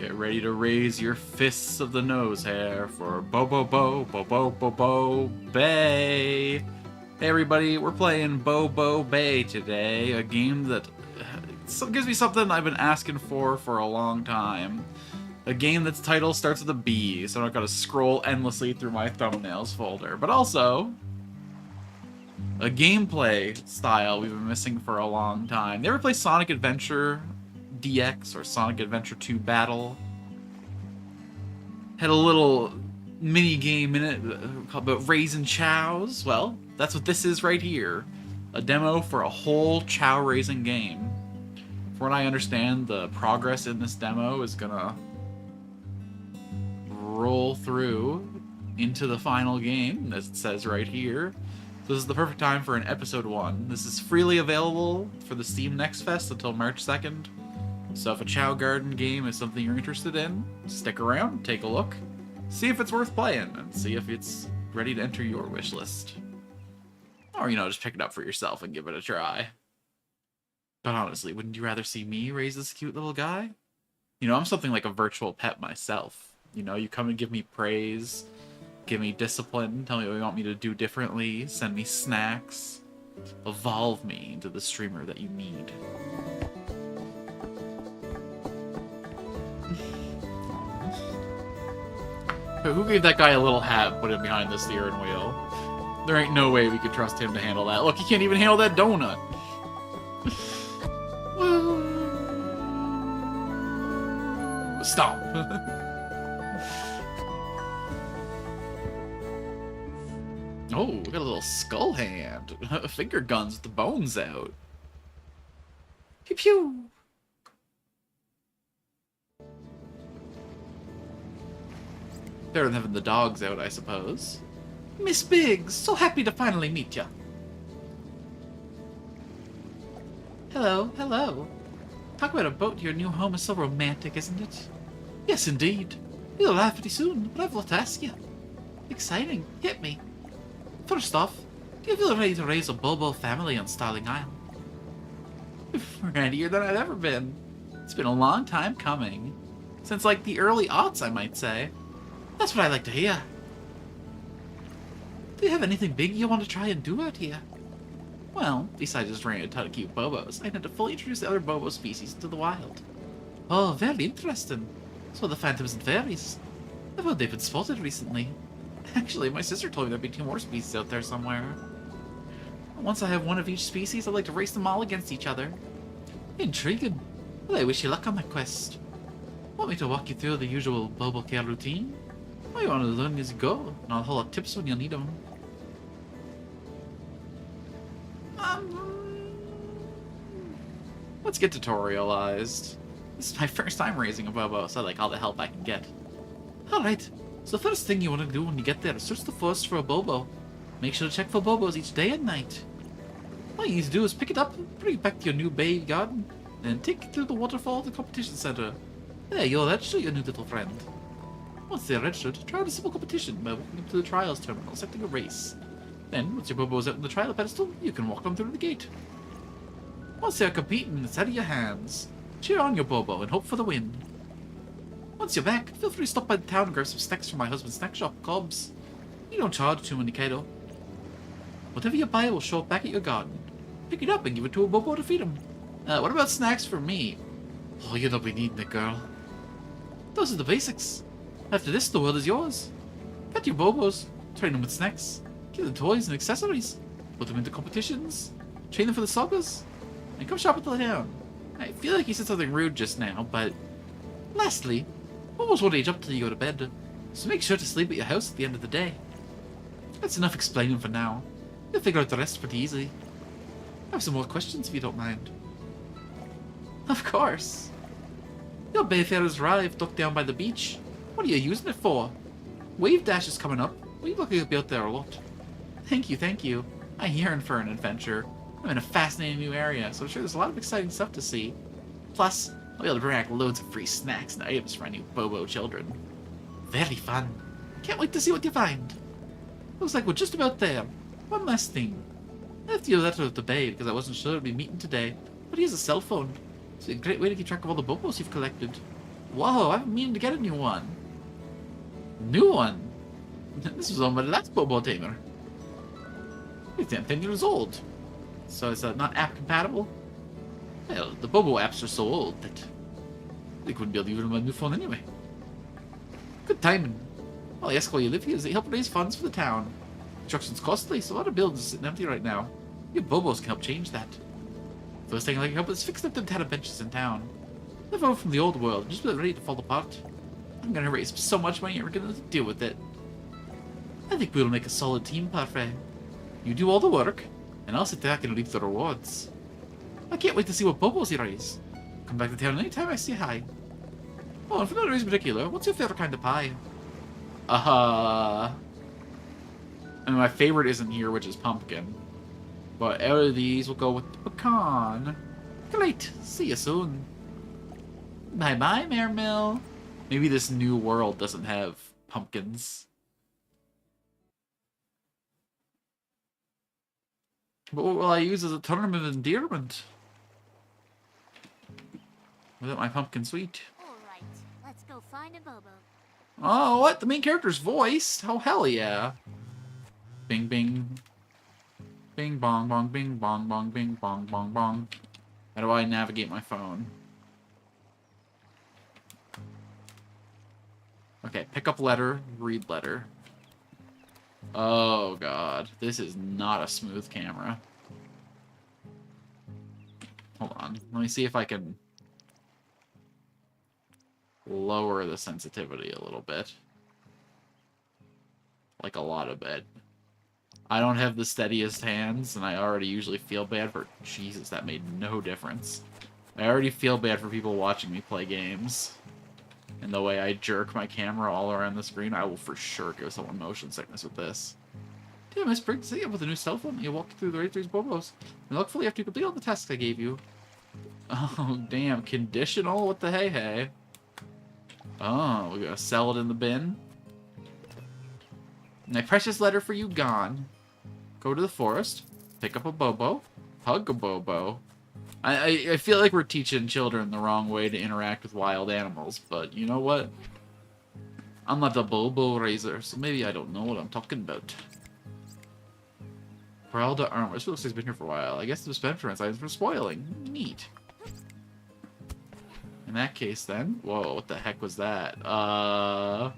Get ready to raise your fists of the nose hair for Bobo Bobo Bay. Hey everybody, we're playing Bobo Bay today, a game that gives me something I've been asking for a long time. A game that's title starts with a B, so I don't gotta scroll endlessly through my thumbnails folder. But also, a gameplay style we've been missing for a long time. You ever play Sonic Adventure DX or Sonic Adventure 2 Battle? Had a little mini game in it called Raising Chows. Well, that's what this is right here. A demo for a whole Chow raising game. From what I understand, the progress in this demo is gonna roll through into the final game, as it says right here. So this is the perfect time for an episode 1. This is freely available for the Steam Next Fest until March 2nd. So if a Chow Garden game is something you're interested in, stick around, take a look, see if it's worth playing, and see if it's ready to enter your wish list. Or, just pick it up for yourself and give it a try. But honestly, wouldn't you rather see me raise this cute little guy? I'm something like a virtual pet myself. You come and give me praise, give me discipline, tell me what you want me to do differently, send me snacks, evolve me into the streamer that you need. Who gave that guy a little hat, put him behind the steering wheel? There ain't no way we could trust him to handle that. Look, he can't even handle that donut. Stop. Oh, we got a little skull hand. Finger guns with the bones out. Pew pew. Better than having the dogs out, I suppose. Miss Biggs, so happy to finally meet ya. Hello, hello. Talk about a boat to your new home is so romantic, isn't it? Yes, indeed. You'll laugh pretty soon, but I've a lot to ask you. Exciting. Hit me. First off, do you feel ready to raise a Bobo family on Starling Isle? Readier than I've ever been. It's been a long time coming. Since, like, the early aughts, I might say. That's what I like to hear. Do you have anything big you want to try and do out here? Well, besides just raising a ton of cute Bobos, I intend to fully introduce the other Bobo species to the wild. Oh, very interesting. So the phantoms and fairies. I've heard they've been spotted recently. Actually, my sister told me there'd be 2 more species out there somewhere. Once I have one of each species, I'd like to race them all against each other. Intriguing. Well, I wish you luck on that quest. Want me to walk you through the usual Bobo care routine? Or you want to learn as you go, and I'll hold up tips when you'll need them. Let's get tutorialized. This is my first time raising a Bobo, so I like all the help I can get. Alright, so the first thing you want to do when you get there is search the forest for a Bobo. Make sure to check for Bobos each day and night. All you need to do is pick it up, bring it back to your new bay garden, and take it through the waterfall to the competition center. There, you'll register your new little friend. Once they're registered, try out a simple competition by walking up to the trials terminal, selecting a race. Then, once your Bobo is out on the trial pedestal, you can walk them through the gate. Once they're competing, it's out of your hands. Cheer on your Bobo and hope for the win. Once you're back, feel free to stop by the town and grab some snacks from my husband's snack shop, Cobb's. You don't charge too many, Kato. Whatever you buy will show up back at your garden. Pick it up and give it to a Bobo to feed him. What about snacks for me? Oh, you don't be needing it, girl. Those are the basics. After this, the world is yours. Pet your Bobos, train them with snacks, give them toys and accessories, put them into competitions, train them for the sagas, and come shop at the town. I feel like you said something rude just now, but... Lastly, Bobos won't age up till you go to bed, so make sure to sleep at your house at the end of the day. That's enough explaining for now. You'll figure out the rest pretty easily. I have some more questions if you don't mind. Of course. Your Bayfarers arrived, docked down by the beach. What are you using it for? Wave Dash is coming up. We look like out there a lot. Thank you, thank you. I'm yearn for an adventure. I'm in a fascinating new area, so I'm sure there's a lot of exciting stuff to see. Plus, I'll be able to bring back loads of free snacks and items for my new Bobo children. Very fun. Can't wait to see what you find. Looks like we're just about there. One last thing. I left you a letter with the babe because I wasn't sure we'd be meeting today, but he has a cell phone. It's a great way to keep track of all the Bobos you've collected. Whoa, I've been meaning to get a new one. New one? This was on my last Bobo tamer. It's 10 years old. So is that not app compatible? Well, the Bobo apps are so old that they couldn't be able to use it on my new phone anyway. Good timing. Well, I ask why you live here is they help raise funds for the town. Construction's costly, so a lot of buildings are sitting empty right now. Your Bobos can help change that. First thing I can help is fix up the data benches in town. They've over from the old world, just about ready to fall apart. I'm gonna raise so much money, we're gonna deal with it. I think we'll make a solid team, Parfait. You do all the work, and I'll sit back and reap the rewards. I can't wait to see what Bobos you raise. Come back to town anytime I say hi. Oh, and for no reason particular, what's your favorite kind of pie? I mean, my favorite isn't here, which is pumpkin. But out of these, we'll go with the pecan. Great, see you soon. Bye-bye, Mermill. Maybe this new world doesn't have pumpkins. But what will I use as a term of endearment? Without my pumpkin sweet. Alright, let's go find a Bobo. Oh, what? The main character's voice? Oh, hell yeah. Bing, bing. Bing, bong, bong, bing, bong, bong, bing, bong, bong, bong. How do I navigate my phone? Okay, pick up letter, read letter. Oh, God. This is not a smooth camera. Hold on. Let me see if I can lower the sensitivity a little bit. Like a lot of bit. I don't have the steadiest hands, and I already usually feel bad for... Jesus, that made no difference. I already feel bad for people watching me play games. And the way I jerk my camera all around the screen, I will for sure give someone motion sickness with this. Damn, Miss Briggs, see, with a new cell phone, you walk through the right through Bobos. And luckily, after you complete all the tasks I gave you. Oh, damn, conditional? What the hey? Oh, we gotta sell it in the bin. My precious letter for you gone. Go to the forest, pick up a Bobo, hug a Bobo. I feel like we're teaching children the wrong way to interact with wild animals, but you know what? I'm not a Bobo raiser, so maybe I don't know what I'm talking about. Peralta armor. This looks like it's been here for a while. I guess the dispenser items for spoiling. Neat. In that case, then. Whoa, what the heck was that? Oh,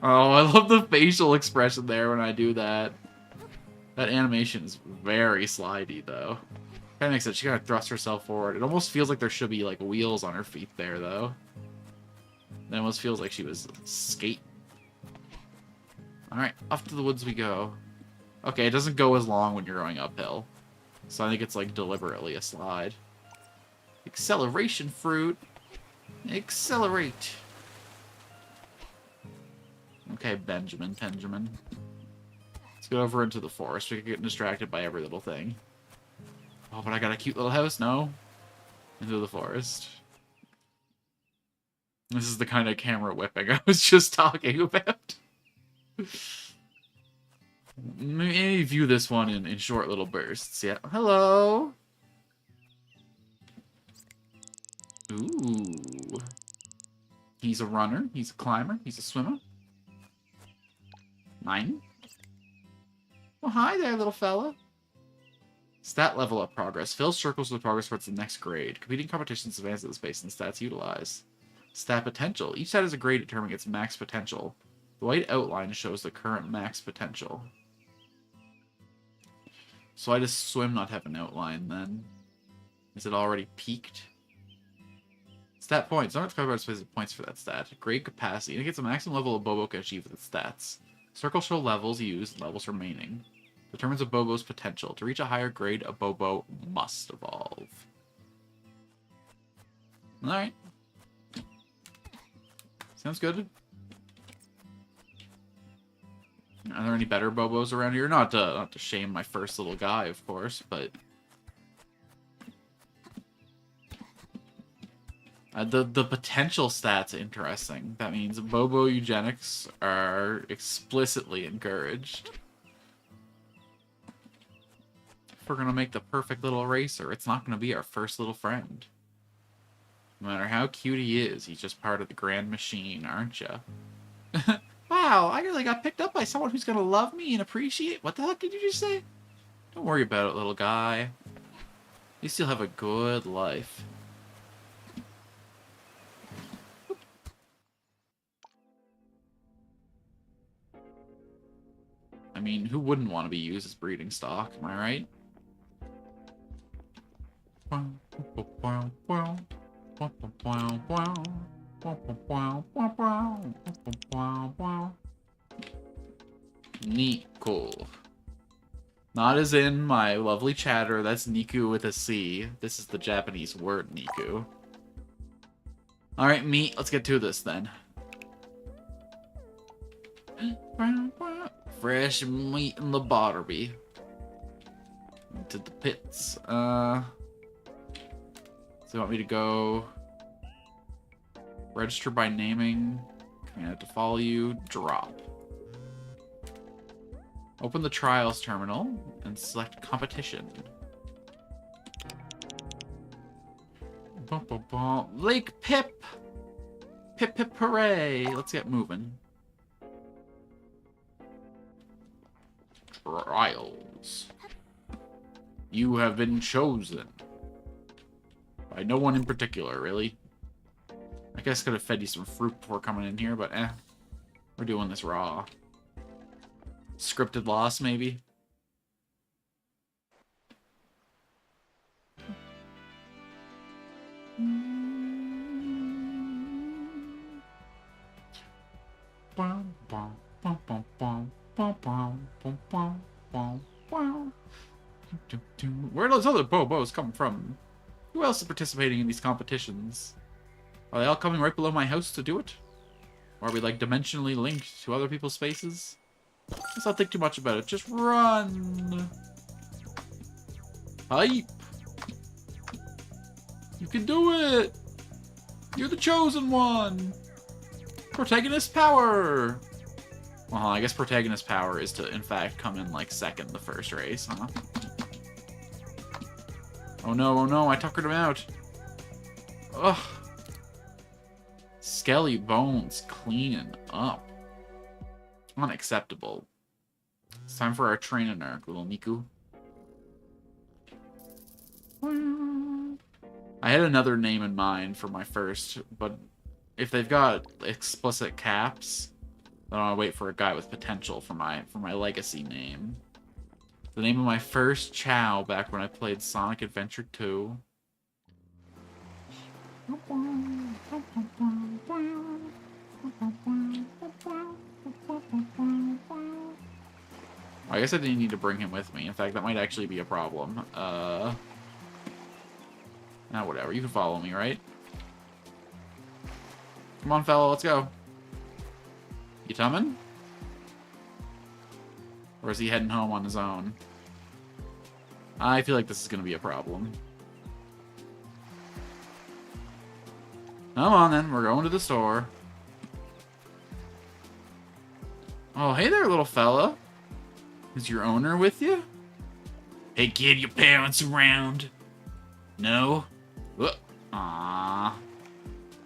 I love the facial expression there when I do that. That animation is very slidey, though. Kind of makes sense. She kind of thrusts herself forward. It almost feels like there should be, like, wheels on her feet there, though. It almost feels like she was skating. Alright, off to the woods we go. Okay, it doesn't go as long when you're going uphill. So I think it's, like, deliberately a slide. Acceleration fruit. Accelerate. Okay, Benjamin. Let's go over into the forest. We can get distracted by every little thing. Oh, but I got a cute little house. No. Into the forest. This is the kind of camera whipping I was just talking about. Maybe view this one in short little bursts. Yeah. Hello. Ooh. He's a runner. He's a climber. He's a swimmer. Mine. Well, hi there, little fella. Stat level up progress. Fill circles with progress towards the next grade. Competing competitions advance at the space and stats utilized. Stat potential. Each stat has a grade determining its max potential. The white outline shows the current max potential. So why does swim not have an outline then? Is it already peaked? Stat points. Don't have specific points for that stat. Grade capacity. Indicates the maximum level a Bobo can achieve with its stats. Circles show levels used, levels remaining. Determines a Bobo's potential. To reach a higher grade, a Bobo must evolve. Alright. Sounds good. Are there any better Bobos around here? Not to shame my first little guy, of course, but... the potential stats interesting. That means Bobo eugenics are explicitly encouraged. If we're gonna make the perfect little racer, it's not gonna be our first little friend. No matter how cute he is, he's just part of the grand machine, aren't you? Wow, I really got picked up by someone who's gonna love me and appreciate... What the heck did you just say? Don't worry about it, little guy. You still have a good life. I mean, who wouldn't want to be used as breeding stock, am I right? Nico. Not as in my lovely chatter, that's Niku with a C. This is the Japanese word, Niku. Alright, meat, let's get to this then. Fresh meat in the Botterby. Into the pits. So you want me to go... Register by naming. Command to follow you. Drop. Open the trials terminal and select competition. Lake Pip! Pip Pip Hooray! Let's get moving. Trials. You have been chosen. By no one in particular, really. I guess could have fed you some fruit before coming in here, but we're doing this raw. Scripted loss, maybe? Where do those other Bobos come from? Who else is participating in these competitions? Are they all coming right below my house to do it? Or are we, like, dimensionally linked to other people's spaces? Let's not think too much about it. Just run! Hype! You can do it! You're the chosen one! Protagonist power! Well, I guess protagonist power is to, in fact, come in, like, second the first race, huh? Oh no, I tuckered him out. Ugh. Skelly bones cleaning up. Unacceptable. It's time for our training arc, little Niku. I had another name in mind for my first, but if they've got explicit caps, then I'll wait for a guy with potential for my legacy name. The name of my first Chao back when I played Sonic Adventure 2. I guess I didn't need to bring him with me. In fact, that might actually be a problem. Now, whatever. You can follow me, right? Come on, fella. Let's go. You coming? Or is he heading home on his own? I feel like this is going to be a problem. Come on, then. We're going to the store. Oh, hey there, little fella. Is your owner with you? Hey, kid, your parents around? No? Aww.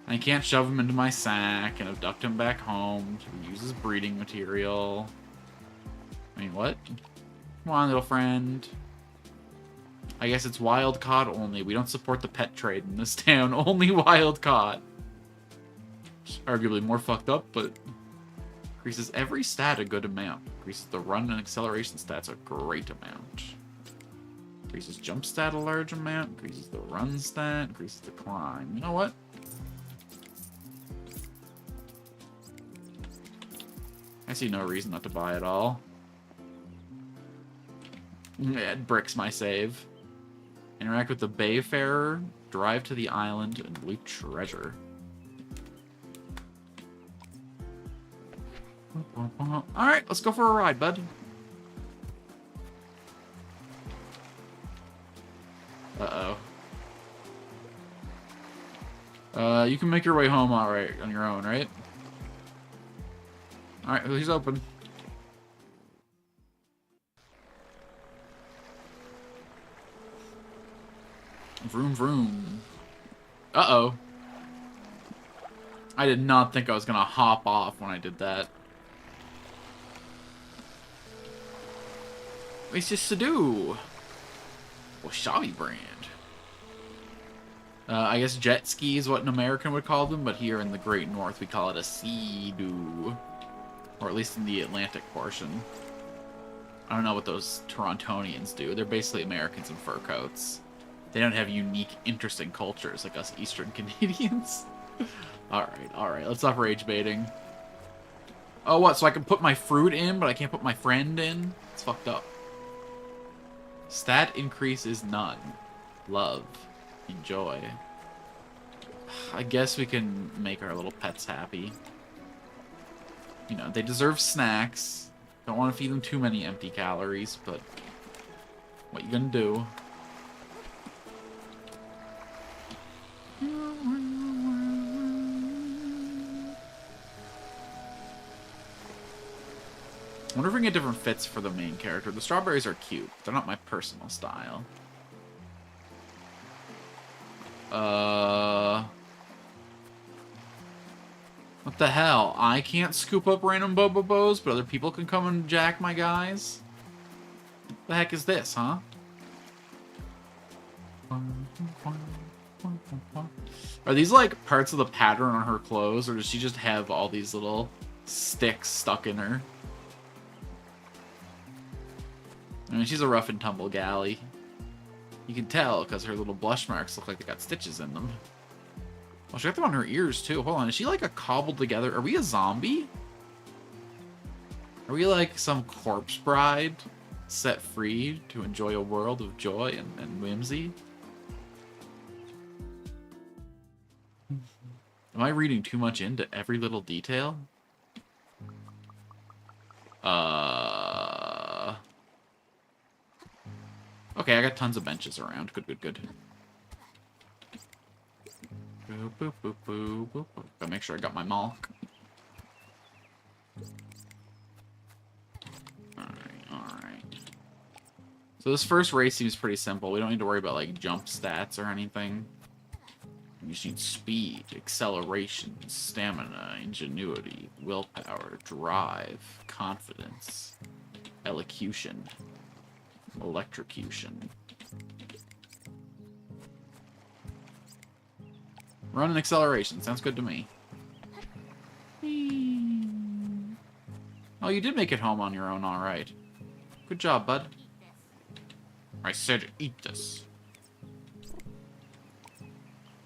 I can't shove him into my sack and abduct him back home to use as breeding material. I mean, what? Come on, little friend. I guess it's wild caught only. We don't support the pet trade in this town. Only wild caught. It's arguably more fucked up, but increases every stat a good amount. Increases the run and acceleration stats a great amount. Increases jump stat a large amount. Increases the run stat. Increases the climb. You know what? I see no reason not to buy it all. It bricks my save. Interact with the Bayfarer, drive to the island, and loot treasure. Alright, let's go for a ride, bud. Uh-oh. You can make your way home alright on your own, right? Alright, who's open? Vroom vroom. Uh-oh. I did not think I was gonna hop off when I did that. It's just to do. Wasabi brand. I guess jet ski is what an American would call them, but here in the Great North we call it a sea-doo. Or at least in the Atlantic portion. I don't know what those Torontonians do. They're basically Americans in fur coats. They don't have unique, interesting cultures like us Eastern Canadians. Alright, let's stop rage baiting. Oh, what? So I can put my fruit in, but I can't put my friend in? It's fucked up. Stat increase is none. Love. Enjoy. I guess we can make our little pets happy. You know, they deserve snacks. Don't want to feed them too many empty calories, but what you gonna do? I wonder if we can get different fits for the main character. The strawberries are cute. They're not my personal style. What the hell? I can't scoop up random Bobos, but other people can come and jack my guys? What the heck is this, huh? Are these, like, parts of the pattern on her clothes, or does she just have all these little sticks stuck in her? I mean, she's a rough and tumble galley. You can tell, because her little blush marks look like they got stitches in them. Oh, she got them on her ears, too. Hold on, is she like a cobbled together... Are we a zombie? Are we like some corpse bride set free to enjoy a world of joy and whimsy? Am I reading too much into every little detail? Okay, I got tons of benches around. Good. Boop, boop, boop, boop, boop, boop. Gotta make sure I got my milk. Alright. So this first race seems pretty simple. We don't need to worry about, like, jump stats or anything. We just need speed, acceleration, stamina, ingenuity, willpower, drive, confidence, elocution, electrocution. Run and acceleration. Sounds good to me. Oh, you did make it home on your own, alright. Good job, bud. I said eat this.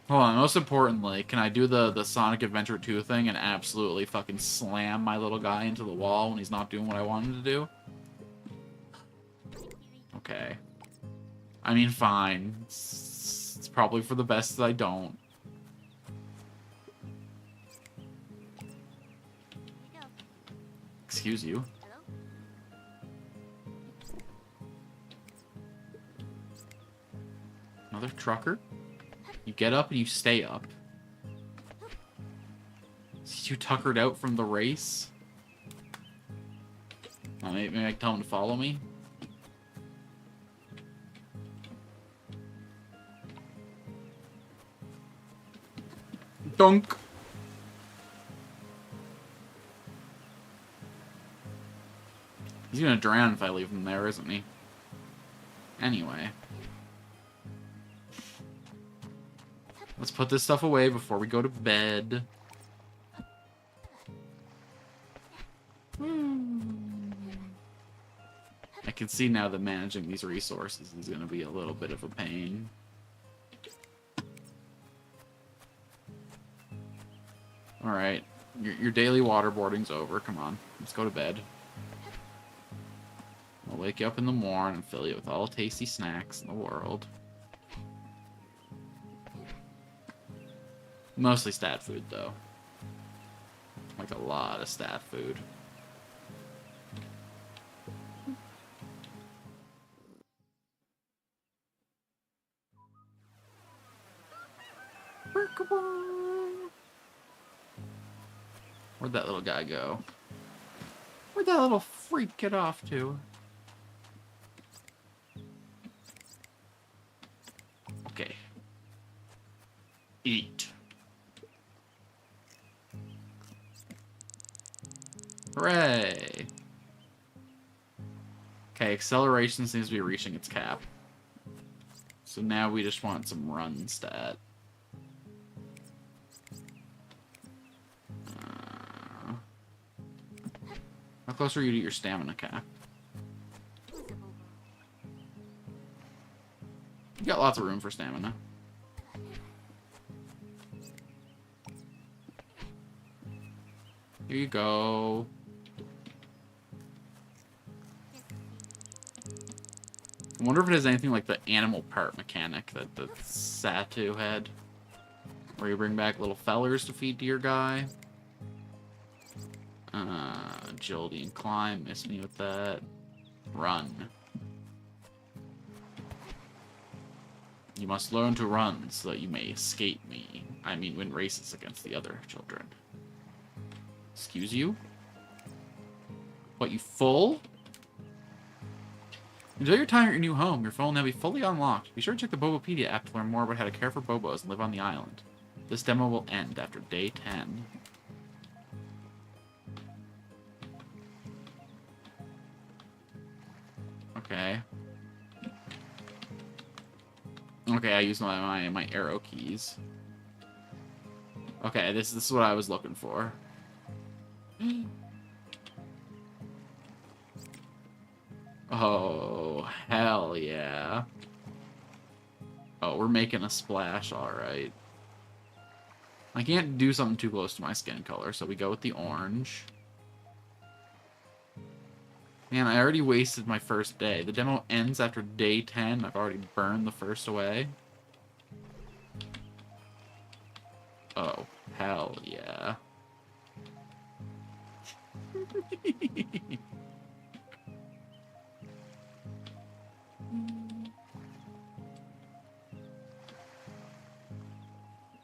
Hold on, most importantly, can I do the Sonic Adventure 2 thing and absolutely fucking slam my little guy into the wall when he's not doing what I want him to do? Okay. I mean, fine. It's probably for the best that I don't. Excuse you. Another trucker? You get up and you stay up. Is you tuckered out from the race? Oh, maybe I can tell him to follow me? Dunk! He's gonna drown if I leave him there, isn't he? Anyway. Let's put this stuff away before we go to bed. I can see now that managing these resources is gonna be a little bit of a pain. Alright. Your daily waterboarding's over. Come on. Let's go to bed. I'll wake you up in the morning and fill you with all the tasty snacks in the world. Mostly stat food, though. Like a lot of stat food. Where'd that little guy go? Where'd that little freak get off to? Okay. Eat. Hooray! Okay, acceleration seems to be reaching its cap. So now we just want some run stat. How close are you to your stamina cap? Who's a Bobo? You got lots of room for stamina. Here you go. I wonder if it has anything like the animal part mechanic that the Satu had. Where you bring back little fellers to feed to your guy. Agility and climb. Miss me with that. Run. You must learn to run so that you may escape me. I mean, win races against the other children. Excuse you? What, you full? Enjoy your time at your new home. Your phone will now be fully unlocked. Be sure to check the Bobopedia app to learn more about how to care for Bobos and live on the island. This demo will end after day 10. Okay. Okay, I use my arrow keys. Okay, this is what I was looking for. Oh, hell yeah. Oh, we're making a splash, alright. I can't do something too close to my skin color, so we go with the orange. Man, I already wasted my first day. The demo ends after day 10. I've already burned the first away. Oh, hell yeah.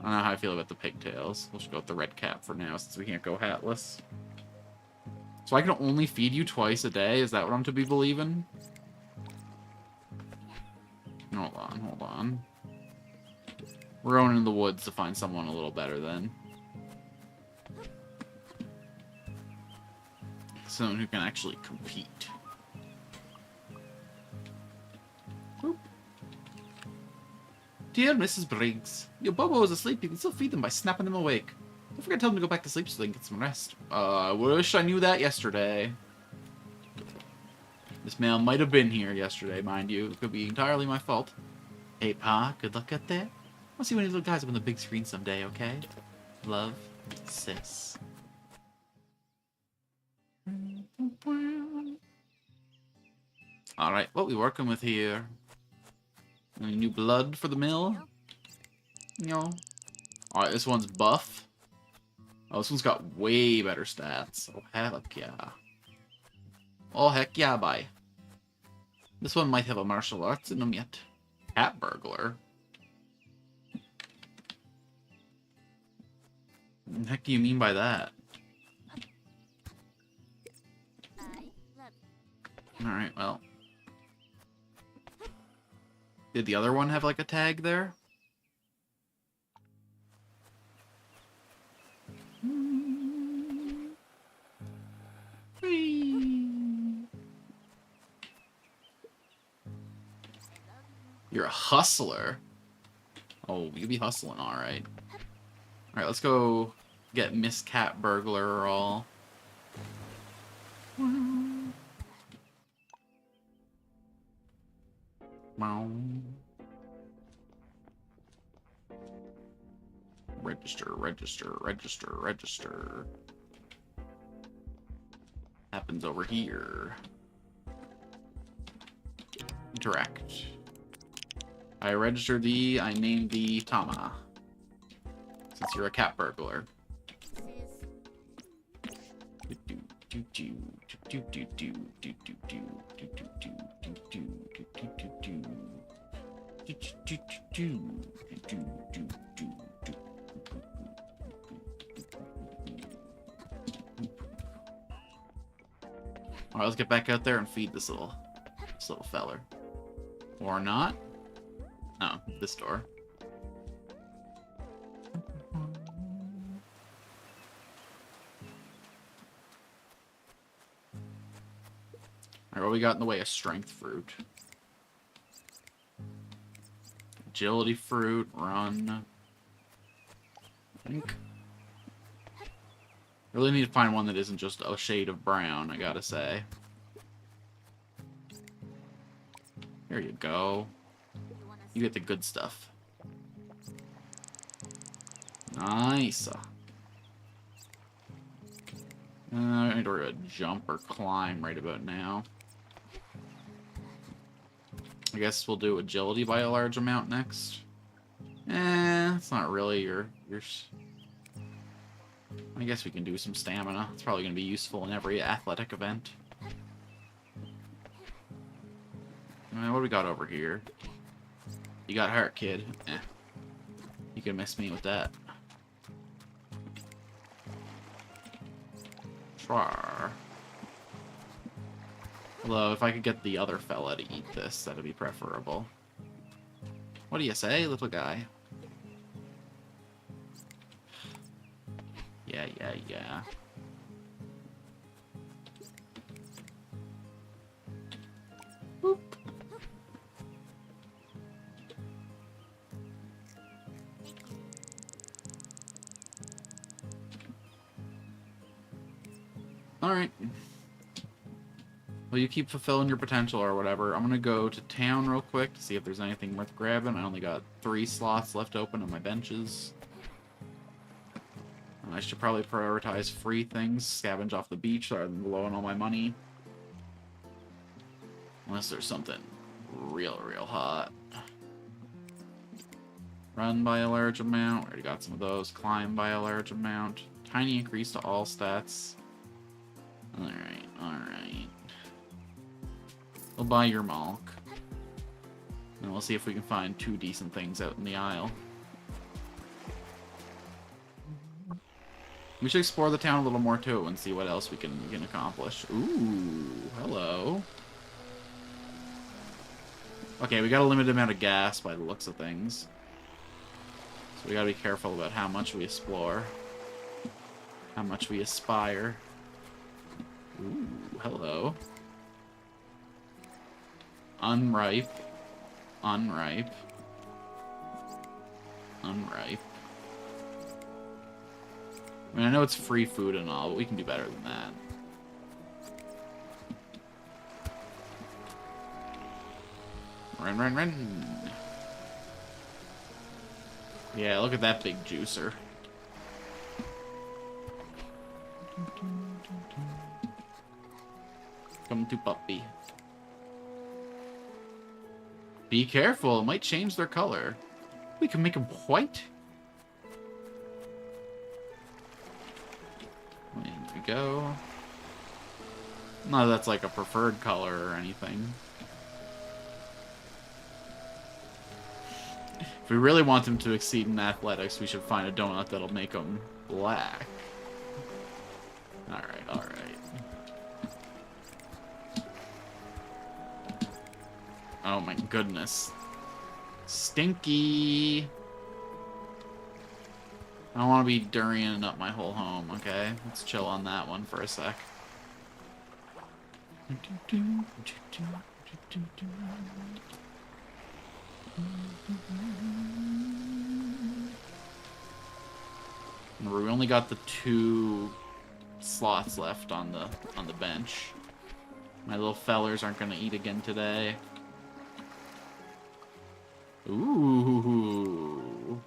I don't know how I feel about the pigtails. We'll just go with the red cap for now, since we can't go hatless. So I can only feed you twice a day? Is that what I'm to be believing? Hold on, hold on. We're going in the woods to find someone a little better then. Someone who can actually compete. Boop. Dear Mrs. Briggs, your Bobo is asleep. You can still feed them by snapping them awake. Don't forget to tell them to go back to sleep so they can get some rest. I wish I knew that yesterday. This mail might have been here yesterday, mind you. It could be entirely my fault. Hey, Pa, good luck out there. I'll see one of these little guys up on the big screen someday, okay? Love, Sis. Alright, what we working with here? Any new blood for the mill? No. Alright, this one's buff. Oh, this one's got way better stats. Oh, heck yeah. Oh, heck yeah, bye. This one might have a martial arts in them yet. Cat burglar. What the heck do you mean by that? Alright, well. Did the other one have, like, a tag there? You're a hustler. Oh, you be hustling, alright. Alright, let's go get Miss Cat Burglar all. Register, register, register, register. Happens over here. Interact. I registered thee, I named thee Tama. Since you're a cat burglar. Alright, let's get back out there and feed this little feller. Or not? No, this door. Alright, what we got in the way of strength fruit? Agility fruit, run. I think. Really need to find one that isn't just a shade of brown, I gotta say. There you go. You get the good stuff. Nice. I need to jump or climb right about now. I guess we'll do agility by a large amount next. It's not really your. I guess we can do some stamina. It's probably going to be useful in every athletic event. What do we got over here? You got heart, kid. You can miss me with that. Trar. Although, if I could get the other fella to eat this, that'd be preferable. What do you say, little guy? Yeah. Boop. Alright. Well, you keep fulfilling your potential or whatever. I'm gonna go to town real quick to see if there's anything worth grabbing. I only got 3 slots left open on my benches. I should probably prioritize free things, scavenge off the beach rather than blowing all my money. Unless there's something real hot. Run by a large amount. Already got some of those. Climb by a large amount. Tiny increase to all stats. Alright. We'll buy your Malk. And we'll see if we can find 2 decent things out in the aisle. We should explore the town a little more too and see what else we can accomplish. Ooh, hello. Okay, we got a limited amount of gas by the looks of things. So we gotta be careful about how much we explore. How much we aspire. Ooh, hello. Unripe. Unripe. I mean, I know it's free food and all, but we can do better than that. Run. Yeah, look at that big juicer. Come to puppy. Be careful, it might change their color. We can make them white. There we go. No, that's like a preferred color or anything. If we really want them to exceed in athletics, we should find a donut that'll make them black. Alright. Oh my goodness. Stinky! I don't want to be durioning up my whole home, okay? Let's chill on that one for a sec. We only got the 2 slots left on the bench. My little fellers aren't gonna eat again today. Ooh.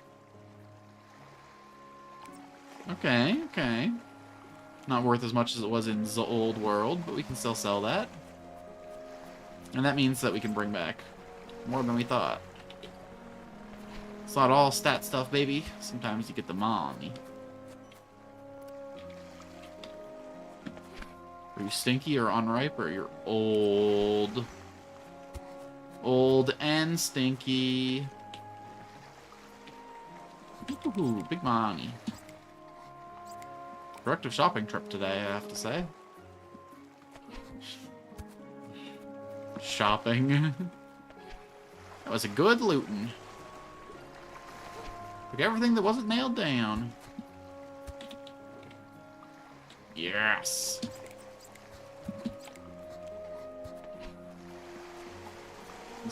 Okay. Not worth as much as it was in the old world, but we can still sell that. And that means that we can bring back more than we thought. It's not all stat stuff, baby. Sometimes you get the money. Are you stinky or unripe, or you're old? Old and stinky. Ooh, big money. Productive shopping trip today, I have to say. Shopping. That was a good looting. Took everything that wasn't nailed down. Yes.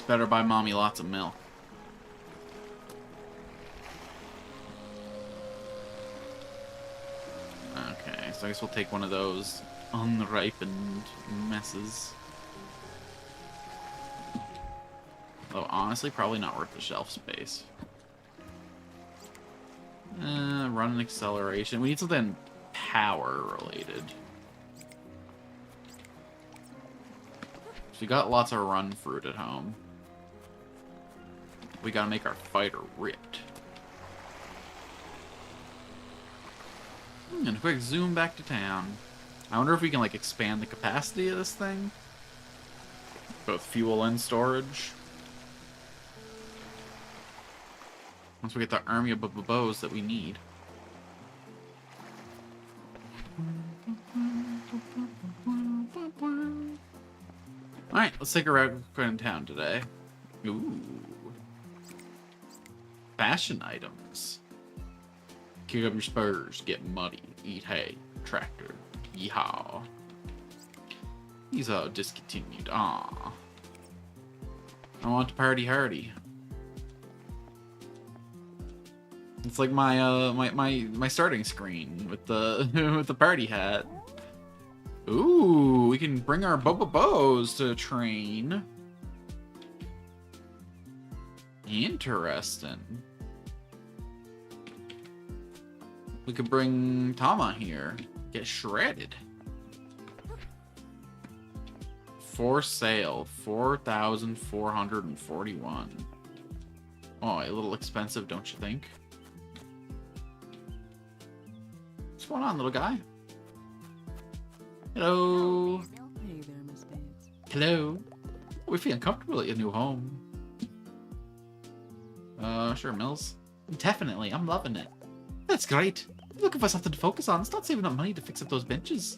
Better buy mommy lots of milk. Okay, so I guess we'll take one of those unripened messes. Though honestly, probably not worth the shelf space. Run and acceleration. We need something power related. So we got lots of run fruit at home. We gotta make our fighter ripped. And a quick zoom back to town. I wonder if we can like expand the capacity of this thing. Both fuel and storage. Once we get the army of Bobos that we need. Alright, let's take a ride around town today. Ooh. Fashion items. Kick up your spurs, get muddy, eat hay, tractor, yeehaw. These are discontinued, ah. I want to party hardy. It's like my my starting screen with the with the party hat. Ooh, we can bring our Bobos to train. Interesting. We could bring Tama here. Get shredded. For sale, 4,441. Oh, a little expensive, don't you think? What's going on, little guy? Hello. Hey there, Miss Bates. Hello. We feeling comfortable at your new home. Sure, Mills. Definitely, I'm loving it. That's great. I'm looking for something to focus on. It's not saving up money to fix up those benches.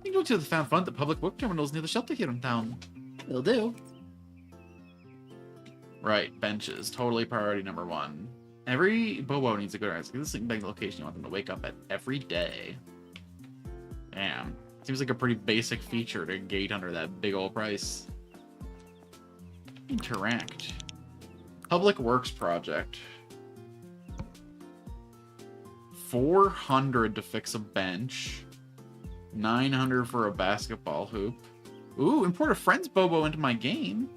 You can go to the fan front at public work terminals near the shelter here in town. It'll do. Right, benches. Totally priority number one. Every Bobo needs a good rest. Give this sleeping bag location you want them to wake up at every day. Damn. Seems like a pretty basic feature to gate under that big old price. Interact. Public Works project. 400 to fix a bench. 900 for a basketball hoop. Ooh, import a friend's Bobo into my game.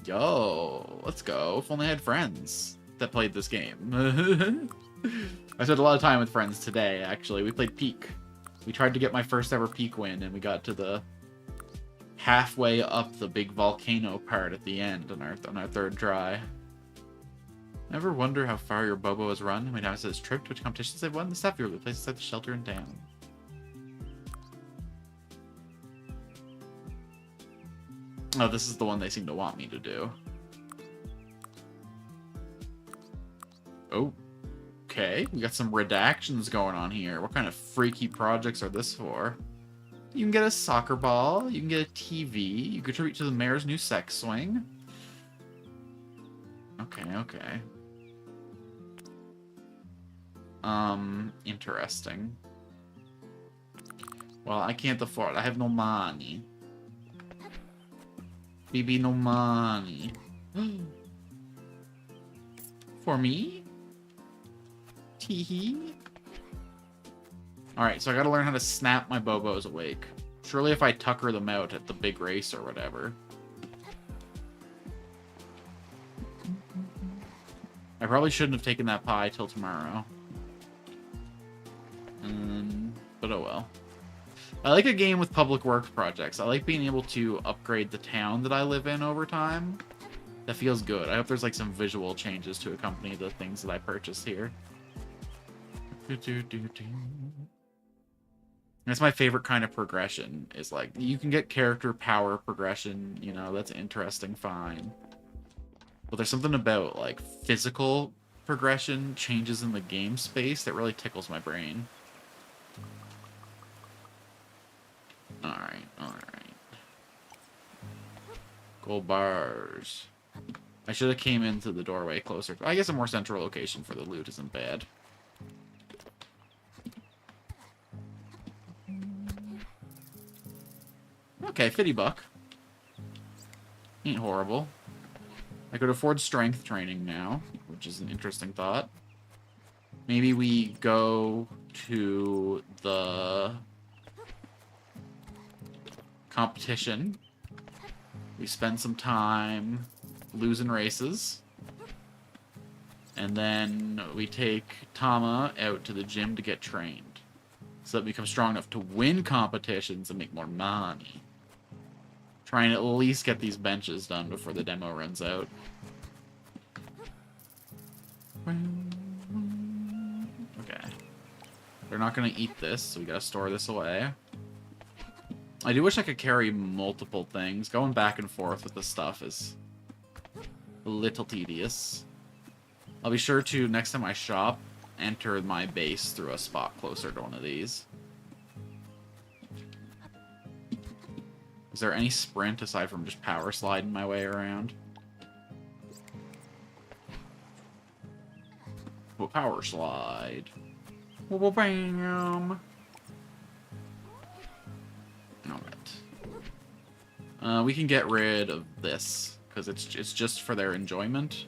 Yo, let's go. If only I had friends that played this game. I spent a lot of time with friends today, actually. We played Peak. We tried to get my first ever Peak win, and we got to the halfway up the big volcano part at the end on our third try. Ever wonder how far your Bobo has run? My dad says trip to which competitions they've won. The staff here, the place inside the shelter in town. Oh, this is the one they seem to want me to do. Oh. Okay, we got some redactions going on here. What kind of freaky projects are this for? You can get a soccer ball, you can get a TV, you contribute to the mayor's new sex swing. Okay, okay. Interesting. Well, I can't afford it. I have no money. BB, no money. For me? Teehee. Alright, so I gotta learn how to snap my Bobos awake. Surely if I tucker them out at the big race or whatever. I probably shouldn't have taken that pie till tomorrow. But oh well. I like a game with public works projects. I like being able to upgrade the town that I live in over time. That feels good. I hope there's like some visual changes to accompany the things that I purchase here. That's my favorite kind of progression, is like, you can get character power progression, you know, that's interesting, fine. But there's something about, like, physical progression, changes in the game space, that really tickles my brain. Alright, alright. Gold bars. I should have came into the doorway closer. I guess a more central location for the loot isn't bad. Okay, $50. Ain't horrible. I could afford strength training now, which is an interesting thought. Maybe we go to the competition. We spend some time losing races. And then we take Tama out to the gym to get trained. So that we become strong enough to win competitions and make more money. Try and at least get these benches done before the demo runs out. Okay. They're not going to eat this, so we got to store this away. I do wish I could carry multiple things. Going back and forth with the stuff is a little tedious. I'll be sure to, next time I shop, enter my base through a spot closer to one of these. Is there any sprint aside from just power sliding my way around? Oh, power slide. Bam. Alright. We can get rid of this, because it's just for their enjoyment.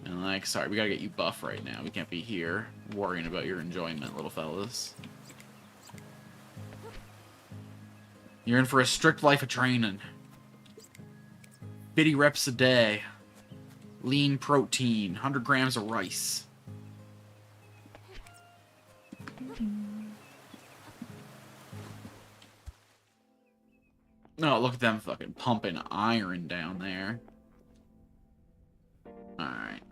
And like, sorry, we gotta get you buff right now. We can't be here worrying about your enjoyment, little fellas. You're in for a strict life of training. 50 reps a day. Lean protein. 100 grams of rice. No, look at them fucking pumping iron down there. Alright.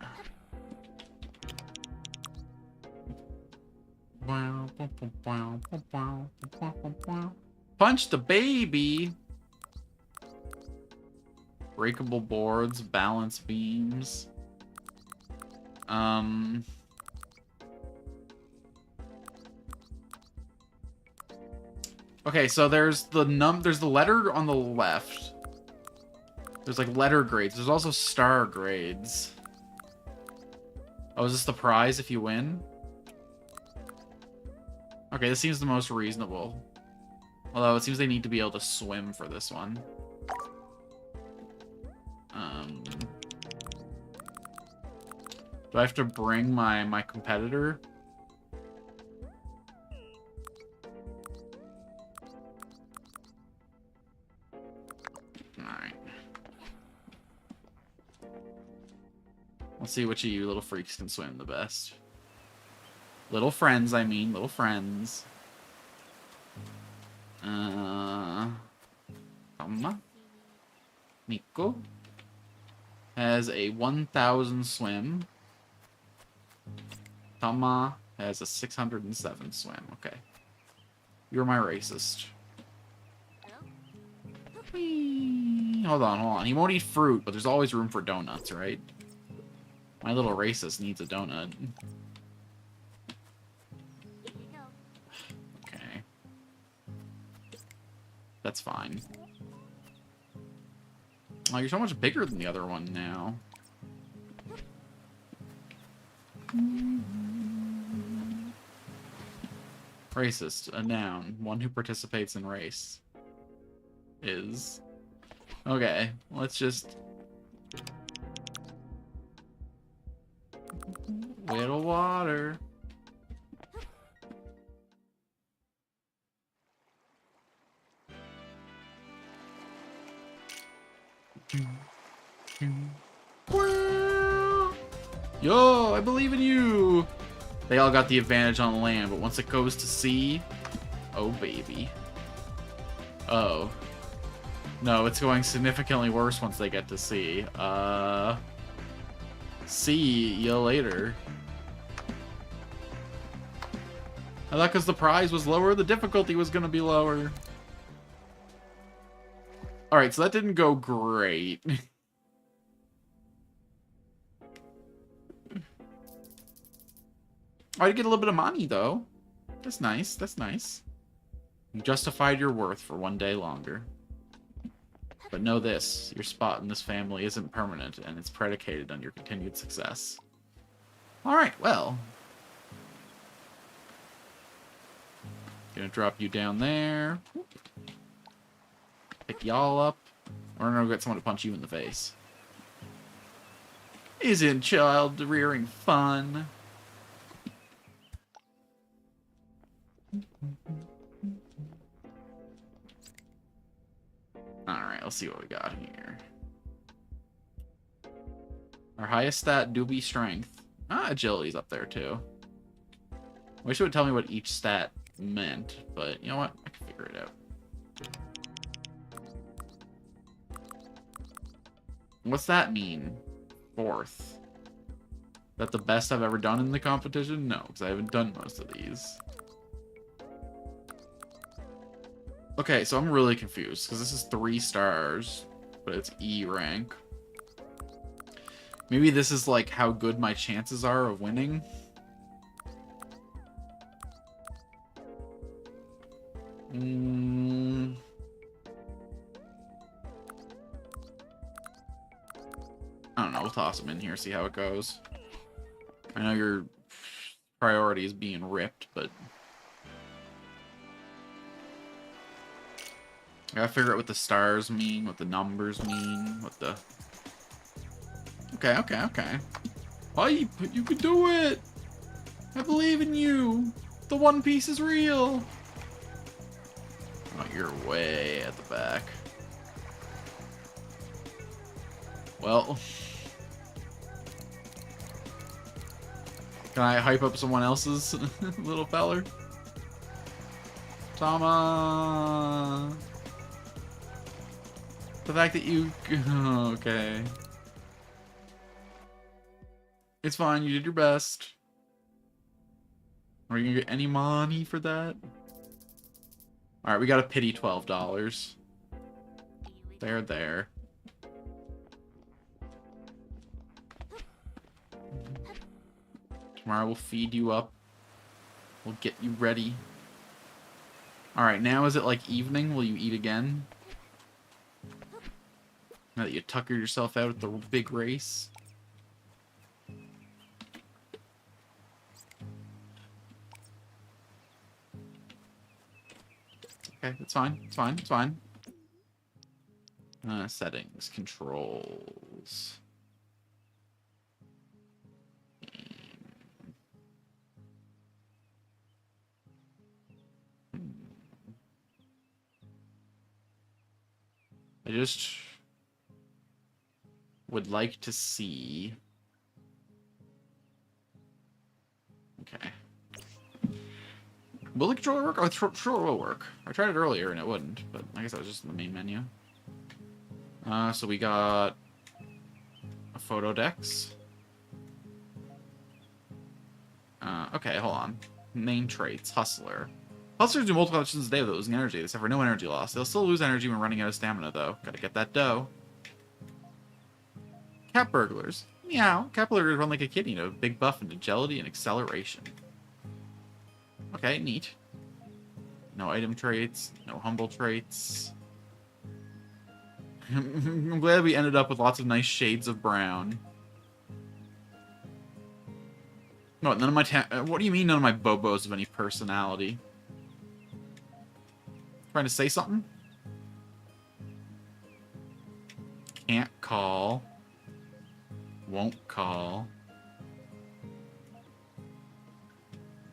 Punch the baby! Breakable boards, balance beams. Okay, so there's the letter on the left. There's like letter grades. There's also star grades. Oh, is this the prize if you win? Okay, this seems the most reasonable. Although it seems they need to be able to swim for this one. Do I have to bring my competitor? Alright. Let's see which of you little freaks can swim the best. Little friends, I mean. Little friends. Nico has a 1,000 swim. Tama has a 607 swim. Okay. You're my racist. Whee. Hold on. He won't eat fruit, but there's always room for donuts, right? My little racist needs a donut. Here you go. Okay. That's fine. Oh, you're so much bigger than the other one now. Racist, a noun. One who participates in race. Is. Okay, let's just... Little water. Yo, I believe in you. They all got the advantage on land, but once it goes to sea, oh baby. Oh. No, it's going significantly worse once they get to sea. See you later. I thought because the prize was lower, the difficulty was going to be lower. Alright, so that didn't go great. I get a little bit of money, though. That's nice. That's nice. You justified your worth for one day longer. But know this. Your spot in this family isn't permanent, and it's predicated on your continued success. Alright, well. Gonna drop you down there. Pick y'all up. We're gonna get someone to punch you in the face. Isn't child rearing fun? Alright, let's see what we got here. Our highest stat do be strength. Ah, agility's up there too. Wish it would tell me what each stat meant, but you know what? I can figure it out. What's that mean? Fourth. That the best I've ever done in the competition? No, because I haven't done most of these. Okay, so I'm really confused, because this is 3 stars, but it's E rank. Maybe this is like how good my chances are of winning. I don't know, we'll toss them in here, see how it goes. I know your priority is being ripped, but I gotta figure out what the stars mean, what the numbers mean, what the... Okay. Pipe, you can do it! I believe in you! The One Piece is real! Oh, you're way at the back. Well... Can I hype up someone else's little feller? Tama! The fact that you... Okay. It's fine, you did your best. Are you gonna get any money for that? Alright, we got a pity $12. There. Tomorrow we'll feed you up. We'll get you ready. Alright, now is it like evening? Will you eat again? Now that you tuckered yourself out at the big race? Okay, it's fine. Settings, controls. I just would like to see... Okay. Will the controller work? Oh, the controller will work. I tried it earlier and it wouldn't, but I guess that was just in the main menu. So we got a photo dex. Okay, hold on. Main traits, Hustler. Hustlers do multiple actions a day without losing energy. They suffer no energy loss. They'll still lose energy when running out of stamina, though. Gotta get that dough. Cat burglars. Meow. Cat burglars run like a kitty, a big buff into agility and acceleration. Okay, neat. No item traits, no humble traits. I'm glad we ended up with lots of nice shades of brown. No, none of my what do you mean none of my Bobos have any personality? Trying to say something? Can't call. Won't call.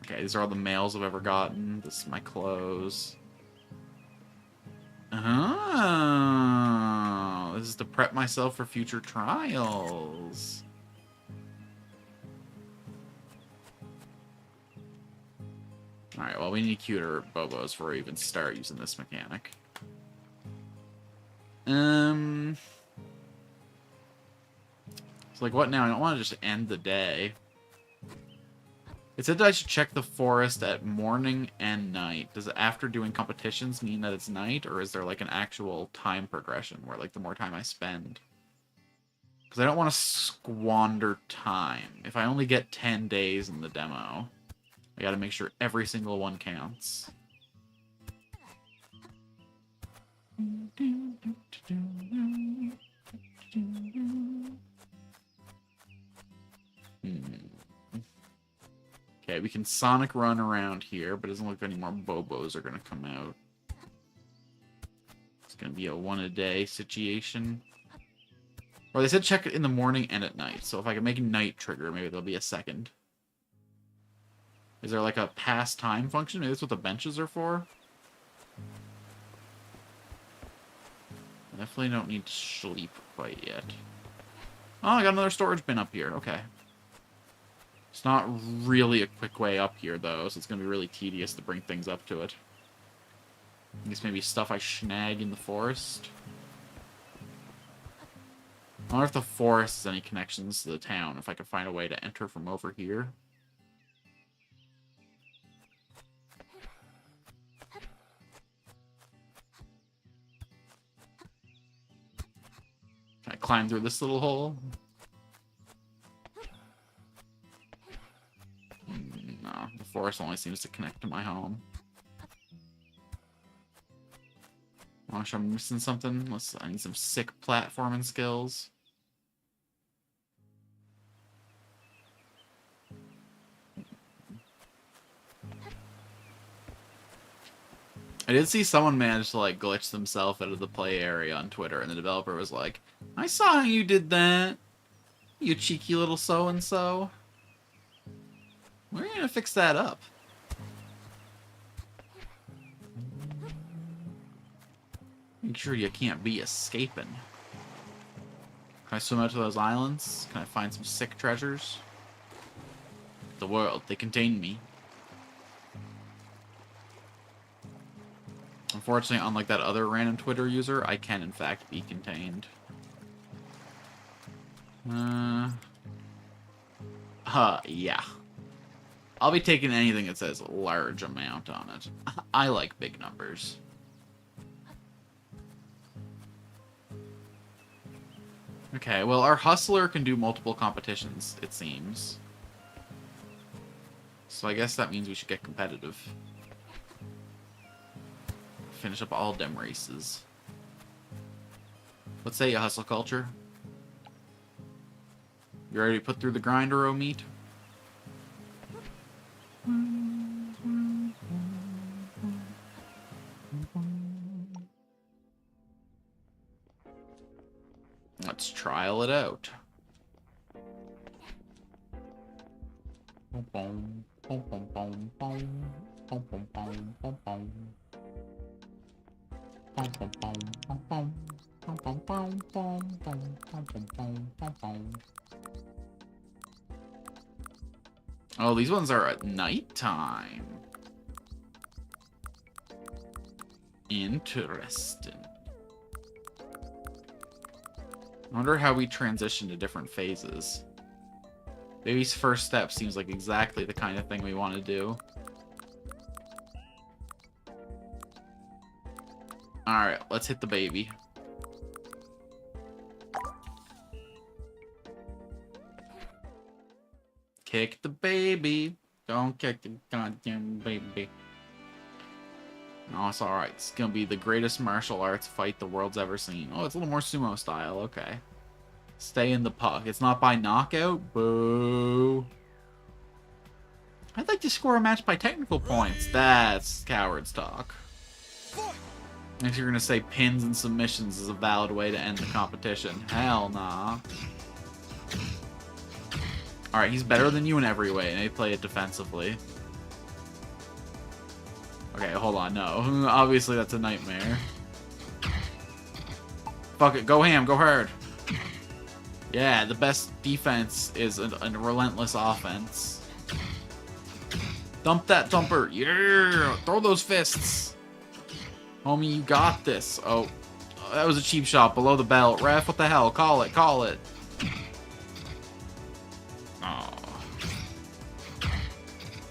Okay, these are all the mails I've ever gotten. This is my clothes. Oh, this is to prep myself for future trials. Alright, well, we need cuter Bobos before we even start using this mechanic. So, like, what now? I don't want to just end the day. It said that I should check the forest at morning and night. Does it, after doing competitions, mean that it's night? Or is there, like, an actual time progression where, like, the more time I spend? Because I don't want to squander time. If I only get 10 days in the demo, I gotta make sure every single one counts. Okay, we can Sonic run around here, but it doesn't look like any more Bobos are gonna come out. It's gonna be a one-a-day situation. Or they said check it in the morning and at night. So if I can make a night trigger, maybe there'll be a second. Is there like a past time function? Maybe that's what the benches are for? I definitely don't need to sleep quite yet. Oh, I got another storage bin up here. Okay. It's not really a quick way up here, though, so it's going to be really tedious to bring things up to it. I guess maybe stuff I snag in the forest. I wonder if the forest has any connections to the town, if I could find a way to enter from over here. Can I climb through this little hole? No, the forest only seems to connect to my home. I'm sure I'm missing something. I need some sick platforming skills. I did see someone manage to, like, glitch themselves out of the play area on Twitter, and the developer was like, I saw how you did that, you cheeky little so-and-so. We're gonna fix that up. Make sure you can't be escaping. Can I swim out to those islands? Can I find some sick treasures? The world, they contain me. Unfortunately, unlike that other random Twitter user, I can in fact be contained. Yeah. I'll be taking anything that says large amount on it. I like big numbers. Okay, well, our hustler can do multiple competitions, it seems. So I guess that means we should get competitive. Finish up all dem races. What say you, hustle culture? You ready to put through the grinder, oh meat? Let's trial it out. Oh, these ones are at nighttime. Interesting. I wonder how we transition to different phases. Baby's first step seems like exactly the kind of thing we want to do. Alright, let's hit the baby. Kick the baby. Don't kick the goddamn baby. No, it's alright. It's gonna be the greatest martial arts fight the world's ever seen. Oh, it's a little more sumo style. Okay. Stay in the puck. It's not by knockout. Boo. I'd like to score a match by technical points. That's coward's talk. If you're gonna say pins and submissions is a valid way to end the competition. Hell nah. Alright, he's better than you in every way, and they play it defensively. Okay, hold on, no. Obviously that's a nightmare. Fuck it, go ham, go hard. Yeah, the best defense is a relentless offense. Dump that dumper. Yeah! Throw those fists. Homie, you got this. Oh, that was a cheap shot below the belt. Ref, what the hell? Call it, call it.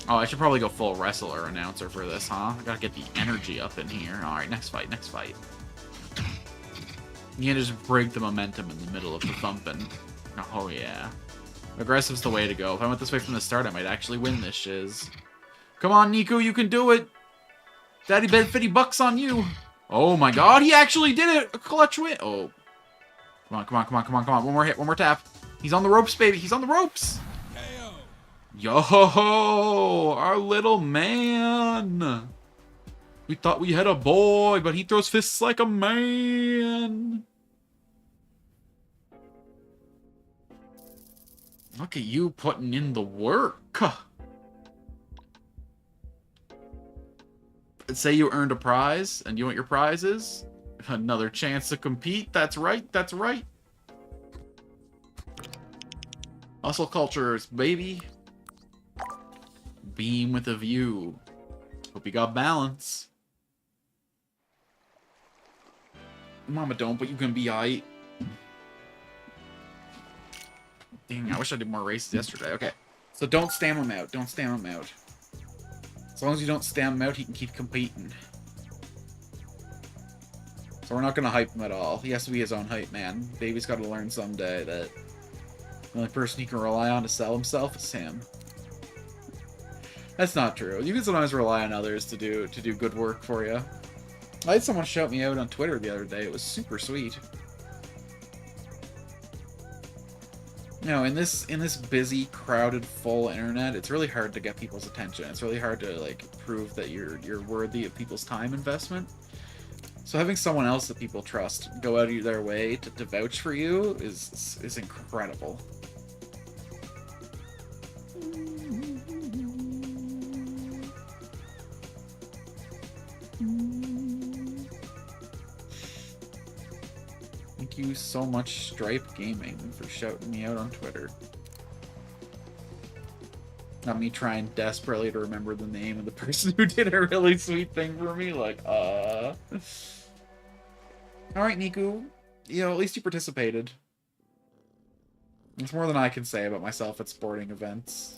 Oh, I should probably go full wrestler announcer for this, huh? I gotta get the energy up in here. Alright, next fight, next fight. You can't just break the momentum in the middle of the thumping. Oh, yeah. Aggressive's the way to go. If I went this way from the start, I might actually win this shiz. Come on, Nico, you can do it! Daddy bet $50 on you! Oh my god, he actually did it! A clutch win! Oh. Come on, come on, come on, come on, come on. One more hit, one more tap. He's on the ropes, baby. He's on the ropes! Yo, our little man. We thought we had a boy, but he throws fists like a man. Look at you putting in the work. Say you earned a prize, and you know what your prize is? Another chance to compete. That's right, that's right. Hustle cultures, baby. Beam with a view. Hope you got balance. Mama don't, but you can be aight. Dang, I wish I did more races yesterday. Okay. So don't stam him out. Don't stam him out. As long as you don't stam him out, he can keep competing. So we're not going to hype him at all. He has to be his own hype man. Baby's got to learn someday that the only person he can rely on to sell himself is him. That's not true. You can sometimes rely on others to do good work for you. I had someone shout me out on Twitter the other day. It was super sweet. You know, in this busy, crowded, full internet, it's really hard to get people's attention. It's really hard to like prove that you're worthy of people's time investment. So having someone else that people trust go out of their way to vouch for you is incredible. Thank you so much, Stripe Gaming, for shouting me out on Twitter. Not me trying desperately to remember the name of the person who did a really sweet thing for me, like, Alright, Niku. You know, at least you participated. It's more than I can say about myself at sporting events.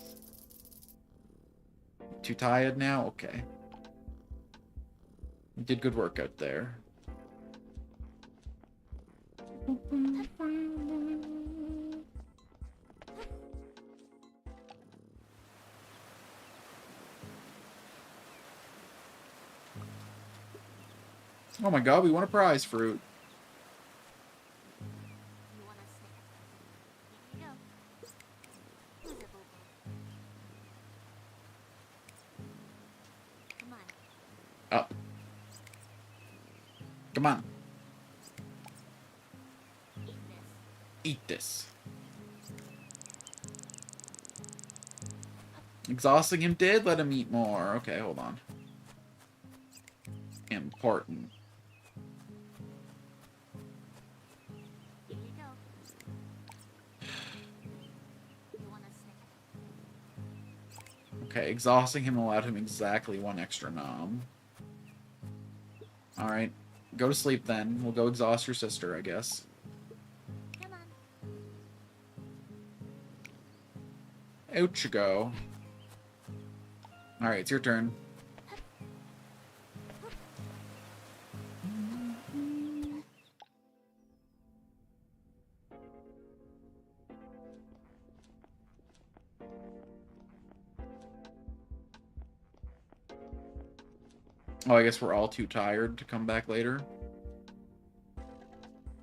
Too tired now? Okay. You did good work out there. Oh my god, we won a prize fruit. You want a snack? Here you go. Who's a Bobo? Come on. Up. Come on. Eat this. Eat this. Exhausting him did let him eat more. Okay, hold on. Important. Here you go. You want a snack? Okay, exhausting him allowed him exactly one extra nom. Alright. Go to sleep then. We'll go exhaust your sister, I guess. Come on. Out you go. Alright, it's your turn. Oh, I guess we're all too tired to come back later.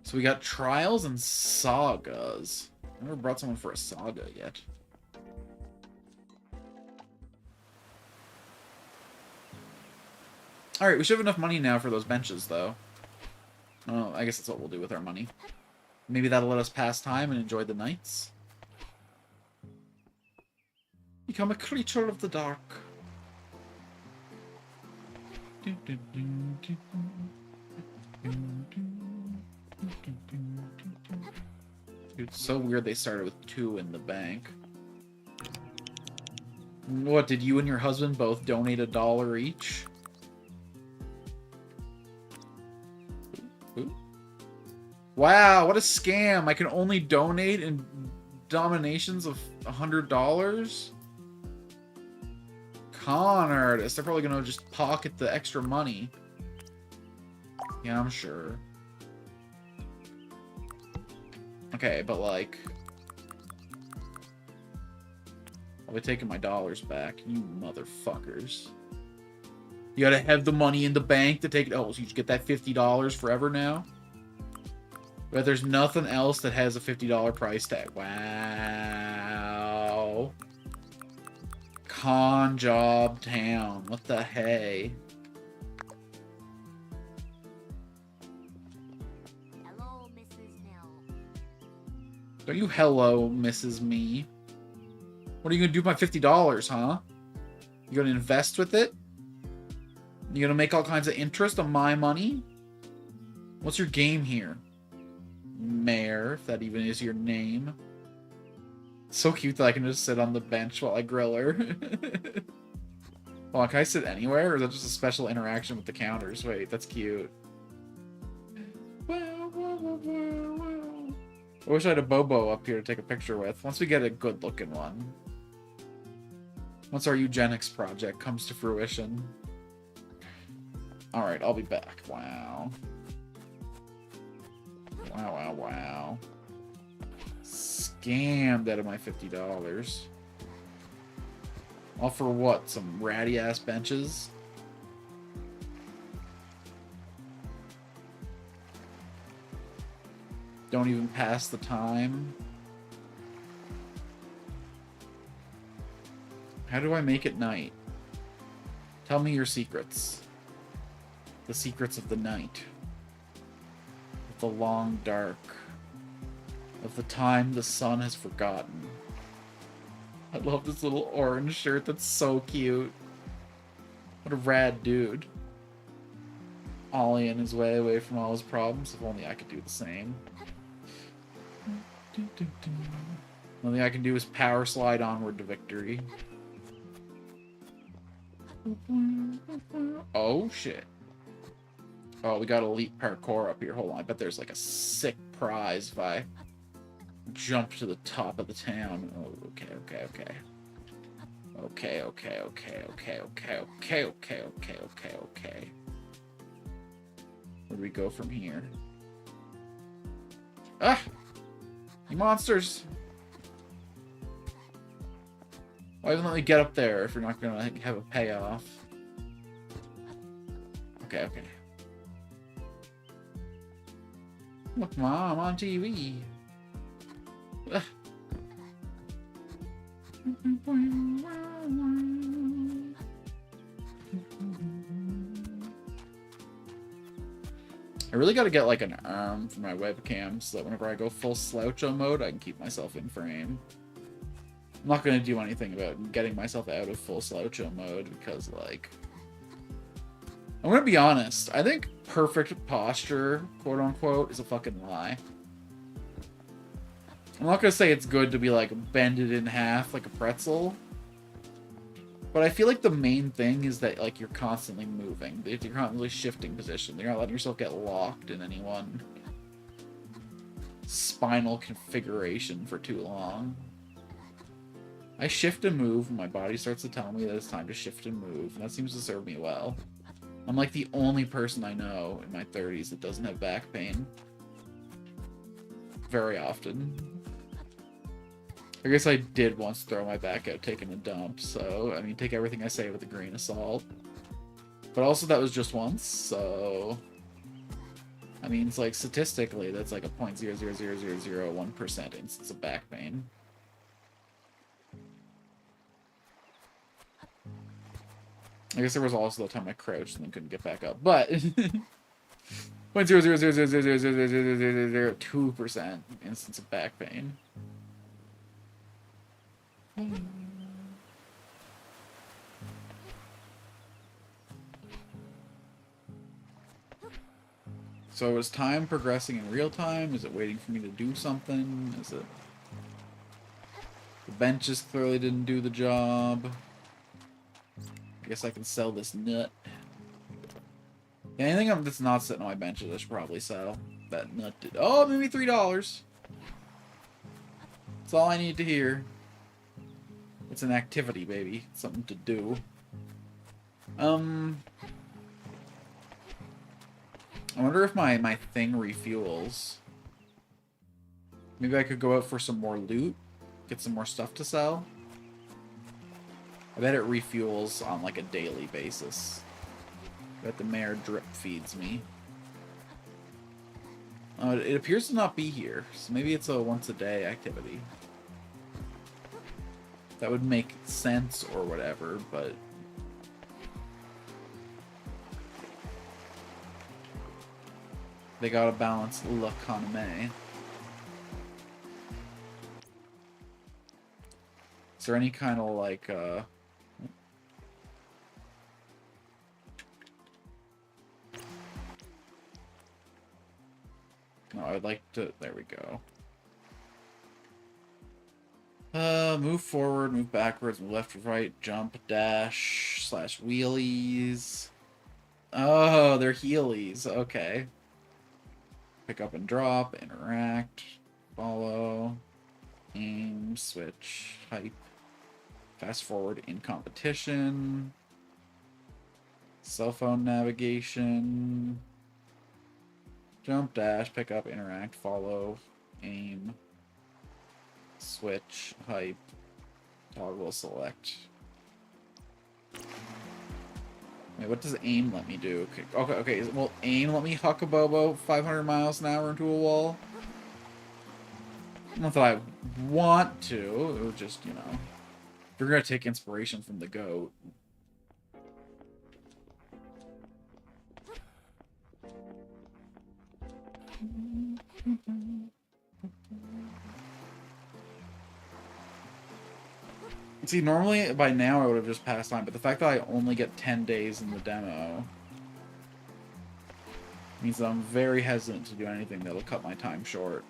So we got trials and sagas. I never brought someone for a saga yet. Alright, we should have enough money now for those benches, though. Oh, I guess that's what we'll do with our money. Maybe that'll let us pass time and enjoy the nights. Become a creature of the dark. It's so weird they started with 2 in the bank. What, did you and your husband both donate $1 each? Ooh. Wow, what a scam! I can only donate in dominations of $100? Con artists. They're probably gonna just pocket the extra money. Yeah, I'm sure. Okay, but like... I'll be taking my dollars back, you motherfuckers. You gotta have the money in the bank to take it. Oh, so you just get that $50 forever now? But there's nothing else that has a $50 price tag. Wow. Con job town. What the hey? Hello, Mrs. Nell. Don't you hello, Mrs. Me. What are you gonna do with my $50, huh? You gonna invest with it? You gonna make all kinds of interest on my money? What's your game here? Mayor, if that even is your name. So cute that I can just sit on the bench while I grill her. Hold on, can I sit anywhere? Or is that just a special interaction with the counters? Wait, that's cute. I wish I had a Bobo up here to take a picture with. Once we get a good-looking one. Once our eugenics project comes to fruition. Alright, I'll be back. Wow. Wow, wow, wow. Scammed out of my $50. All for what? Some ratty-ass benches? Don't even pass the time. How do I make it night? Tell me your secrets. The secrets of the night. Of the long dark. Of the time the sun has forgotten. I love this little orange shirt. That's so cute. What a rad dude. Ollieing his way away from all his problems. If only I could do the same. The only thing I can do is power slide onward to victory. Oh, shit. Oh, we got elite parkour up here. Hold on. I bet there's like a sick prize if I jump to the top of the town. Oh, okay, okay, okay. Okay, okay, okay, okay, okay, okay, okay, okay, okay, okay. Where do we go from here? Ah! You monsters! Why even let me get up there if you're not gonna have a payoff? Okay, okay. Look, Mom, I'm on TV. Ugh. I really gotta get like an arm for my webcam so that whenever I go full sloucho mode, I can keep myself in frame. I'm not gonna do anything about getting myself out of full sloucho mode because, like, I'm gonna be honest. I think perfect posture, quote unquote, is a fucking lie. I'm not gonna say it's good to be like bended in half like a pretzel, but I feel like the main thing is that like you're constantly moving. You're constantly shifting position. You're not letting yourself get locked in any one spinal configuration for too long. I shift and move, and my body starts to tell me that it's time to shift and move, and that seems to serve me well. I'm like the only person I know in my 30s that doesn't have back pain. Very often. I guess I did once throw my back out taking a dump, so, I mean, take everything I say with a grain of salt. But also that was just once, so... I mean, it's like, statistically, that's like a 0.00001% instance of back pain. I guess there was also the time I crouched and then couldn't get back up, but 0.0000002% instance of back pain. So is time progressing in real time? Is it waiting for me to do something? Is it... The benches clearly didn't do the job. I guess I can sell this nut. Yeah, anything that's not sitting on my benches, I should probably sell. That nut did. Oh, maybe $3. That's all I need to hear. It's an activity, baby. It's something to do. I wonder if my thing refuels. Maybe I could go out for some more loot. Get some more stuff to sell. I bet it refuels on like a daily basis. I bet the mayor drip feeds me. It appears to not be here, so maybe it's a once a day activity. That would make sense or whatever, but... They gotta balance l'economie. Is there any kind of like no, I'd like to, there we go. Move forward, move backwards, move left to right, jump, dash, slash wheelies. Oh, they're heelies. Okay. Pick up and drop, interact, follow, aim, switch, hype, fast forward in competition, cell phone navigation, jump, dash, pick up, interact, follow, aim, switch, hype, toggle, select. Wait, what does aim let me do? Okay. Will aim let me huck a Bobo 500 miles an hour into a wall? Not that I want to. It was just, you know. If you're gonna take inspiration from the goat. See, normally by now I would have just passed on, but the fact that I only get 10 days in the demo means that I'm very hesitant to do anything that'll cut my time short.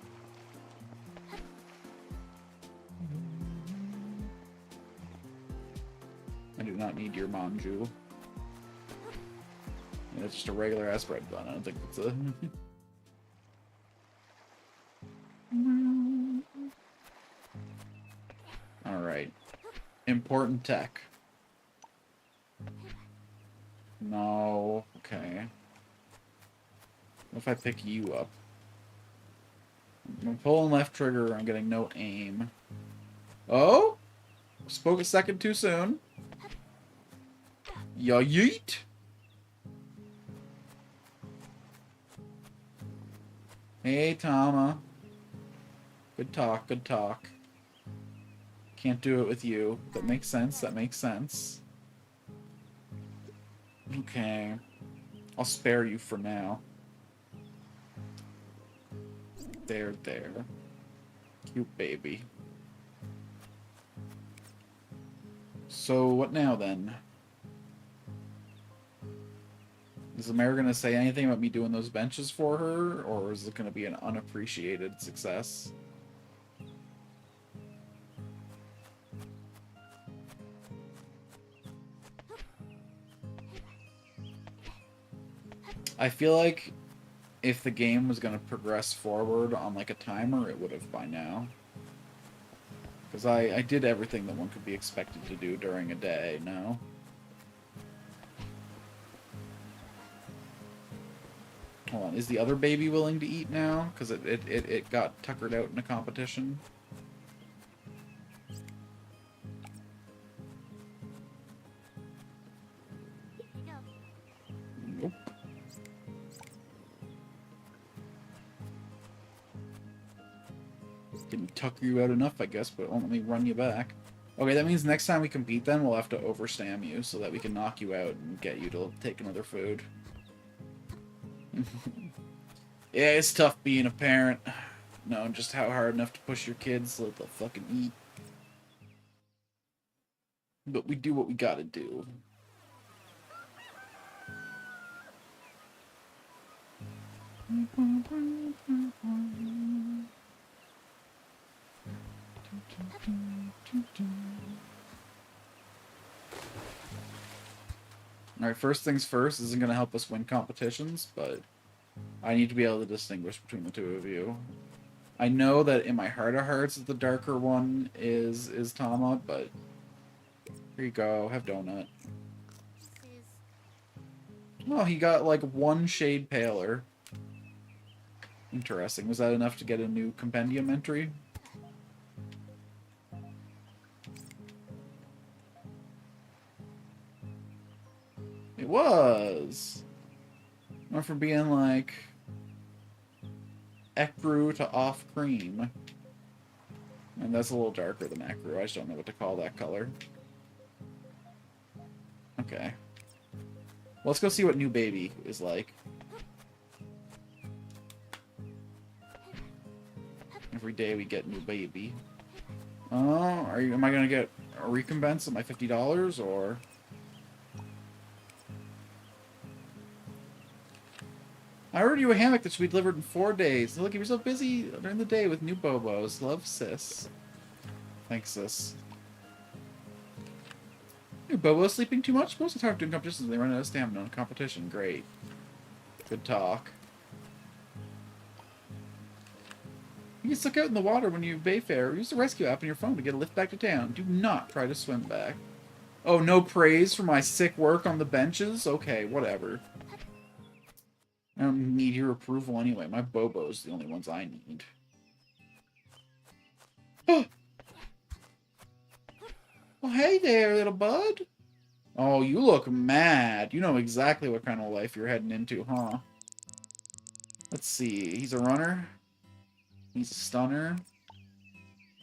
I do not need your manju. Yeah, it's just a regular ass bread bun. I don't think it's a... Alright. Important tech. No. Okay. What if I pick you up? I'm pulling left trigger. I'm getting no aim. Oh? Spoke a second too soon. Ya yeet. Hey, Tama. Good talk, good talk. Can't do it with you. That makes sense, that makes sense. Okay. I'll spare you for now. There. Cute baby. So, what now, then? Is the mayor gonna say anything about me doing those benches for her, or is it gonna be an unappreciated success? I feel like if the game was going to progress forward on like a timer, it would have by now. Because I did everything that one could be expected to do during a day, no? Hold on, is the other baby willing to eat now? Because it got tuckered out in a competition. Nope. Didn't tucker you out enough, I guess, but it won't let me run you back. Okay, that means next time we compete then, we'll have to overstam you so that we can knock you out and get you to take another food. Yeah, it's tough being a parent. Knowing just how hard enough to push your kids so that they'll fucking eat. But we do what we gotta do. Alright, first things first, this isn't going to help us win competitions, but I need to be able to distinguish between the two of you. I know that in my heart of hearts the darker one is Tama, but here you go, have donut. Oh, he got like one shade paler. Interesting. Was that enough to get a new compendium entry? It was. Went from being like ecru to off cream. And that's a little darker than ecru. I just don't know what to call that color. Okay. Well, let's go see what new baby is like. Every day we get new baby. Oh, am I gonna get a recompense of my $50, or... I ordered you a hammock that should be delivered in 4 days. Look, you're so busy during the day with new Bobos. Love, sis. Thanks, sis. New Bobo sleeping too much? Most of the time doing competitions they run out of stamina on competition. Great. Good talk. You get stuck out in the water when you Bayfare. Use the rescue app on your phone to get a lift back to town. Do not try to swim back. Oh, no praise for my sick work on the benches? Okay, whatever. I don't need your approval anyway. My Bobo's the only ones I need. Oh, well, hey there, little bud. Oh, you look mad. You know exactly what kind of life you're heading into, huh? Let's see. He's a runner. He's a stunner.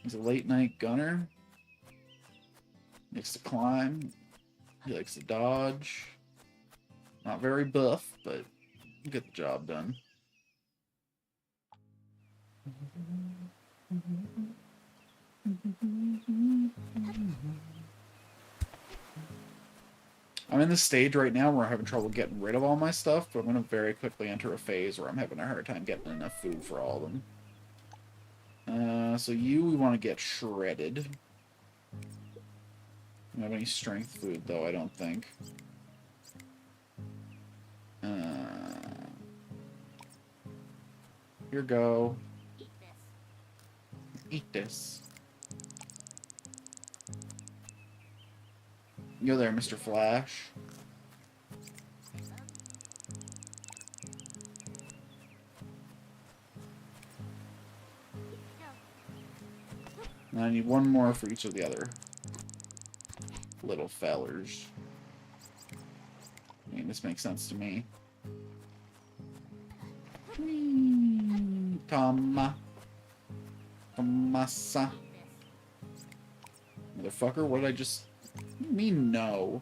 He's a late-night gunner. He likes to climb. He likes to dodge. Not very buff, but get the job done. I'm in this stage right now where I'm having trouble getting rid of all my stuff, but I'm going to very quickly enter a phase where I'm having a hard time getting enough food for all of them. So we want to get shredded. I don't have any strength food, though, I don't think. Here go. Eat this. You there, Mr. Flash. And I need one more for each of the other little fellers. I mean, this makes sense to me. Tama. Tomasa. Motherfucker, what did I just... Me, no.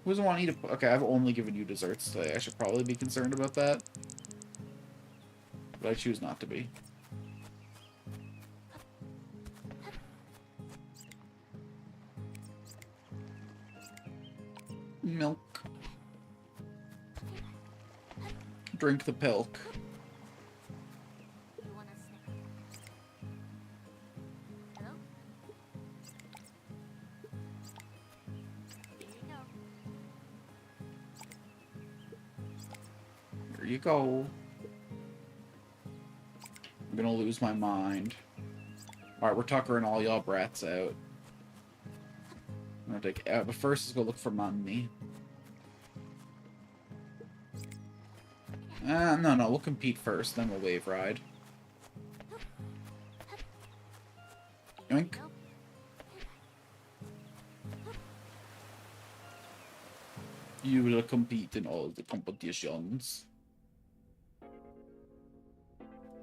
Who doesn't want to eat a... Okay, I've only given you desserts today. I should probably be concerned about that. But I choose not to be. Milk. Drink the pilk. Hello? Here you go. Here you go. I'm gonna lose my mind. Alright, we're tuckering all y'all brats out. I'm gonna take... but first, let's go look for money. No, we'll compete first, then we'll wave ride. Yoink. You will compete in all the competitions.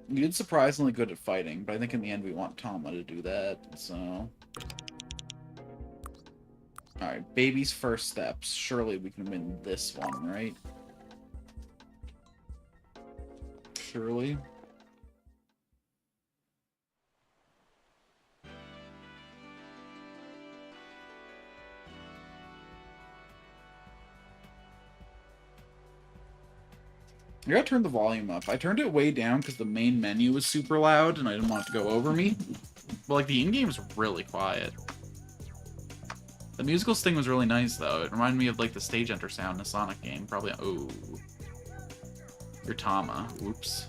You did surprisingly good at fighting, but I think in the end we want Tama to do that, so... Alright, baby's first steps. Surely we can win this one, right? Surely. I gotta turn the volume up. I turned it way down because the main menu was super loud and I didn't want it to go over me. But like the in-game is really quiet. The musical sting was really nice though. It reminded me of like the stage enter sound in a Sonic game. Probably. Oh. You're Tama. Whoops.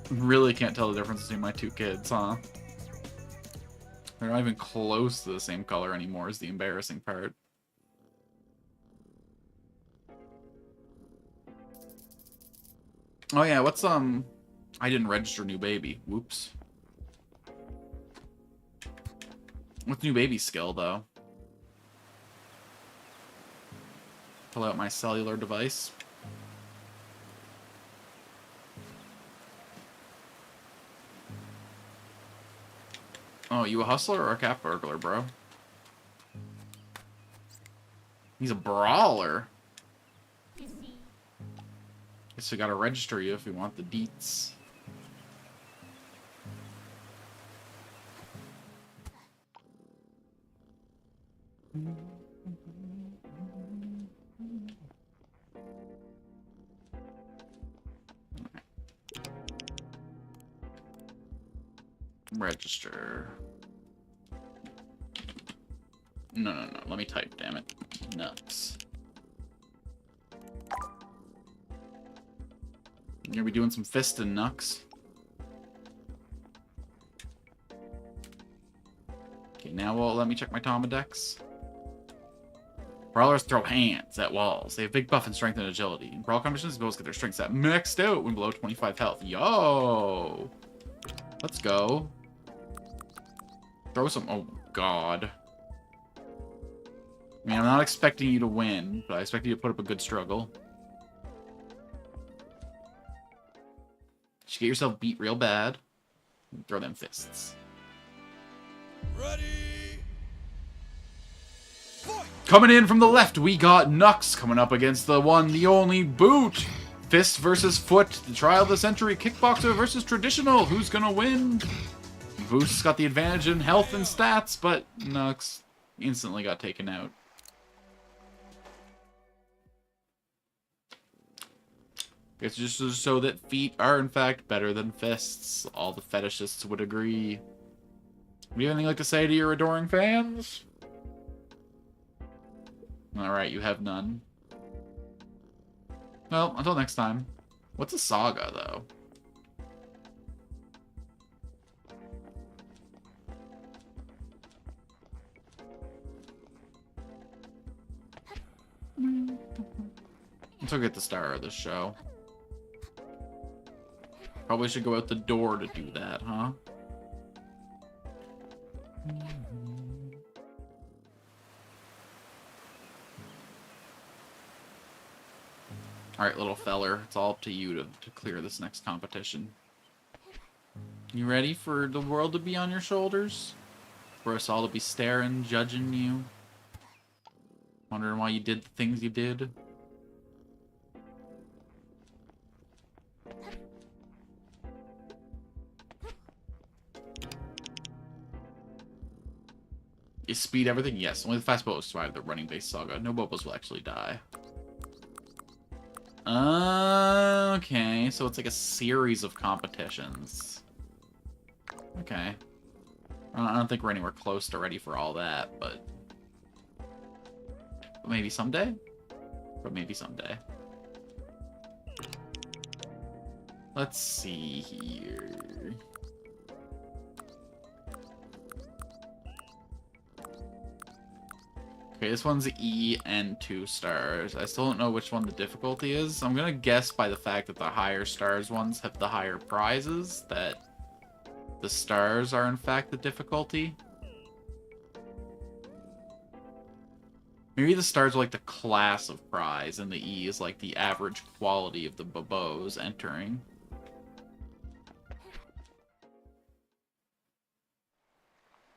Really can't tell the difference between my two kids, huh? They're not even close to the same color anymore is the embarrassing part. Oh yeah, what's I didn't register new baby. Whoops. What's new baby skill though? Pull out my cellular device. Oh, you a hustler or a cat burglar, bro? He's a brawler. Guess we gotta register you if we want the deets. Register. No. Let me type, damn it. Nuts. You're gonna be doing some fist and knucks. Okay, now let me check my Tomadex. Brawlers throw hands at walls. They have big buff and strength and agility. In brawl competitions, bows get their strengths at maxed out when below 25 health. Yo! Let's go. Throw some... Oh, God. I mean, I'm not expecting you to win, but I expect you to put up a good struggle. Just get yourself beat real bad. And throw them fists. Ready. Coming in from the left, we got Nux coming up against the one, the only Boot. Fist versus foot, the trial of the century, kickboxer versus traditional. Who's gonna win? Boot's got the advantage in health and stats, but Nux instantly got taken out. It's just to show that feet are in fact better than fists. All the fetishists would agree. Do you have anything like to say to your adoring fans? Alright, you have none. Well, until next time. What's a saga, though? Let's go get the star of this show. Probably should go out the door to do that, huh? Alright, little feller. It's all up to you to clear this next competition. You ready for the world to be on your shoulders? For us all to be staring, judging you? Wondering why you did the things you did? Is speed everything? Yes. Only the fast Bobos survive the running-based saga. No Bobos will actually die. Okay, so it's like a series of competitions. Okay. I don't think we're anywhere close to ready for all that, but maybe someday? But maybe someday. Let's see here. Okay, this one's E and 2 stars. I still don't know which one the difficulty is. I'm gonna guess by the fact that the higher stars ones have the higher prizes, that the stars are in fact the difficulty. Maybe the stars are like the class of prize, and the E is like the average quality of the Bobos entering.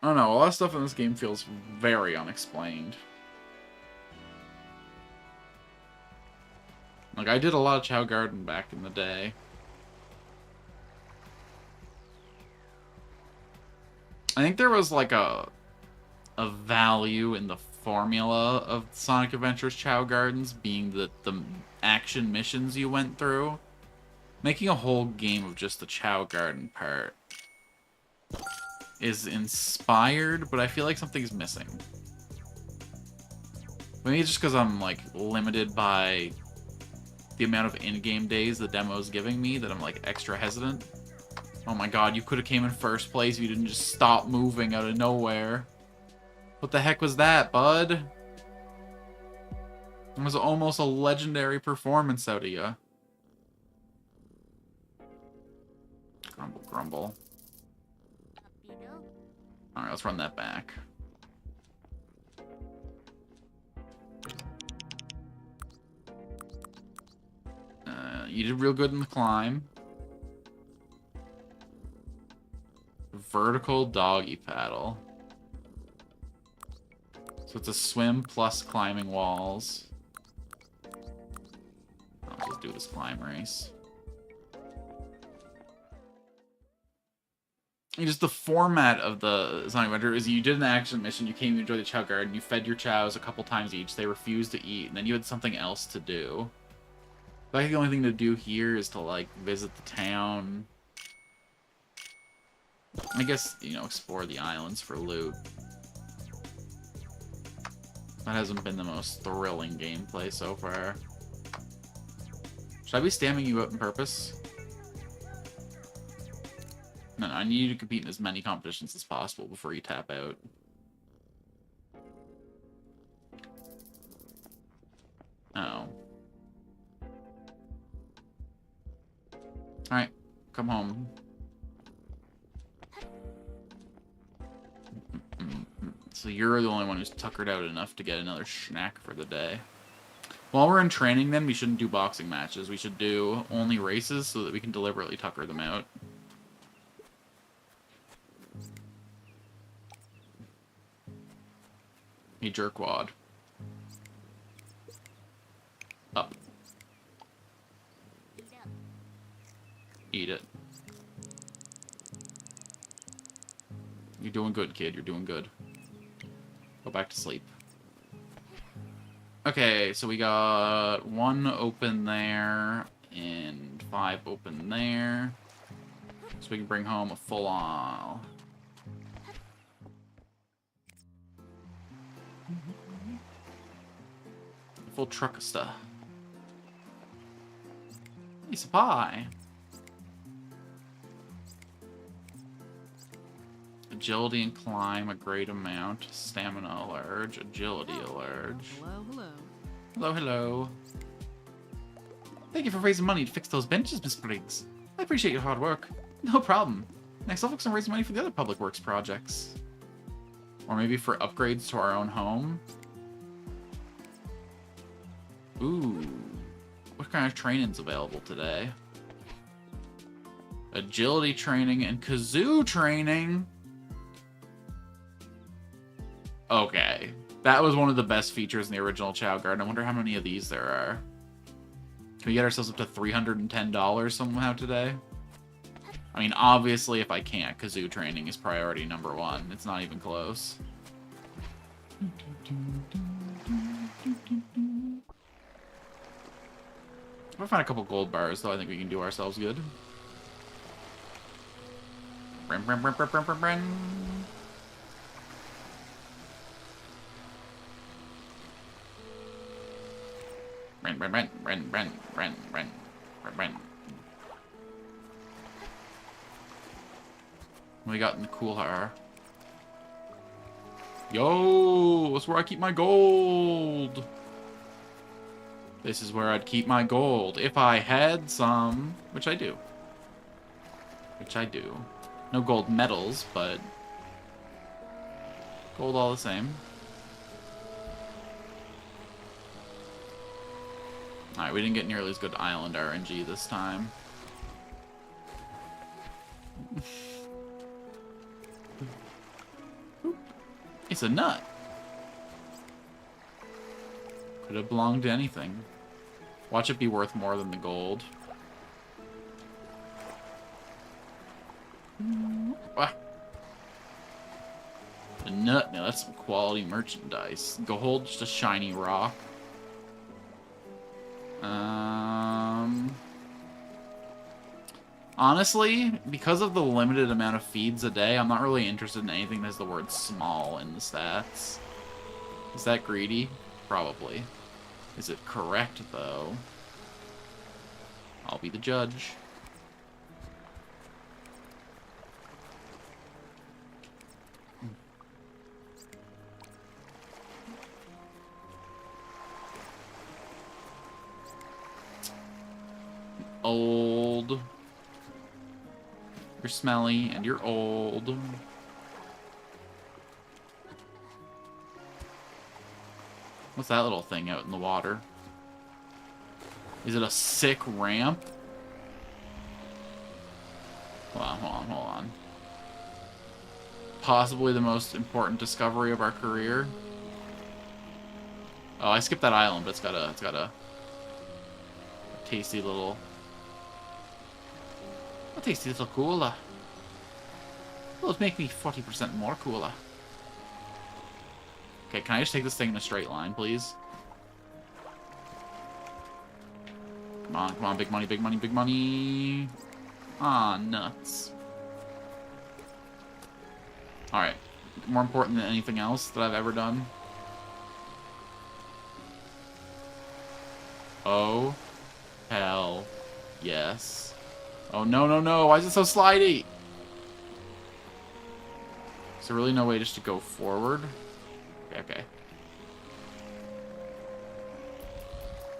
I don't know, a lot of stuff in this game feels very unexplained. Like, I did a lot of Chao Garden back in the day. I think there was, like, a value in the formula of Sonic Adventure's Chao Gardens being the action missions you went through. Making a whole game of just the Chao Garden part is inspired, but I feel like something's missing. Maybe it's just because I'm, like, limited by the amount of in-game days the demo's giving me that I'm, like, extra hesitant. Oh my god, you could have came in first place if you didn't just stop moving out of nowhere. What the heck was that, bud? It was almost a legendary performance out of you. Grumble, grumble. Alright, let's run that back. You did real good in the climb. Vertical doggy paddle. So it's a swim plus climbing walls. I'll just do this climb race. And just the format of the Sonic Adventure is you did an action mission, you came to enjoy the Chao Garden, you fed your chows a couple times each, they refused to eat, and then you had something else to do. I think the only thing to do here is to, like, visit the town. I guess, you know, explore the islands for loot. That hasn't been the most thrilling gameplay so far. Should I be stamming you up on purpose? No, I need you to compete in as many competitions as possible before you tap out. Oh. Alright, come home. So you're the only one who's tuckered out enough to get another snack for the day. While we're in training, then, we shouldn't do boxing matches. We should do only races so that we can deliberately tucker them out. Hey, jerkwad. Up. Eat it. You're doing good, kid. You're doing good. Go back to sleep. Okay, so we got 1 open there and 5 open there. So we can bring home a full-on... full truck of stuff. Piece of pie. Agility and climb a great amount. Stamina a large. Agility a large. Hello, hello. Hello, hello. Thank you for raising money to fix those benches, Miss Briggs. I appreciate your hard work. No problem. Next, I'll focus on raising money for the other public works projects. Or maybe for upgrades to our own home. Ooh. What kind of training's available today? Agility training and kazoo training? Okay. That was one of the best features in the original Chao Garden. I wonder how many of these there are. Can we get ourselves up to $310 somehow today? I mean, obviously, if I can't, kazoo training is priority number 1. It's not even close. If I find a couple gold bars, though, I think we can do ourselves good. Brin, brin, brin, brin, brin, brin, brin. Brin, brin, brin, brin, brin, brin, brin, brin, brin. What we got in the cool har? Yo, that's where I keep my gold. This is where I'd keep my gold. If I had some, which I do. Which I do. No gold medals, but gold all the same. Alright, we didn't get nearly as good island RNG this time. It's a nut. Could have belonged to anything. Watch it be worth more than the gold. Ah. A nut. Now that's some quality merchandise. Gold, just a shiny rock. Honestly, because of the limited amount of feeds a day, I'm not really interested in anything that has the word small in the stats. Is that greedy? Probably. Is it correct, though? I'll be the judge. Old. You're smelly, and you're old. What's that little thing out in the water? Is it a sick ramp? Hold on, hold on, hold on. Possibly the most important discovery of our career. Oh, I skipped that island, but it's got a tasty little... A tasty little cola. Will it make me 40% more cola? Okay, can I just take this thing in a straight line, please? Come on, big money, big money, big money. Ah, nuts. Alright. More important than anything else that I've ever done. Oh. Hell. Yes. Oh, no, no, no. Why is it so slidey? Is there really no way just to go forward? Okay, okay.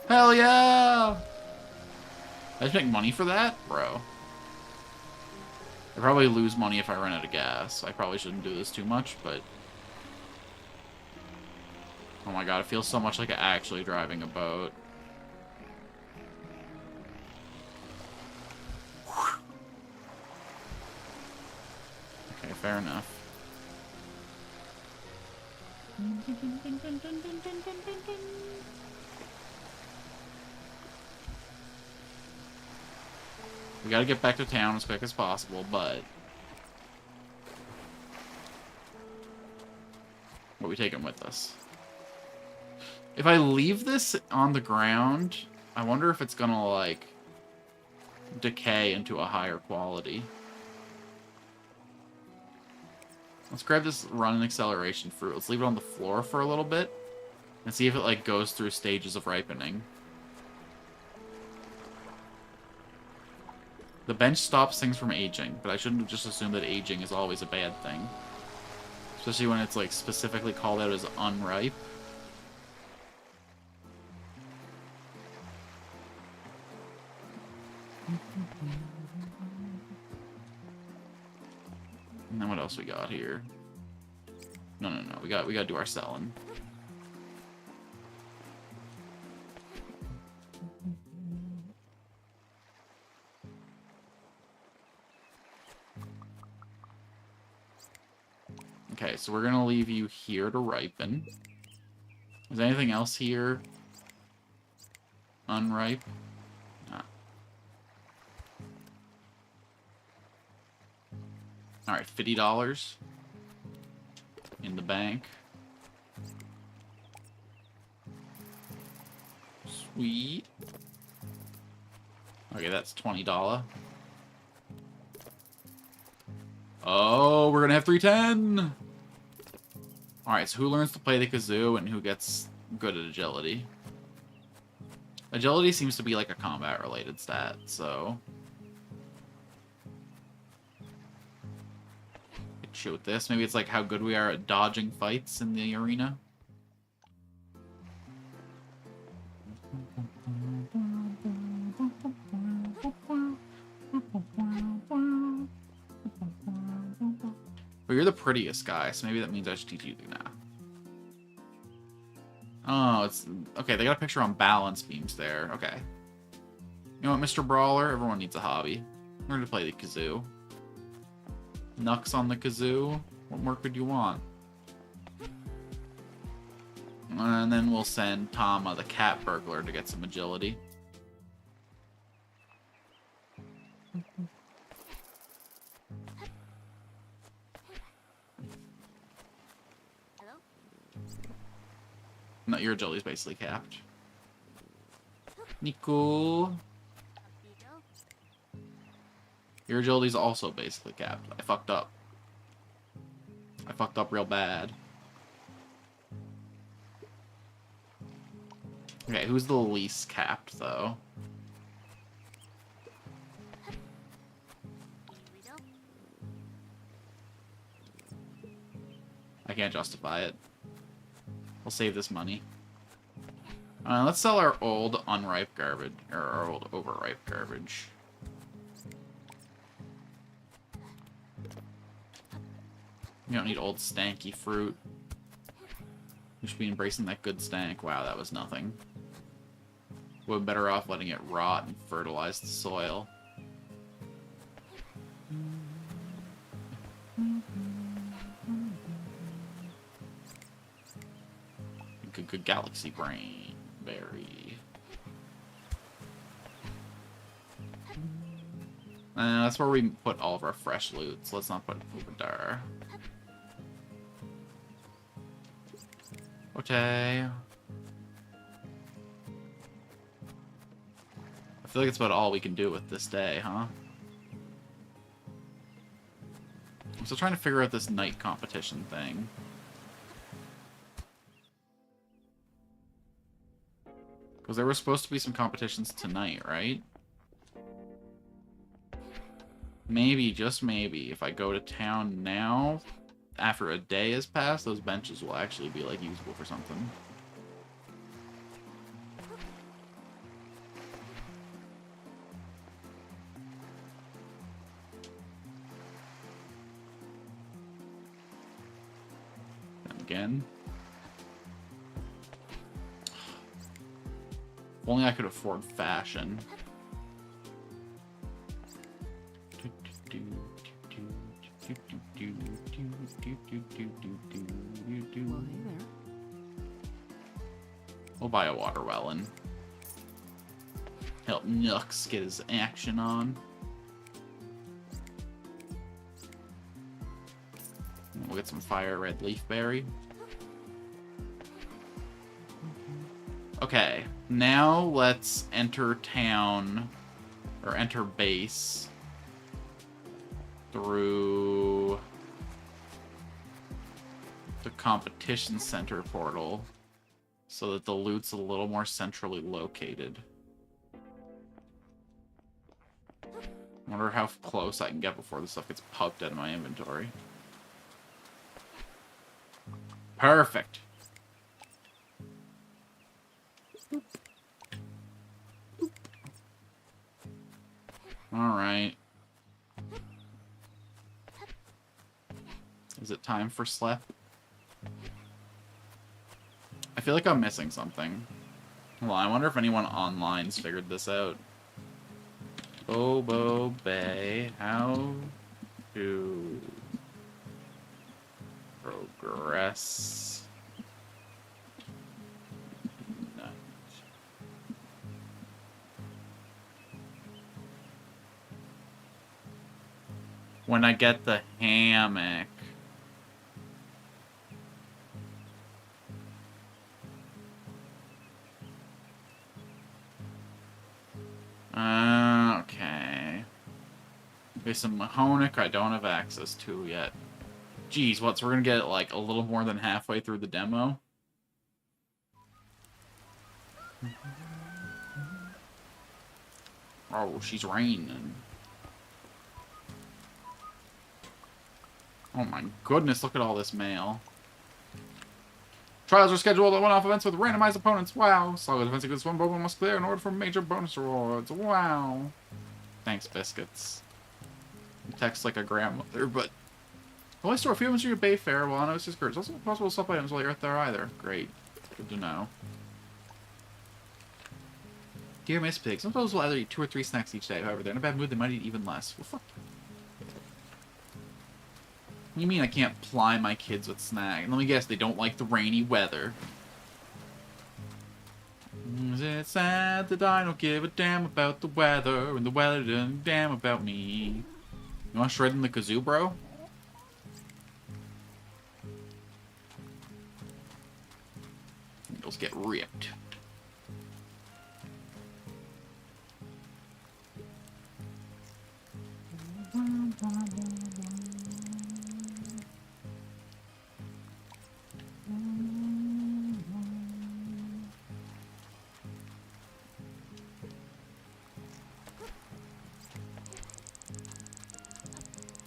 Hell yeah! I just make money for that? Bro. I probably lose money if I run out of gas. I probably shouldn't do this too much, but... Oh my god, it feels so much like actually driving a boat. Okay, fair enough. We gotta get back to town as quick as possible, but... What are we taking with us? If I leave this on the ground, I wonder if it's gonna, like, decay into a higher quality. Let's grab this run and acceleration fruit. Let's leave it on the floor for a little bit and see if it, like, goes through stages of ripening. The bench stops things from aging, but I shouldn't just assume that aging is always a bad thing. Especially when it's, like, specifically called out as unripe. And then what else we got here? No, no, no. We gotta do our selling. Okay, so we're gonna leave you here to ripen. Is there anything else here? Unripe? Ah. Alright, $50 in the bank. Sweet. Okay, that's $20. Oh, we're gonna have 310! Alright, so who learns to play the kazoo and who gets good at agility? Agility seems to be like a combat-related stat, so... Shoot this. Maybe it's like how good we are at dodging fights in the arena. Well, you're the prettiest guy, so maybe that means I should teach you now. Oh, it's... Okay, they got a picture on balance beams there. Okay. You know what, Mr. Brawler? Everyone needs a hobby. Learn to play the kazoo. Nux on the kazoo? What more could you want? And then we'll send Tama, the cat burglar, to get some agility. Hello? No, your agility's basically capped. Nico. Your agility's also basically capped. I fucked up. I fucked up real bad. Okay, who's the least capped, though? I can't justify it. We'll save this money. Let's sell our old unripe garbage, or our old overripe garbage. We don't need old stanky fruit. We should be embracing that good stank. Wow, that was nothing. We're better off letting it rot and fertilize the soil. Good galaxy brain. Berry. That's where we put all of our fresh loot, so let's not put it over there. Okay. I feel like it's about all we can do with this day, huh? I'm still trying to figure out this night competition thing. Because there were supposed to be some competitions tonight, right? Maybe, just maybe, if I go to town now, after a day has passed, those benches will actually be, like, usable for something. And again. If only I could afford fashion. Well, hey there. We'll buy a water well and help Nux get his action on. We'll get some fire red leaf berry. Okay, now let's enter town, or enter base through the competition center portal so that the loot's a little more centrally located. I wonder how close I can get before this stuff gets poked out of my inventory. Perfect. Alright. Is it time for slep? I feel like I'm missing something. Well, I wonder if anyone online's figured this out. Bobo Bay, how to progress nut. When I get the hammock. Okay. There's some Mahonic I don't have access to yet. Jeez, what? So we're gonna get like a little more than halfway through the demo? Oh, she's raining. Oh my goodness, look at all this mail. Trials are scheduled at one-off events with randomized opponents. Wow. Slow events against one Bobo must clear in order for major bonus rewards. Wow. Thanks, Biscuits. Text like a grandmother, but... Only store a few items in your bay fare while on Oasis It's also possible to swap items while you're at there either. Great. Good to know. Dear Miss Pig, some folks will either eat 2 or 3 snacks each day. However, they're in a bad mood, they might eat even less. Well, fuck. What do you mean I can't ply my kids with snacks? Let me guess, they don't like the rainy weather. Is it sad that I don't give a damn about the weather, and the weather doesn't damn about me? You want to shred in the kazoo, bro? Needles get ripped.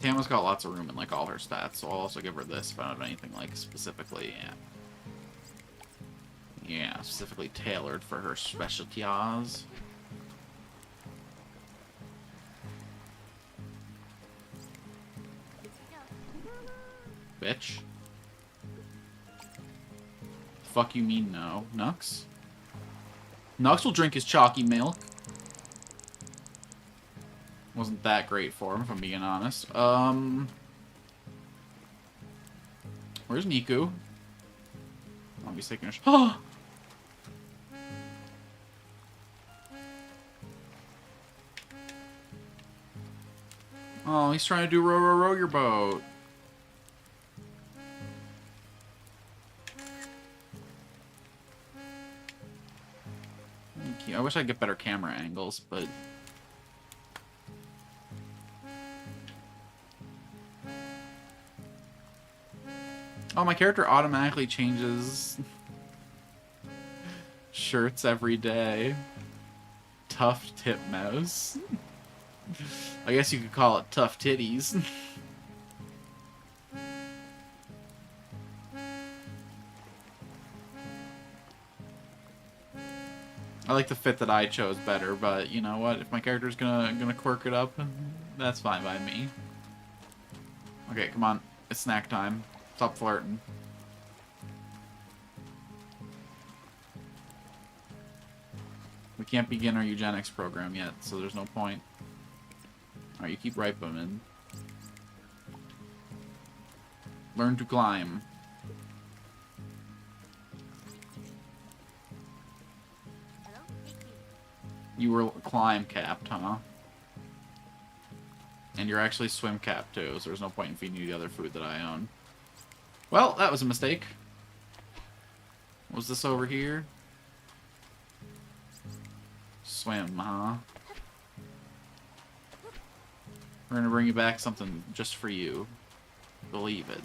Tama's got lots of room in like all her stats, so I'll also give her this if I don't have anything like specifically, yeah, specifically tailored for her specialties. Bitch. Fuck you mean no? Nux? Nux will drink his chalky milk. Wasn't that great for him, if I'm being honest. Where's Niku? I'll be taking a oh! Oh, he's trying to do row your boat. Thank you. I wish I'd get better camera angles, but... Oh, my character automatically changes shirts every day. Tough tit mouse. I guess you could call it tough titties. I like the fit that I chose better, but you know what? If my character's gonna quirk it up, that's fine by me. Okay, come on. It's snack time. Stop flirting. We can't begin our eugenics program yet, so there's no point. Alright, you keep ripening. Learn to climb. Hello, Mickey. You were climb capped, huh? And you're actually swim capped too, so there's no point in feeding you the other food that I own. Well, that was a mistake. What was this over here? Swim, huh? We're gonna bring you back something just for you. Believe it.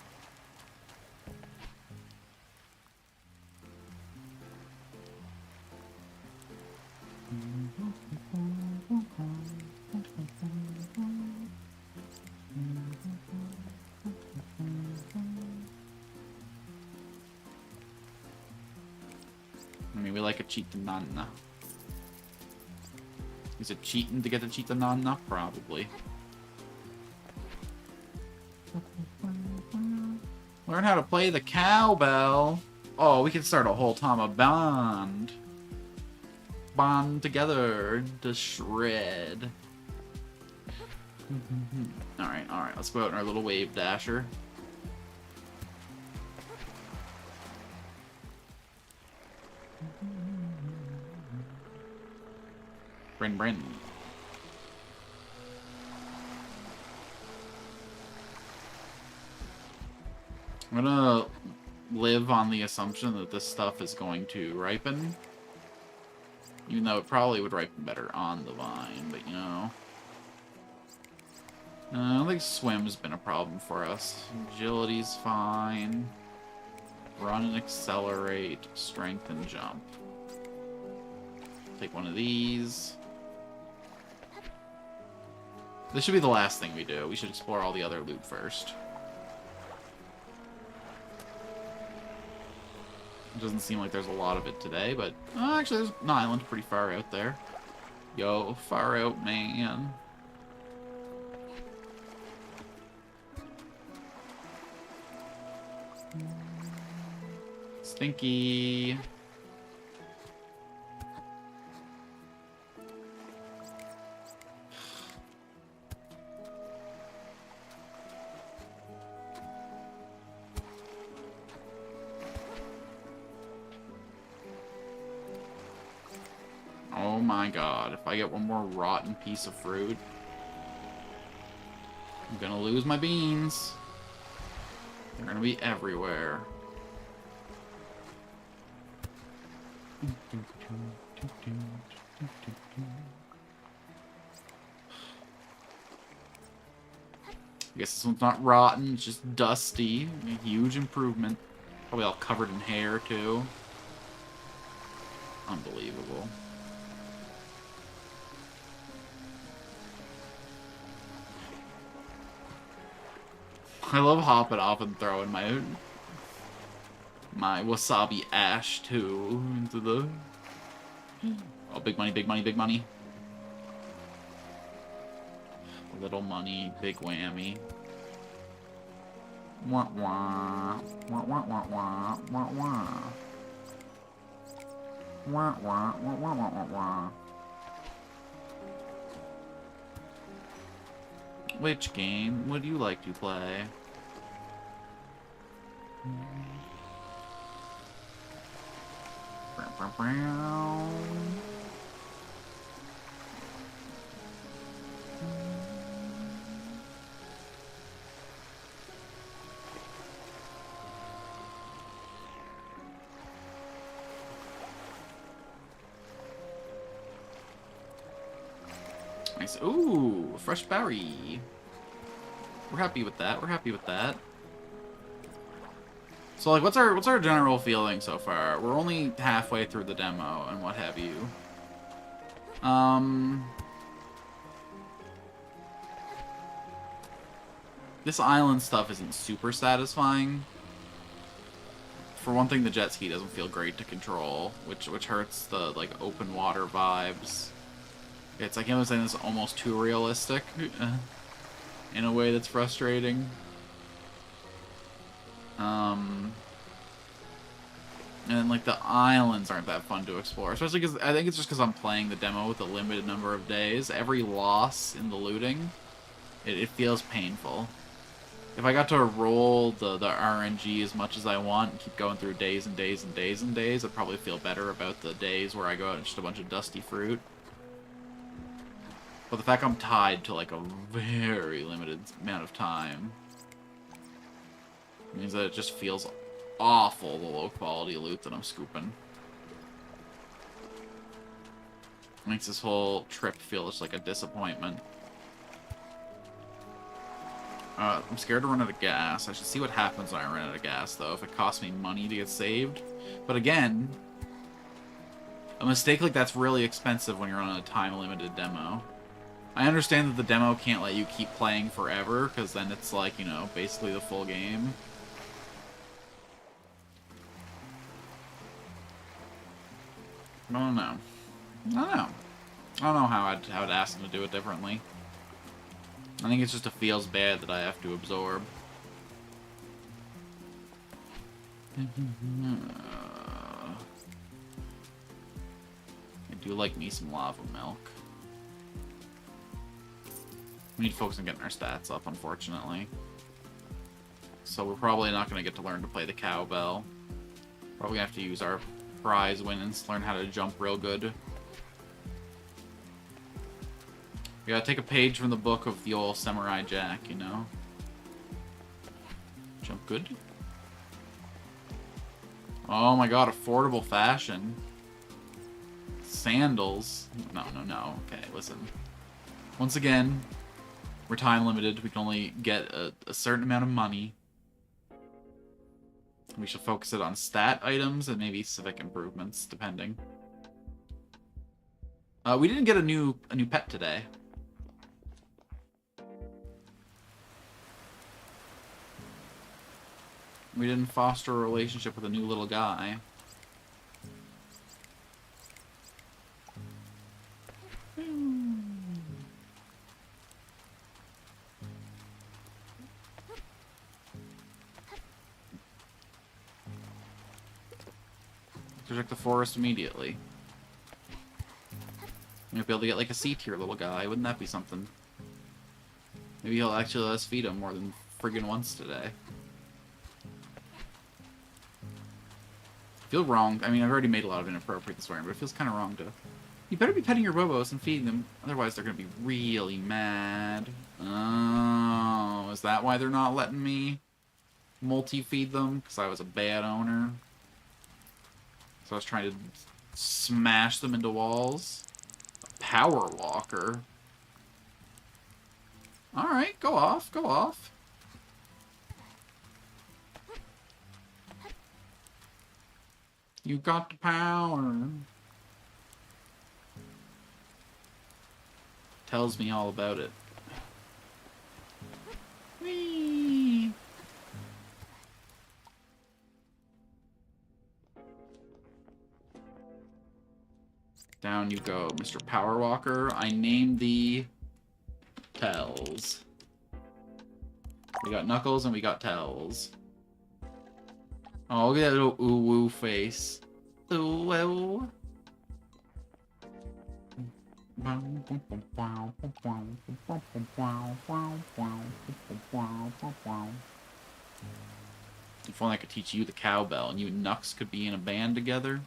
I mean, we like a cheetah nana. Is it cheating to get a cheetah nana? Probably. Learn how to play the cowbell. Oh, we can start a whole Tama bond. Bond together to shred. Alright, let's go out in our little wave dasher. Brin. I'm gonna live on the assumption that this stuff is going to ripen. Even though it probably would ripen better on the vine, but you know. I don't think swim's been a problem for us. Agility's fine. Run and accelerate. Strength and jump. Take one of these. This should be the last thing we do. We should explore all the other loot first. It doesn't seem like there's a lot of it today, but... Oh, actually, there's an island pretty far out there. Yo, far out, man. Stinky. Oh my god, if I get one more rotten piece of fruit, I'm gonna lose my beans. They're gonna be everywhere. I guess this one's not rotten, it's just dusty. A huge improvement. Probably all covered in hair, too. Unbelievable. I love hopping off and throwing my wasabi ash too into the... Oh, big money, big money, big money. Little money, big whammy. Wah wah. Wah wah wah wah. Wah wah. Wah wah wah wah wah wah wah. Which game would you like to play? Nice. Ooh, fresh berry. We're happy with that. We're happy with that. So, like, what's our general feeling so far? We're only halfway through the demo and what have you. This island stuff isn't super satisfying. For one thing, the jet ski doesn't feel great to control, which hurts the, like, open water vibes. It's, like, I'm saying, it's almost too realistic in a way that's frustrating. And, like, the islands aren't that fun to explore. Especially because, I think it's just because I'm playing the demo with a limited number of days. Every loss in the looting, it feels painful. If I got to roll the RNG as much as I want and keep going through days and days and days and days, I'd probably feel better about the days where I go out and just a bunch of dusty fruit. But the fact I'm tied to, like, a very limited amount of time means that it just feels awful, the low-quality loot that I'm scooping. Makes this whole trip feel just like a disappointment. I'm scared to run out of gas. I should see what happens when I run out of gas, though, if it costs me money to get saved. But again, a mistake like that's really expensive when you're on a time-limited demo. I understand that the demo can't let you keep playing forever, because then it's like, you know, basically the full game. I don't know. I don't know how I'd ask them to do it differently. I think it's just it feels bad that I have to absorb. I do like me some lava milk. We need to focus on getting our stats up, unfortunately. So we're probably not going to get to learn to play the cowbell. Probably have to use our prize winnings to learn how to jump real good. We gotta take a page from the book of the old Samurai Jack, you know? Jump good. Oh my god, affordable fashion. Sandals. No. Okay, listen. Once again, we're time limited. We can only get a certain amount of money. We should focus it on stat items and maybe civic improvements, depending. We didn't get a new pet today. We didn't foster a relationship with a new little guy. Reject the forest immediately. Might be able to get like a C-tier little guy. Wouldn't that be something? Maybe he'll actually let us feed him more than friggin' once today. Feel wrong. I mean, I've already made a lot of inappropriate swearing, but it feels kind of wrong to... You better be petting your Bobos and feeding them, otherwise they're going to be really mad. Oh, is that why they're not letting me multi-feed them? Because I was a bad owner? So I was trying to smash them into walls? A power walker? Alright, go off, go off. You got the power. Tells me all about it. Whee! Down you go, Mr. Power Walker. I named thee Tells. We got Knuckles and we got Tells. Oh, look at that little ooh-woo face. Ooh-woo. If only I could teach you the cowbell and you and Nux could be in a band together.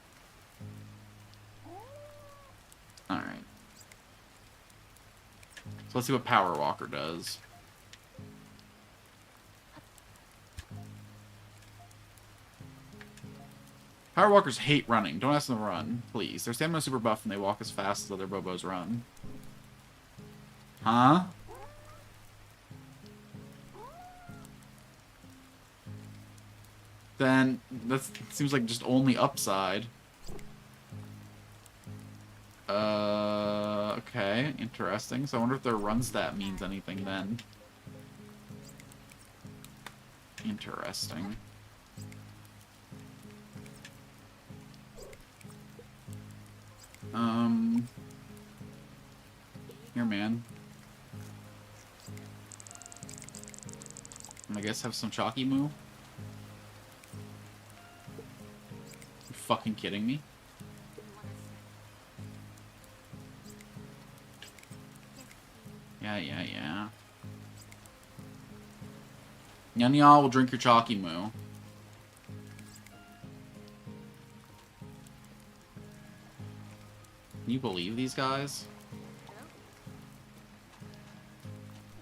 Alright. So let's see what Power Walker does. Power Walkers hate running. Don't ask them to run, please. Their stamina super buff and they walk as fast as other Bobos run. Huh? Then that seems like just only upside. Okay, interesting. So I wonder if their run stat means anything then. Interesting. Here, man. I guess have some chalky moo. You fucking kidding me? Yeah. Nyanya will drink your chalky moo. Can you believe these guys?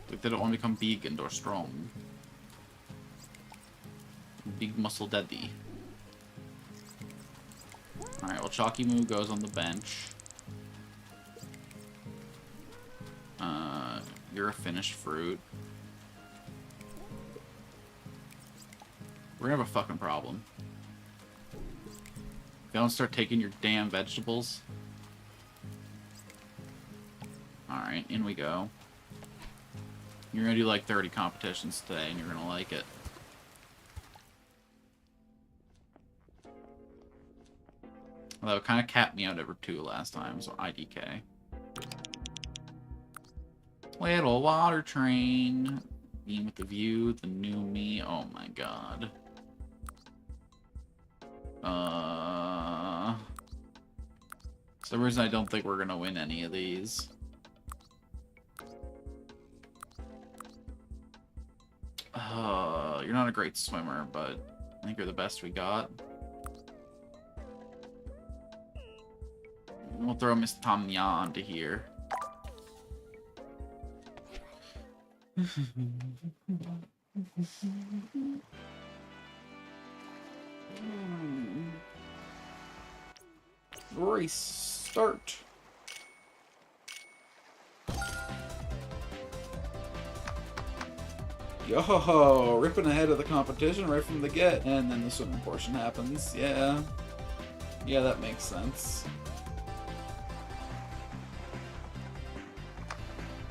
Like they don't want to become big and or strong. Big muscle daddy. Alright, well chalky moo goes on the bench. You're a finished fruit. We're gonna have a fucking problem. If they don't start taking your damn vegetables. Alright, in we go. You're gonna do like 30 competitions today and you're gonna like it. Although it kind of capped me out over 2 last time, so IDK. Little water train. Beam with the view, the new me. Oh my god. It's the reason I don't think we're gonna win any of these. You're not a great swimmer, but I think you're the best we got. We'll throw Miss Tamya onto here. Race start. Yo, ripping ahead of the competition right from the get, and then the swimming portion happens. Yeah, that makes sense.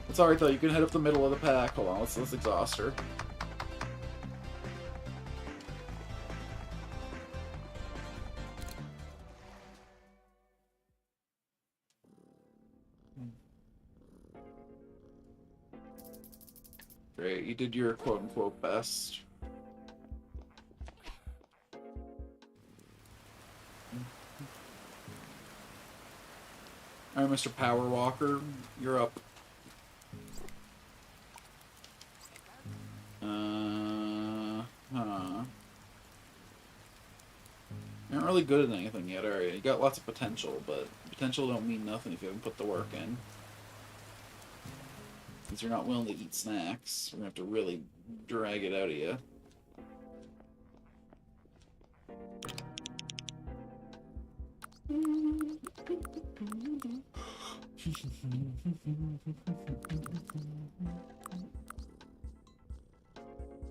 It's alright though, you can head up the middle of the pack. Hold on, let's exhaust her. Great, you did your quote-unquote best. Alright, Mr. Power Walker, you're up. You're not really good at anything yet, are you? You got lots of potential, but potential don't mean nothing if you haven't put the work in. Since you're not willing to eat snacks, we're gonna have to really drag it out of you.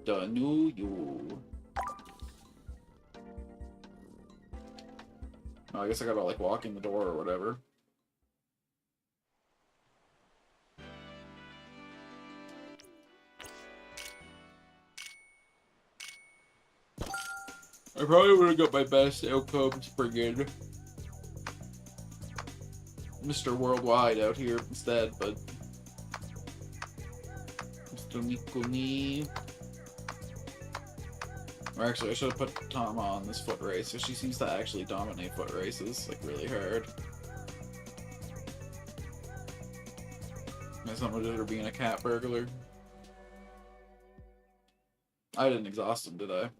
The new you. Oh, I guess I gotta like walk in the door or whatever. I probably would have got my best outcomes friggin' Mr. Worldwide out here instead, but Mr. Mikuni. Or actually, I should have put Tama on this foot race, because she seems to actually dominate foot races, like, really hard. That's something to do with her being a cat burglar. I didn't exhaust him, did I?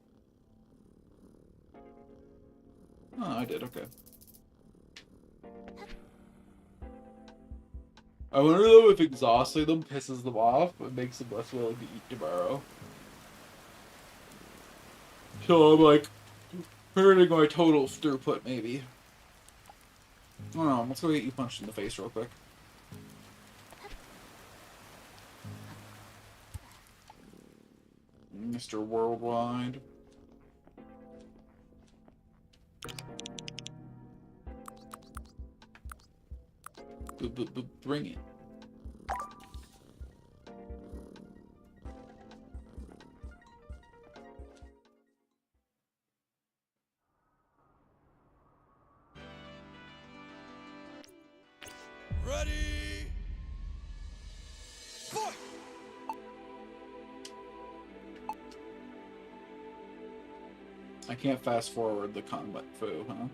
Oh, I did, okay. I wonder though if exhausting them pisses them off, but makes them less willing to eat tomorrow. So I'm like, hurting my total throughput, maybe. I don't know, let's go get you punched in the face real quick. Mr. Worldwide. Bring it. Ready. Fight. I can't fast forward the combat foo, huh?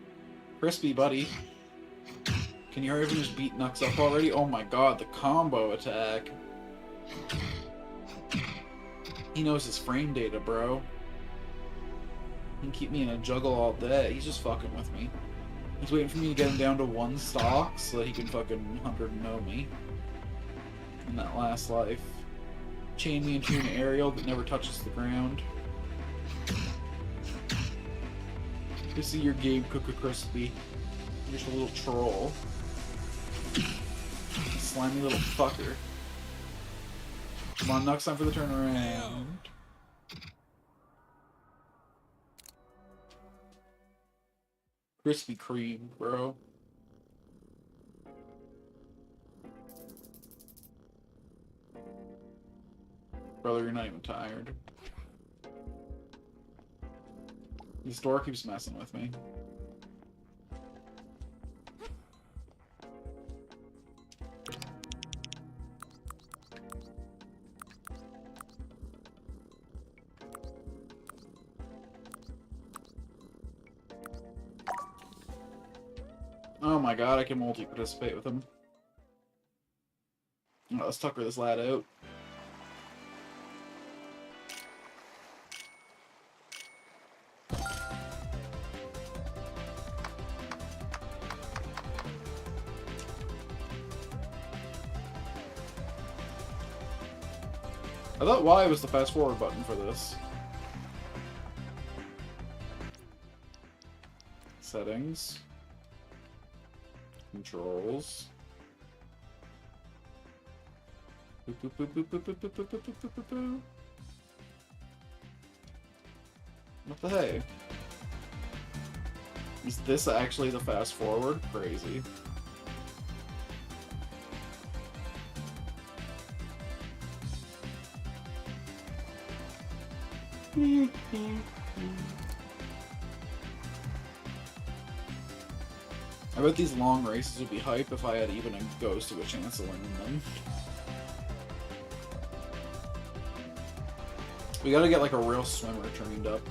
Crispy, buddy. Can you hurry up and just beat Nux up already? Oh my god, the combo attack. He knows his frame data, bro. He can keep me in a juggle all day. He's just fucking with me. He's waiting for me to get him down to 1 stock so that he can fucking 100 know me. In that last life. Chain me into an aerial that never touches the ground. You see your game, Cooker Crispy. You're just a little troll. Slimy little fucker. Come on, Nux, time for the turnaround. Krispy Kreme, bro. Brother, you're not even tired. This door keeps messing with me. Oh my god, I can multi-participate with him. Oh, let's tucker this lad out. I thought Y was the fast forward button for this. Settings. Controls. Boop, boop, boop, boop, boop, boop, boop, boop, boop, boop, boop, boop. What the hey? Is this actually the fast forward? Crazy. I bet these long races would be hype if I had even a ghost of a chance of winning them. We gotta get like a real swimmer trained up.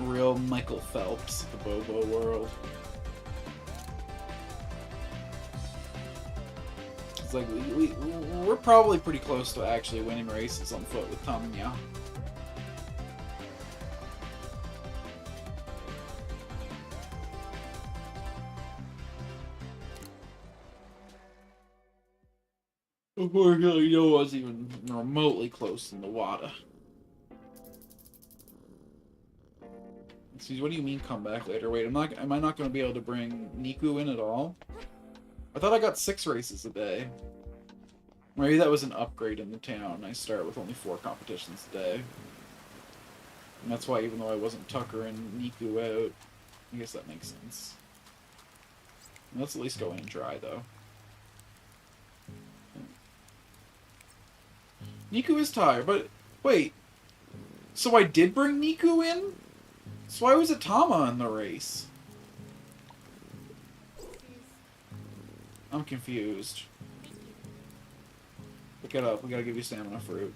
A real Michael Phelps, the Bobo world. It's like, we're probably pretty close to actually winning races on foot with Tamiya. Unfortunately, no one's even remotely close in the water. Excuse, what do you mean come back later? Wait, am I not going to be able to bring Niku in at all? I thought I got 6 races a day. Maybe that was an upgrade in the town. I start with only 4 competitions a day. And that's why, even though I wasn't tuckering Niku out, I guess that makes sense. Let's at least go in and try, though. Niku is tired, but wait. So I did bring Niku in? So why was it Tama in the race? I'm confused. Pick it up. We gotta give you stamina fruit.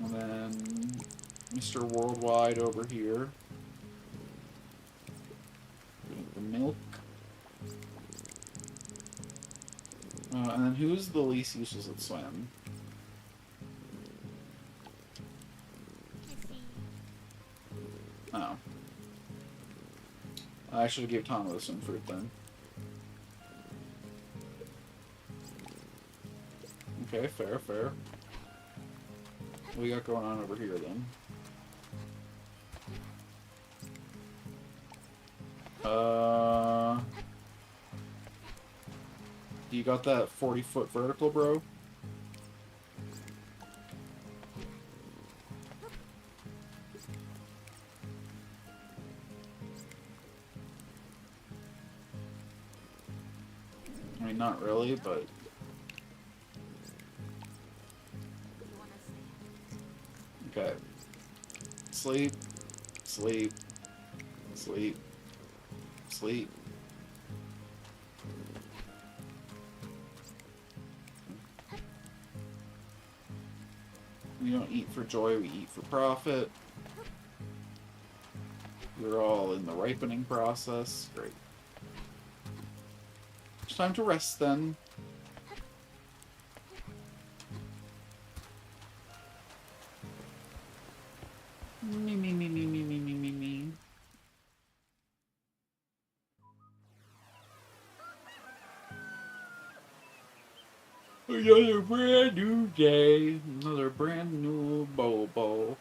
And then Mr. Worldwide over here. The milk. And then who's the least useless at swim? Oh. I should have gave Tom the swim fruit then. Okay, fair, fair. What we got going on over here then? You got that 40-foot vertical, bro? I mean, not really, but... You wanna see? Okay. Sleep. Sleep. Sleep. Sleep. We don't eat for joy, we eat for profit. We're all in the ripening process. Great. It's time to rest then. Me, me, me, me, me, me, me, me, me. Another brand new day. Another brand new Bobo.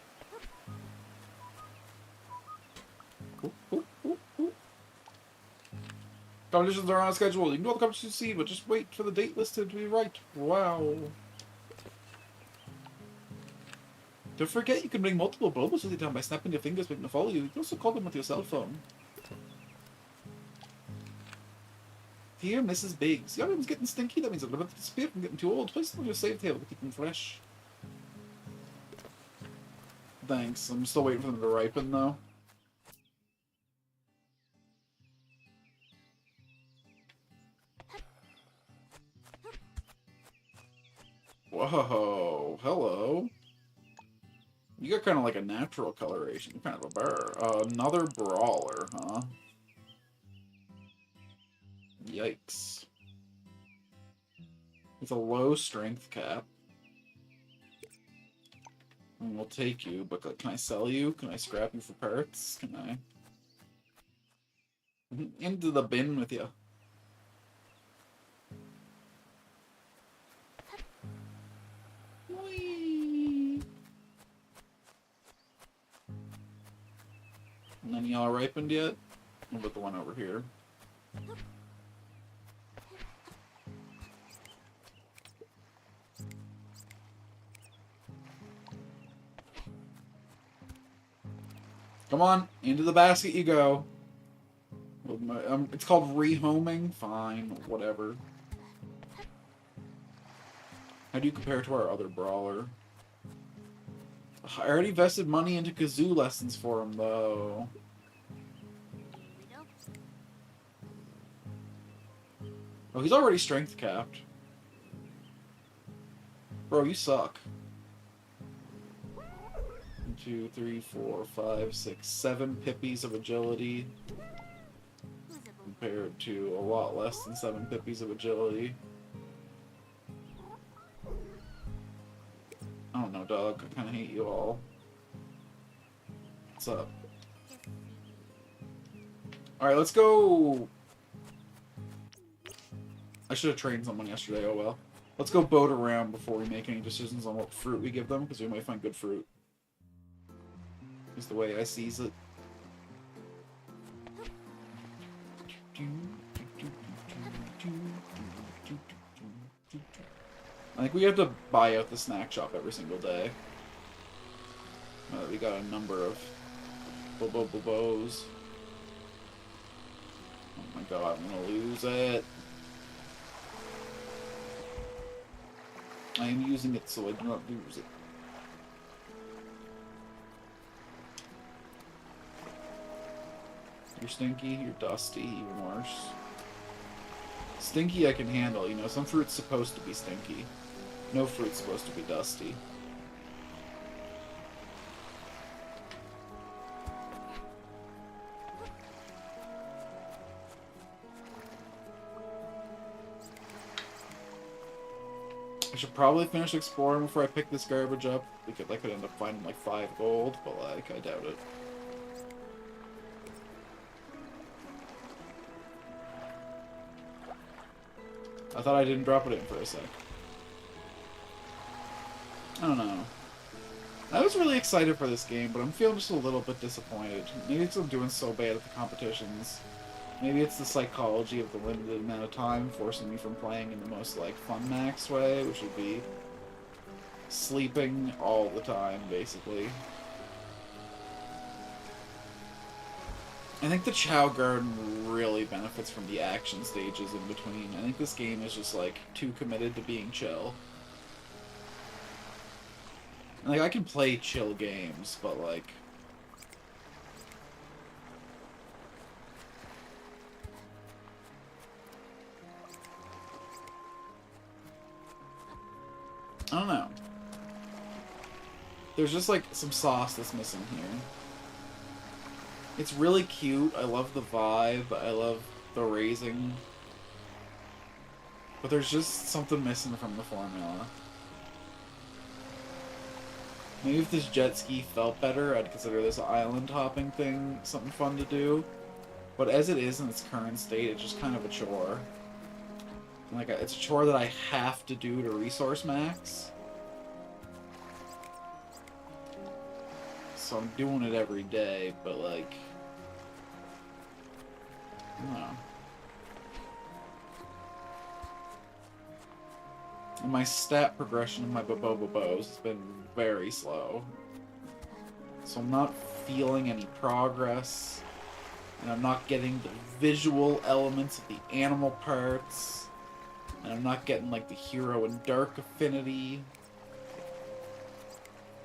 Competitions are on schedule. You can do all the competitions you see, but just wait for the date listed to be right. Wow. Don't forget you can bring multiple Bobos with you down by snapping your fingers making them follow you. You can also call them with your cell phone. Dear Mrs. Biggs, your room's getting stinky. That means I'm about to disappear from getting too old. Place them on your save table to keep them fresh. Thanks. I'm still waiting for them to ripen, though. Whoa, hello. You got kind of like a natural coloration. You're kind of a bear. Another brawler, huh? Yikes. With a low strength cap. And we'll take you, but can I sell you? Can I scrap you for parts? Can I? Into the bin with you. Whee! None of y'all ripened yet? What about the one over here? Come on, into the basket you go. It's called rehoming. Fine, whatever. How do you compare to our other brawler? I already vested money into kazoo lessons for him, though. We don't. Oh, he's already strength capped. Bro, you suck. 1, 2, 3, 4, 5, 6, 7 pippies of agility. Who's a boo? Compared to a lot less than 7 pippies of agility. I don't know, dog. I kind of hate you all. What's up? Just see. Alright, let's go... I should have trained someone yesterday, oh well. Let's go boat around before we make any decisions on what fruit we give them, because we might find good fruit. Is the way I sees it. I think we have to buy out the snack shop every single day. We got a number of Bobos. Oh my god, I'm gonna lose it. I am using it so I do not lose it. You're stinky, you're dusty, even worse. Stinky I can handle, you know, some fruit's supposed to be stinky. No fruit's supposed to be dusty. I should probably finish exploring before I pick this garbage up, because I could end up finding like 5 gold, but like, I doubt it. I thought I didn't drop it in for a sec. I don't know. I was really excited for this game, but I'm feeling just a little bit disappointed. Maybe because I'm doing so bad at the competitions. Maybe it's the psychology of the limited amount of time forcing me from playing in the most, like, fun max way, which would be sleeping all the time, basically. I think the Chao Garden really benefits from the action stages in between. I think this game is just, like, too committed to being chill. And, like, I can play chill games, but, like... I don't know. There's just, like, some sauce that's missing here. It's really cute. I love the vibe. I love the raising. But there's just something missing from the formula. Maybe if this jet ski felt better, I'd consider this island hopping thing something fun to do. But as it is in its current state, it's just kind of a chore. Like, it's a chore that I have to do to resource max. So I'm doing it every day, but like... I don't know. And my stat progression of my Bobos has been very slow. So I'm not feeling any progress. And I'm not getting the visual elements of the animal parts. And I'm not getting, like, the hero and dark affinity.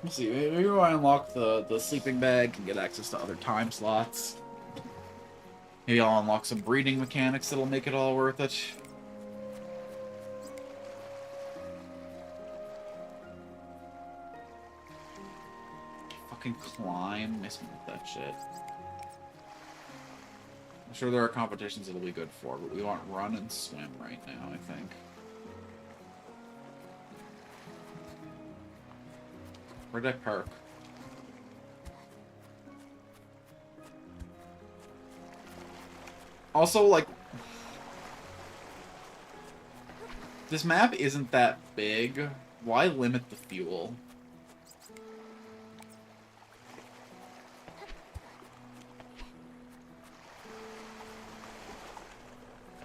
We'll see. Maybe when I unlock the sleeping bag and get access to other time slots. Maybe I'll unlock some breeding mechanics that'll make it all worth it. Fucking climb. Miss me with that shit. I'm sure there are competitions it'll be good for, but we want run and swim right now, I think. Where'd I park? Also, like... this map isn't that big. Why limit the fuel?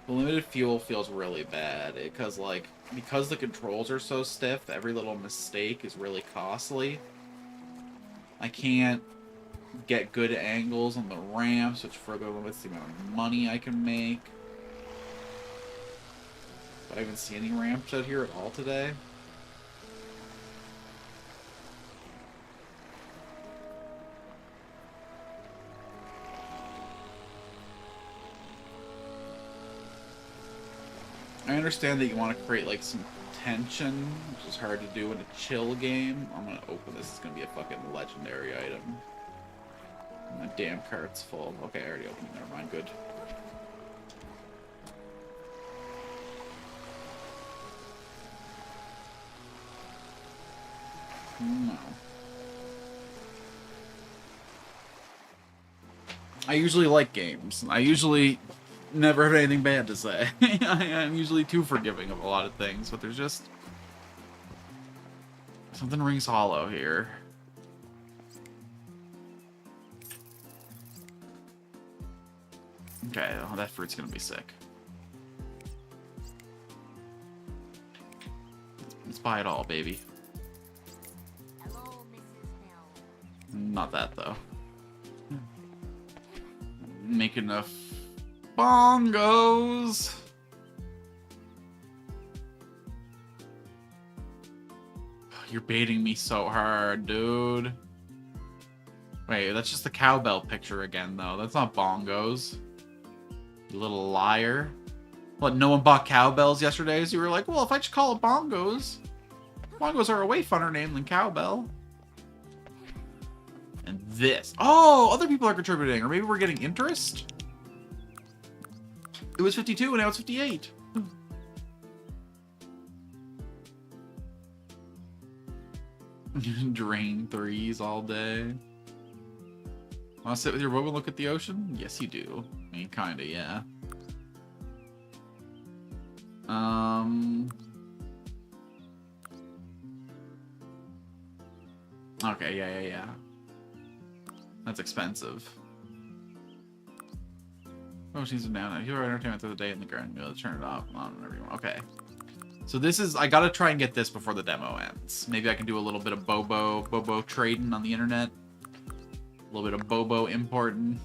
The limited fuel feels really bad, because, like, because the controls are so stiff, every little mistake is really costly. I can't get good angles on the ramps, which further limits the amount of money I can make. But I haven't seen any ramps out here at all today. I understand that you want to create, like, some tension, which is hard to do in a chill game. I'm gonna open this. It's gonna be a fucking legendary item. My damn cart's full. Okay, I already opened it. Never mind. Good. No. I usually like games. I usually never have anything bad to say. I'm usually too forgiving of a lot of things, but there's just... something rings hollow here. Okay, well, that fruit's gonna be sick. Let's buy it all, baby. Hello, Mrs. Bell. Not that, though. Make enough bongos. You're baiting me so hard, dude. Wait, that's just the cowbell picture again, though. That's not bongos. You little liar. What, no one bought cowbells yesterday? So you were like, well, if I just call it bongos. Bongos are a way funner name than cowbell. And this. Oh, other people are contributing. Or maybe we're getting interest? It was 52 and now it's 58. Drain threes all day. Want to sit with your Bobo and look at the ocean? Yes, you do. I mean, kinda, yeah. Okay, yeah. That's expensive. Oh, she's down. If you are entertainment through the day in the garden, you'll turn it off on whenever you want. Okay. So this is, I gotta try and get this before the demo ends. Maybe I can do a little bit of Bobo trading on the internet. A little bit of Bobo importing.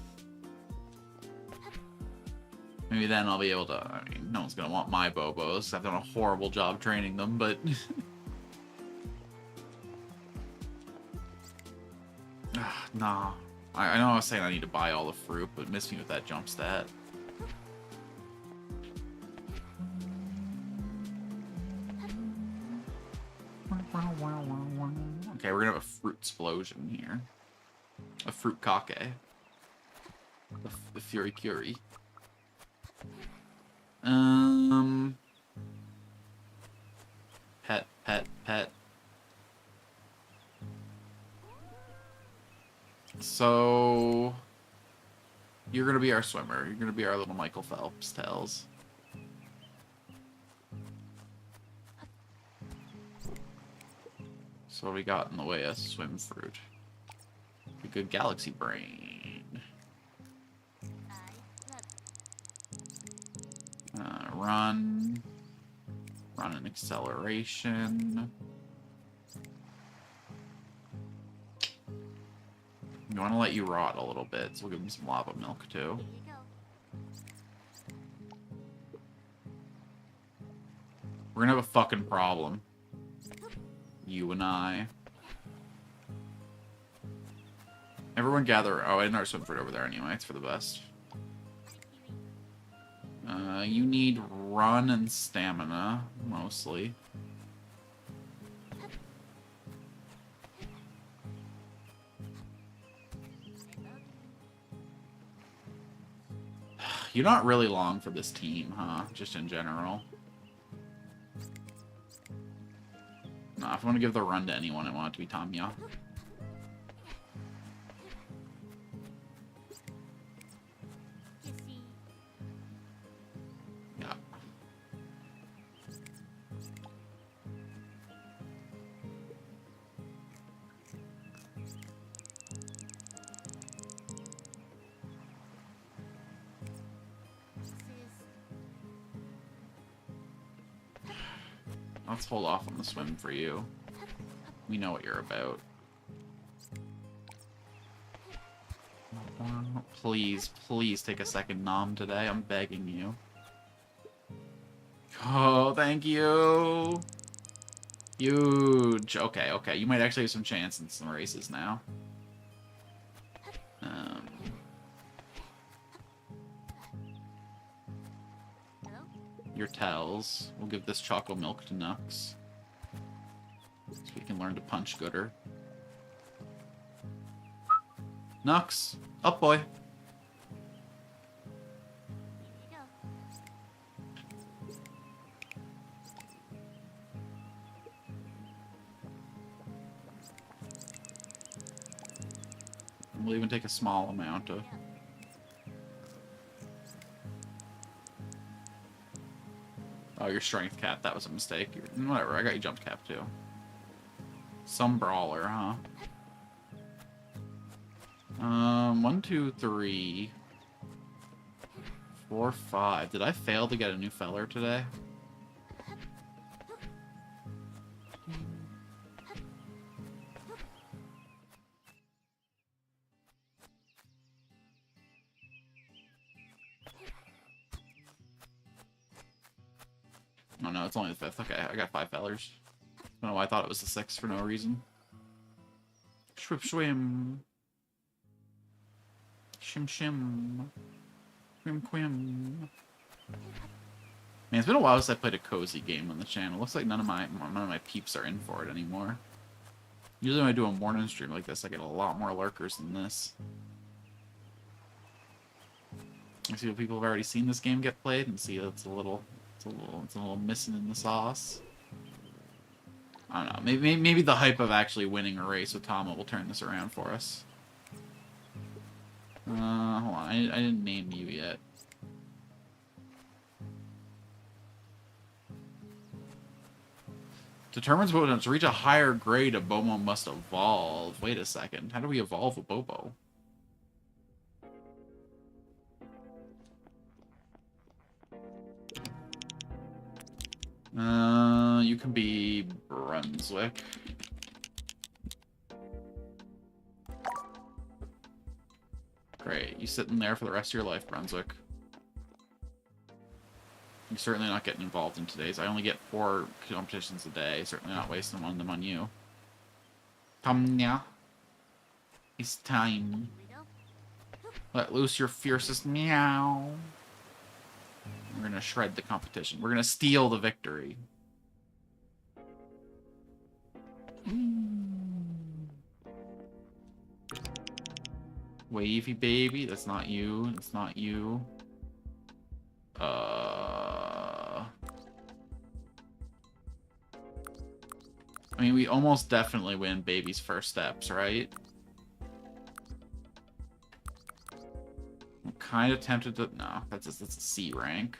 Maybe then I'll be able to, I mean, no one's gonna want my Bobos. I've done a horrible job training them, but... Nah. I know I was saying I need to buy all the fruit, but miss me with that jump stat. Okay, we're gonna have a fruit explosion here. A fruit kake. The Fury Curie. Pet. So... You're gonna be our swimmer. You're gonna be our little Michael Phelps, Tails. So what we got in the way of swim fruit? A good galaxy brain. Run and acceleration. We want to let you rot a little bit, so we'll give him some lava milk too. Here you go. We're gonna have a fucking problem. You and I. Everyone gather. Oh, I didn't our swim fruit over there anyway. It's for the best. You need run and stamina, mostly. You're not really long for this team, huh? Just in general. Nah, if I want to give the run to anyone, I want it to be Tanya. Kissy. Yeah. Let's hold off on the swim for you. We know what you're about. Please, please take a second nom today. I'm begging you. Oh, thank you. Huge. Okay, okay. You might actually have some chance in some races now. Hello? Your tells. We'll give this chocolate milk to Nux. So we can learn to punch gooder. Nux, up boy. Here you go. We'll even take a small amount of... Oh, your strength cap. That was a mistake. Whatever, I got you jumped cap too. Some brawler, huh? 1, 2, 3, 4, 5. Did I fail to get a new feller today? Oh no, it's only the 5th. Okay, I got 5 fellers. I don't know why I thought it was the 6th for no reason. Swim, swim. Shim, shim. Quim, quim. Man, it's been a while since I played a cozy game on the channel. Looks like none of my peeps are in for it anymore. Usually when I do a morning stream like this, I get a lot more lurkers than this. I see people have already seen this game get played and see that it's a little missing in the sauce. I don't know. Maybe the hype of actually winning a race with Tama will turn this around for us. Hold on. I didn't name you yet. Determines Bobo to reach a higher grade, a Bobo must evolve. Wait a second. How do we evolve a Bobo? You can be Brunswick. Great. You sitting there for the rest of your life, Brunswick. You're certainly not getting involved in today's. I only get 4 competitions a day. Certainly not wasting one of them on you. Come now. It's time. Here we go. Let loose your fiercest meow. We're gonna shred the competition. We're gonna steal the victory. Wavy baby, that's not you. That's not you. I mean, we almost definitely win baby's first steps, right? I'm kind of tempted to... No, that's a C rank.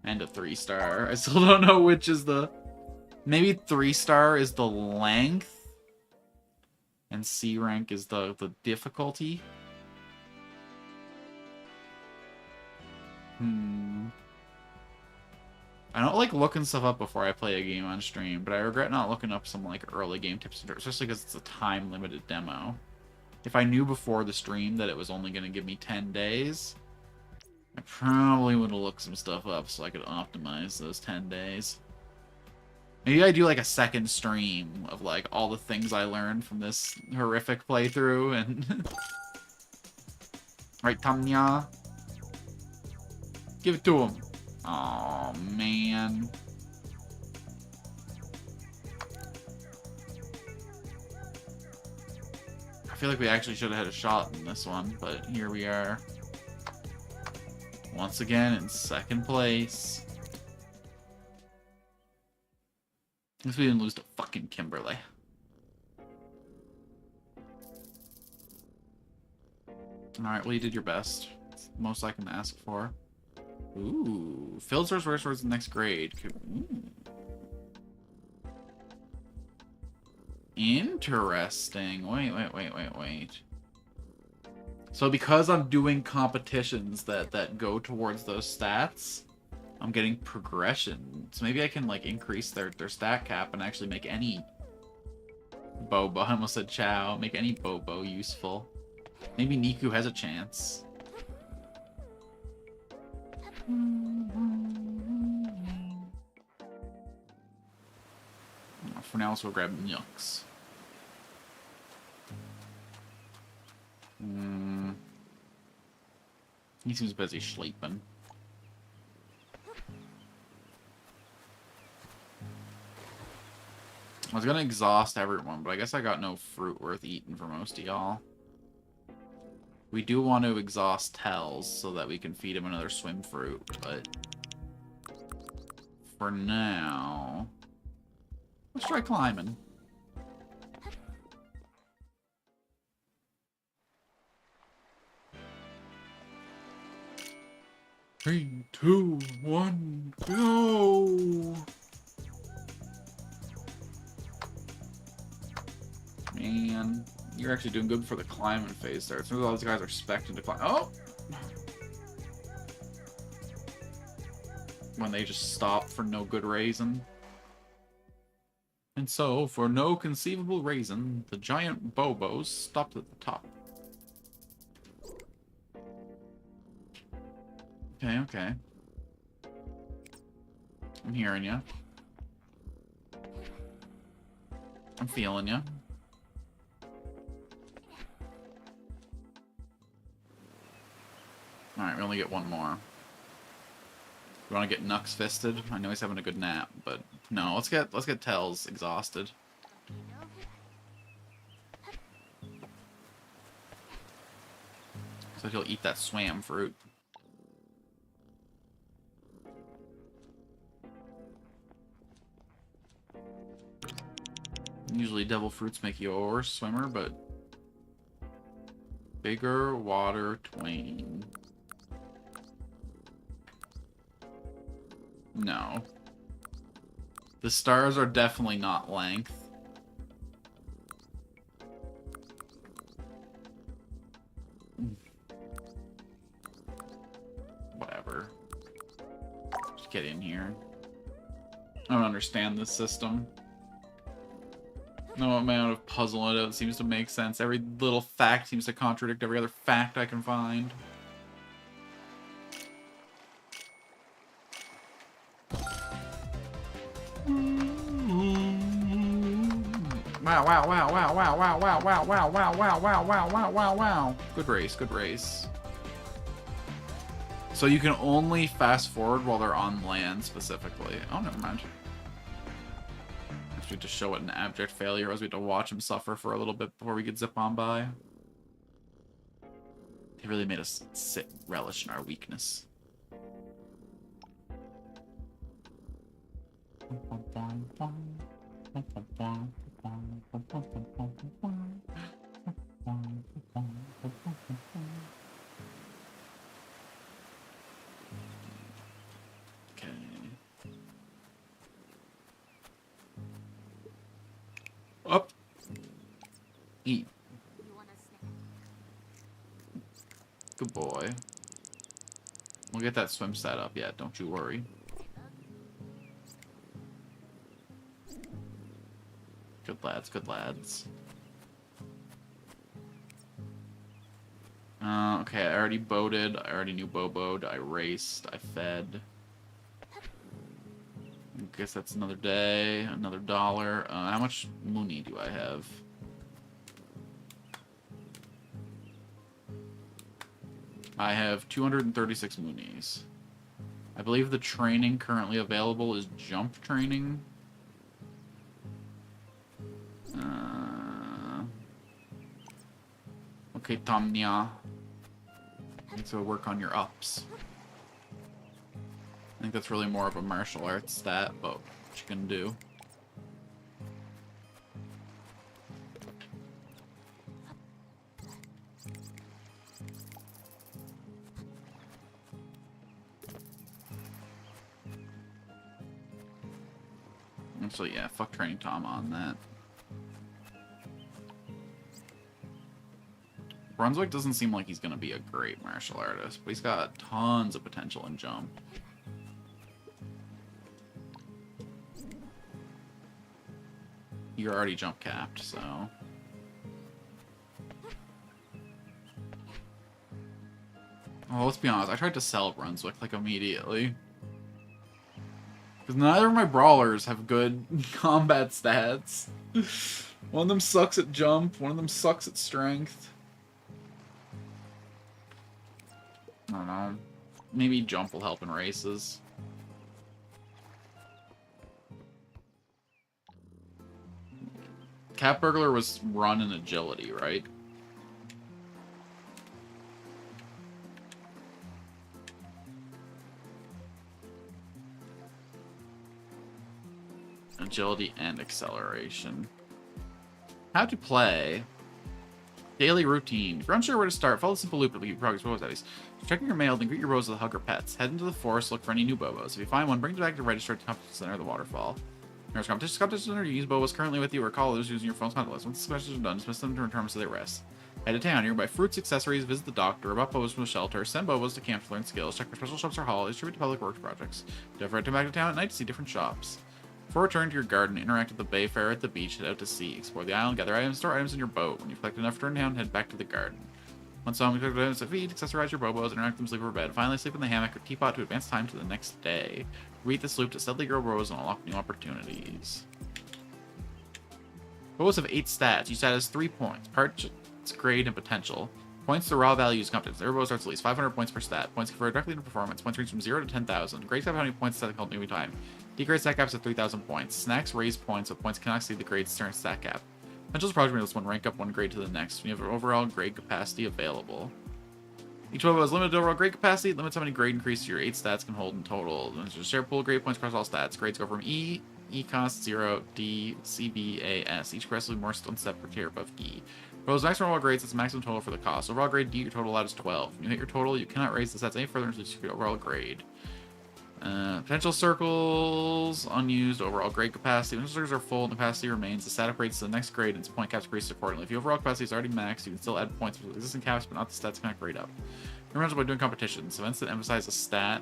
And a 3-star. I still don't know which is the... Maybe 3-star is the length. And C rank is the difficulty. I don't like looking stuff up before I play a game on stream, but I regret not looking up some like early game tips and tricks, especially because it's a time-limited demo. If I knew before the stream that it was only going to give me 10 days, I probably would have looked some stuff up so I could optimize those 10 days. Maybe I do like a second stream of like all the things I learned from this horrific playthrough and... Right, Tanya? Give it to him. Oh man. I feel like we actually should have had a shot in this one, but here we are. Once again in second place. At least we didn't lose to fucking Kimberly. Alright, well you did your best. It's the most I can ask for. Ooh, Philzer's first words in the next grade. Ooh. Interesting. Wait. So because I'm doing competitions that go towards those stats, I'm getting progression. So maybe I can like increase their stat cap and actually make any Bobo, I almost said Chao, make any Bobo useful. Maybe Niku has a chance. For now, we'll grab Nyux. He seems busy sleeping. I was gonna exhaust everyone, but I guess I got no fruit worth eating for most of y'all. We do want to exhaust Tells so that we can feed him another swim fruit, but for now, let's try climbing. Three, 2, 1, go! Man, you're actually doing good for the climbing phase there. Some of those guys are expecting to climb. Oh! When they just stop for no good reason. And so, for no conceivable reason, the giant Bobos stopped at the top. Okay. I'm hearing you. I'm feeling you. Alright, we only get one more. We want to get Nux fisted. I know he's having a good nap, but no, let's get Tells exhausted. So he'll eat that swam fruit. Usually devil fruits make you a worse swimmer, but bigger water twain. No. The stars are definitely not length. Whatever. Just get in here. I don't understand this system. No amount of puzzle in it seems to make sense. Every little fact seems to contradict every other fact I can find. Wow, wow, wow, wow, wow, wow, wow, wow, wow, wow, wow, wow, wow, wow, wow, wow. Good race, good race. So you can only fast forward while they're on land specifically. Oh, never mind. Actually, to show it an abject failure, as we had to watch him suffer for a little bit before we could zip on by. He really made us sit and relish in our weakness. Okay. Up. Eat. You want a snack? Good boy. We'll get that swim set up yet, don't you worry. Good lads, good lads. Okay, I already boated. I already knew Bobo'd. I raced. I fed. I guess that's another day. Another $1. How much money do I have? I have 236 moonies. I believe the training currently available is jump training. Okay, Tamnia. So work on your ups. I think that's really more of a martial arts stat, but what you can do. So yeah, fuck training Tom on that. Brunswick doesn't seem like he's gonna be a great martial artist, but he's got tons of potential in jump. You're already jump capped, so... Oh, let's be honest, I tried to sell Brunswick, like, immediately. Because neither of my brawlers have good combat stats. One of them sucks at jump, one of them sucks at strength. I don't know. Maybe jump will help in races. Cat Burglar was run and agility, right? Agility and acceleration. How to play. Daily routine. If you're unsure where to start, follow the simple loop that will give you progress Bobos at least. Checking your mail, then greet your Bobos with a hug or pets. Head into the forest, look for any new Bobos. If you find one, bring it back to register at the competition center of the waterfall. There's competition center, you use Bobos currently with you or call others using your phone's contact list. Once the questions are done, dismiss them to return to their rest. Head to town, nearby fruits, accessories, visit the doctor, about Bobos from the shelter, send Bobos to camp to learn skills, check for special shops or holidays, distribute to public works projects. Don't forget to come back to town at night to see different shops. Before returning to your garden, interact with the bay fare at the beach, head out to sea, explore the island, gather items, store items in your boat. When you've collected enough, return down, head back to the garden. Once home, collect items to feed, accessorize your Bobos, interact with them, sleep over bed. Finally, sleep in the hammock or teapot to advance time to the next day. Read this loop to steadily grow Bobos and unlock new opportunities. Bobos have 8 stats. Each stat has 3 points. Parts, grade, and potential. Points to raw values competence. Every Bobo starts at least 500 points per stat. Points confer directly into performance. Points range from 0 to 10,000. Grades have how many points stat called new time. Degrade stat caps at 3,000 points. Snacks raise points, so points cannot exceed the grade's current stat cap. Potentials project this one rank up 1 grade to the next. When you have an overall grade capacity available. Each Bobo has limited overall grade capacity. It limits how many grade increases your 8 stats can hold in total. There's a shared pool of grade points across all stats. Grades go from E cost 0, D, C, B, A, S. Each progressively more one step per tier above E. Bobo's maximum overall grades is the maximum total for the cost. Overall grade D, your total allowed is 12. When you hit your total, you cannot raise the stats any further until you your overall grade. Potential circles, unused, overall grade capacity. When circles are full and capacity remains, the stat upgrades to the next grade and its point caps increased accordingly. If your overall capacity is already maxed, you can still add points to existing caps, but not the stats cannot grade up. Remember by doing competitions. Events that emphasize a stat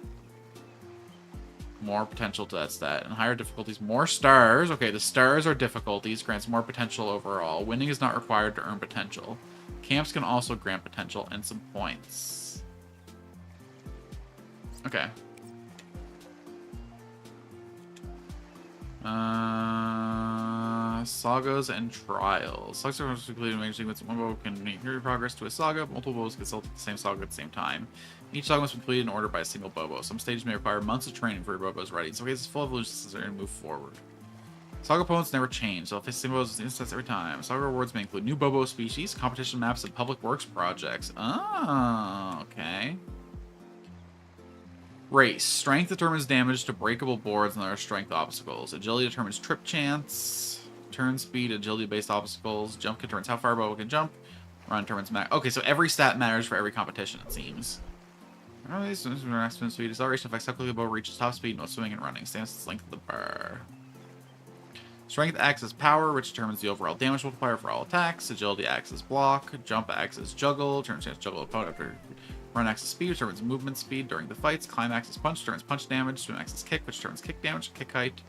More potential to that stat. And higher difficulties, more stars. Okay, the stars are difficulties. Grants more potential overall. Winning is not required to earn potential. Camps can also grant potential and some points. Okay. Sagas and trials. Sagas are completed major sequence. One bow can make your progress to a saga. Multiple bows can consult the same saga at the same time. Each saga must be completed in order by a single Bobo. Some stages may require months of training for your Bobo's ready. In some cases, full evolution is necessary to move forward. Saga opponents never change. They'll face single Bobos with instance every time. Saga rewards may include new Bobo species, competition maps, and public works projects. Oh, okay. Race. Strength determines damage to breakable boards and other strength obstacles. Agility determines trip chance. Turn speed, agility-based obstacles. Jump determines how far Bobo can jump. Run determines max. Okay, so every stat matters for every competition, it seems. Maximum speed. Acceleration affects how quickly the Bobo reaches top speed, no swimming and running. Stands length of the bar. Strength acts as power, which determines the overall damage multiplier for all attacks. Agility acts as block. Jump acts as juggle. Turns chance to juggle opponent after. Run acts as speed, which determines movement speed during the fights. Climb acts as punch, turns punch damage. Swim acts as kick, which turns kick damage. Kick height.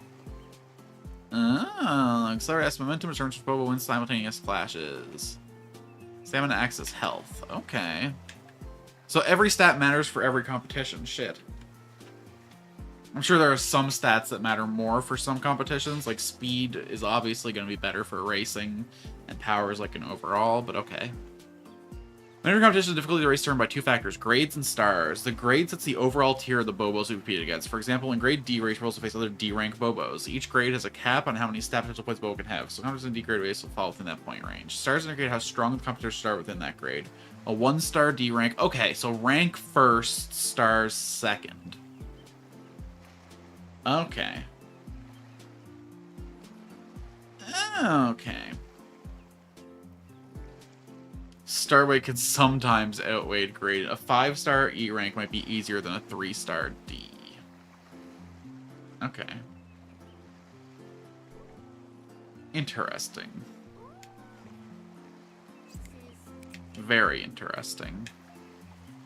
Accelerate acts momentum, which turns Bobo wins simultaneous clashes. Stamina acts as health. Okay. So every stat matters for every competition. Shit. I'm sure there are some stats that matter more for some competitions. Like speed is obviously going to be better for racing, and power is like an overall, but okay. Every competition is difficulty of the race determined by two factors, grades and stars. The grade sets the overall tier of the Bobos we compete against. For example, in grade D, race will also face other D-rank Bobos. Each grade has a cap on how many stat potential points Bobo can have, so competitors in D grade race will fall within that point range. Stars indicate how strong the competitors start within that grade. A 1-star D rank. Okay, so rank first, stars second. Okay. Okay. Star weight can sometimes outweigh grade. A 5-star E rank might be easier than a 3-star D. Okay. Interesting. Very interesting.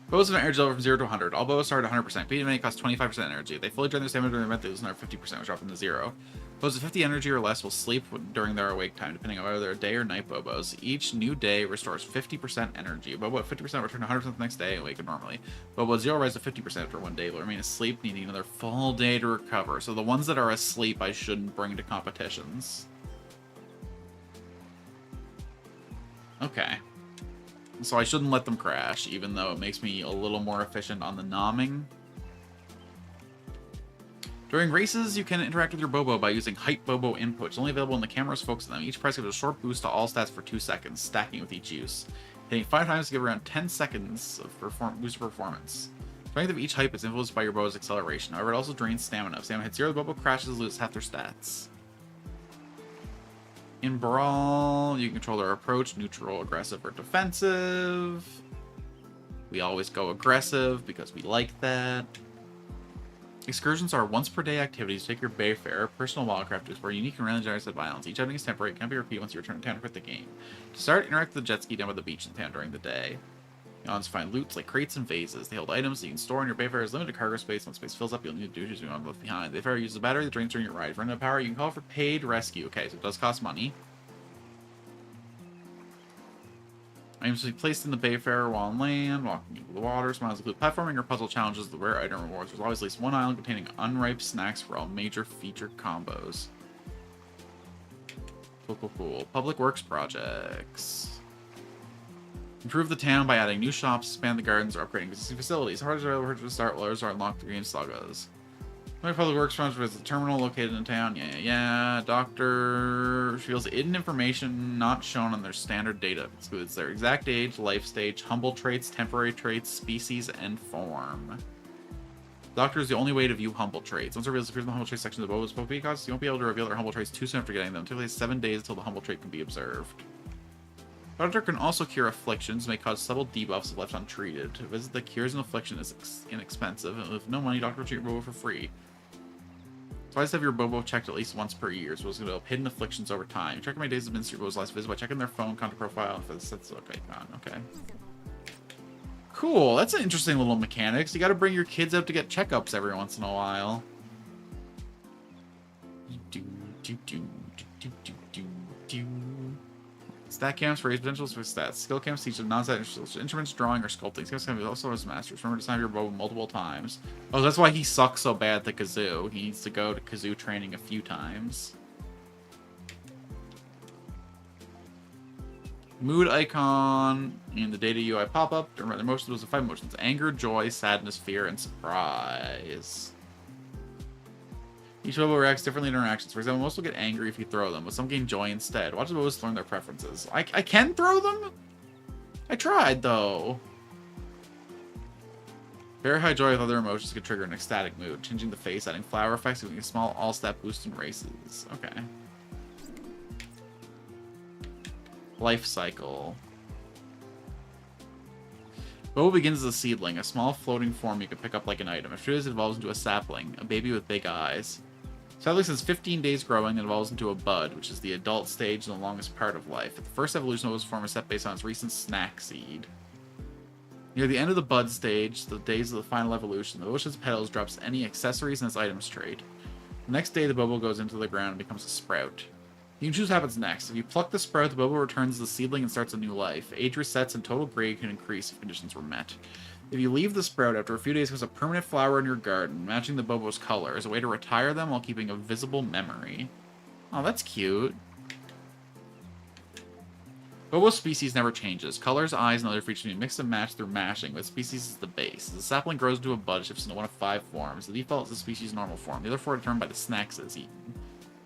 Bows have an energy level from 0 to 100. All bows start at 100%. Beating many cost 25% energy. If they fully drain their stamina during the event, they lose another 50%, which drop them to 0. Bows with 50 energy or less will sleep during their awake time, depending on whether they're day or night Bobos. Each new day restores 50% energy. Bobo at 50% will return to 100% the next day and awaken normally. Bobo at 0 rise to 50% after one day. They'll remain asleep, needing another full day to recover. So the ones that are asleep I shouldn't bring to competitions. Okay. So I shouldn't let them crash, even though it makes me a little more efficient on the nomming. During races, you can interact with your Bobo by using Hype Bobo inputs, only available when the camera's focused on them. Each press gives a short boost to all stats for 2 seconds, stacking with each use. Hitting 5 times to give around 10 seconds of boost performance. Strength of each hype is influenced by your Bobo's acceleration. However, it also drains stamina. If stamina hits 0, the Bobo crashes and loses half their stats. In Brawl, you can control their approach, neutral, aggressive, or defensive. We always go aggressive because we like that. Excursions are once per day activities. Take your Bayfare, personal wildcraft is where unique and randomly generated violence. Each outing is temporary, can't be repeated once you return to town to quit the game. To start, interact with the jet ski down by the beach in town during the day. You'll also find loots like crates and vases. They hold items that you can store in your Bayfare. Is limited cargo space. Once space fills up, you'll need to do what you want left behind. The Bayfare uses a battery that drains during your ride. If you run out of power, you can call for paid rescue. Okay, so it does cost money. Items to be placed in the Bayfare while on land, walking into the water. Smiles include platforming or puzzle challenges, the rare item rewards. There's always at least one island containing unripe snacks for all major featured combos. Cool. Public works projects. Improve the town by adding new shops, expand the gardens, or upgrading existing facilities. Hardest are able to start, others are unlocked through game sagas. My public works project is the terminal located in town. Yeah. Doctor reveals hidden information not shown on their standard data. It excludes their exact age, life stage, humble traits, temporary traits, species, and form. Doctor is the only way to view humble traits. Once it reveals the humble traits section of the Bobo's Poke costs, you won't be able to reveal their humble traits too soon after getting them. Typically, it's 7 days until the humble trait can be observed. Doctor can also cure afflictions, may cause subtle debuffs if left untreated. To visit the Cures and Affliction is inexpensive, and with no money, Doctor will treat your Bobo for free. So always have your Bobo checked at least once per year, so it's going to develop hidden afflictions over time. Check how many days have been since your Bobo's last visit by checking their phone, contact profile, and for the sets look icon. Okay. Cool, that's an interesting little mechanics. You got to bring your kids out to get checkups every once in a while. Stat camps raise potentials for stats. Skill camps teach them non-stat instruments, drawing, or sculpting. Skill camps also as masters. Remember to sign your bow multiple times. Oh, that's why he sucks so bad at the kazoo. He needs to go to kazoo training a few times. Mood icon in the data UI pop-up. Remember, the emotions was 5 emotions: anger, joy, sadness, fear, and surprise. Each Bobo reacts differently to interactions. For example, most will get angry if you throw them, but some gain joy instead. Watch the Bobos learn their preferences. I can throw them? I tried, though. Very high joy with other emotions can trigger an ecstatic mood. Changing the face, adding flower effects, giving a small all-stat boost in races. Okay. Life cycle. Bobo begins as a seedling, a small floating form you can pick up like an item. After it evolves into a sapling, a baby with big eyes. Sapling spends 15 days growing and evolves into a bud, which is the adult stage and the longest part of life. At the first evolution, Bobo's form is set based on its recent snack seed. Near the end of the bud stage, the days of the final evolution, the Bobo's petals drops any accessories in its items trade. The next day, the Bobo goes into the ground and becomes a sprout. You can choose what happens next. If you pluck the sprout, the Bobo returns to the seedling and starts a new life. Age resets and total grade can increase if conditions were met. If you leave the sprout, after a few days, it becomes a permanent flower in your garden, matching the Bobo's color, as a way to retire them while keeping a visible memory. Oh, that's cute. Bobo species never changes. Colors, eyes, and other features can be mixed and matched through mashing, but species is the base. As the sapling grows into a bud, it shifts into one of 5 forms. The default is the species' normal form. The other 4 are determined by the snacks it is eaten.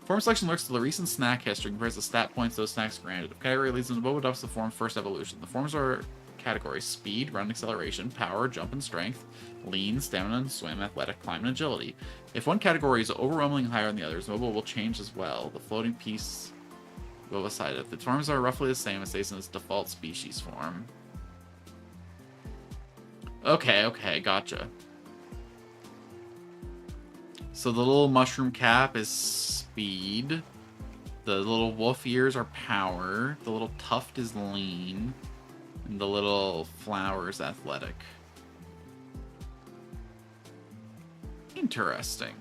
Form selection looks to the recent snack history and compares the stat points those snacks granted. If category leads them to Bobo adopts the form's first evolution. The forms are categories: speed, run, acceleration, power, jump, and strength, lean, stamina, and swim, athletic, climb, and agility. If one category is overwhelmingly higher than the others, Bobo will change as well. The floating piece will decide if the forms are roughly the same, it stays in its default species form. Okay, gotcha. So the little mushroom cap is speed. The little wolf ears are power. The little tuft is lean. And the little flower is athletic. Interesting.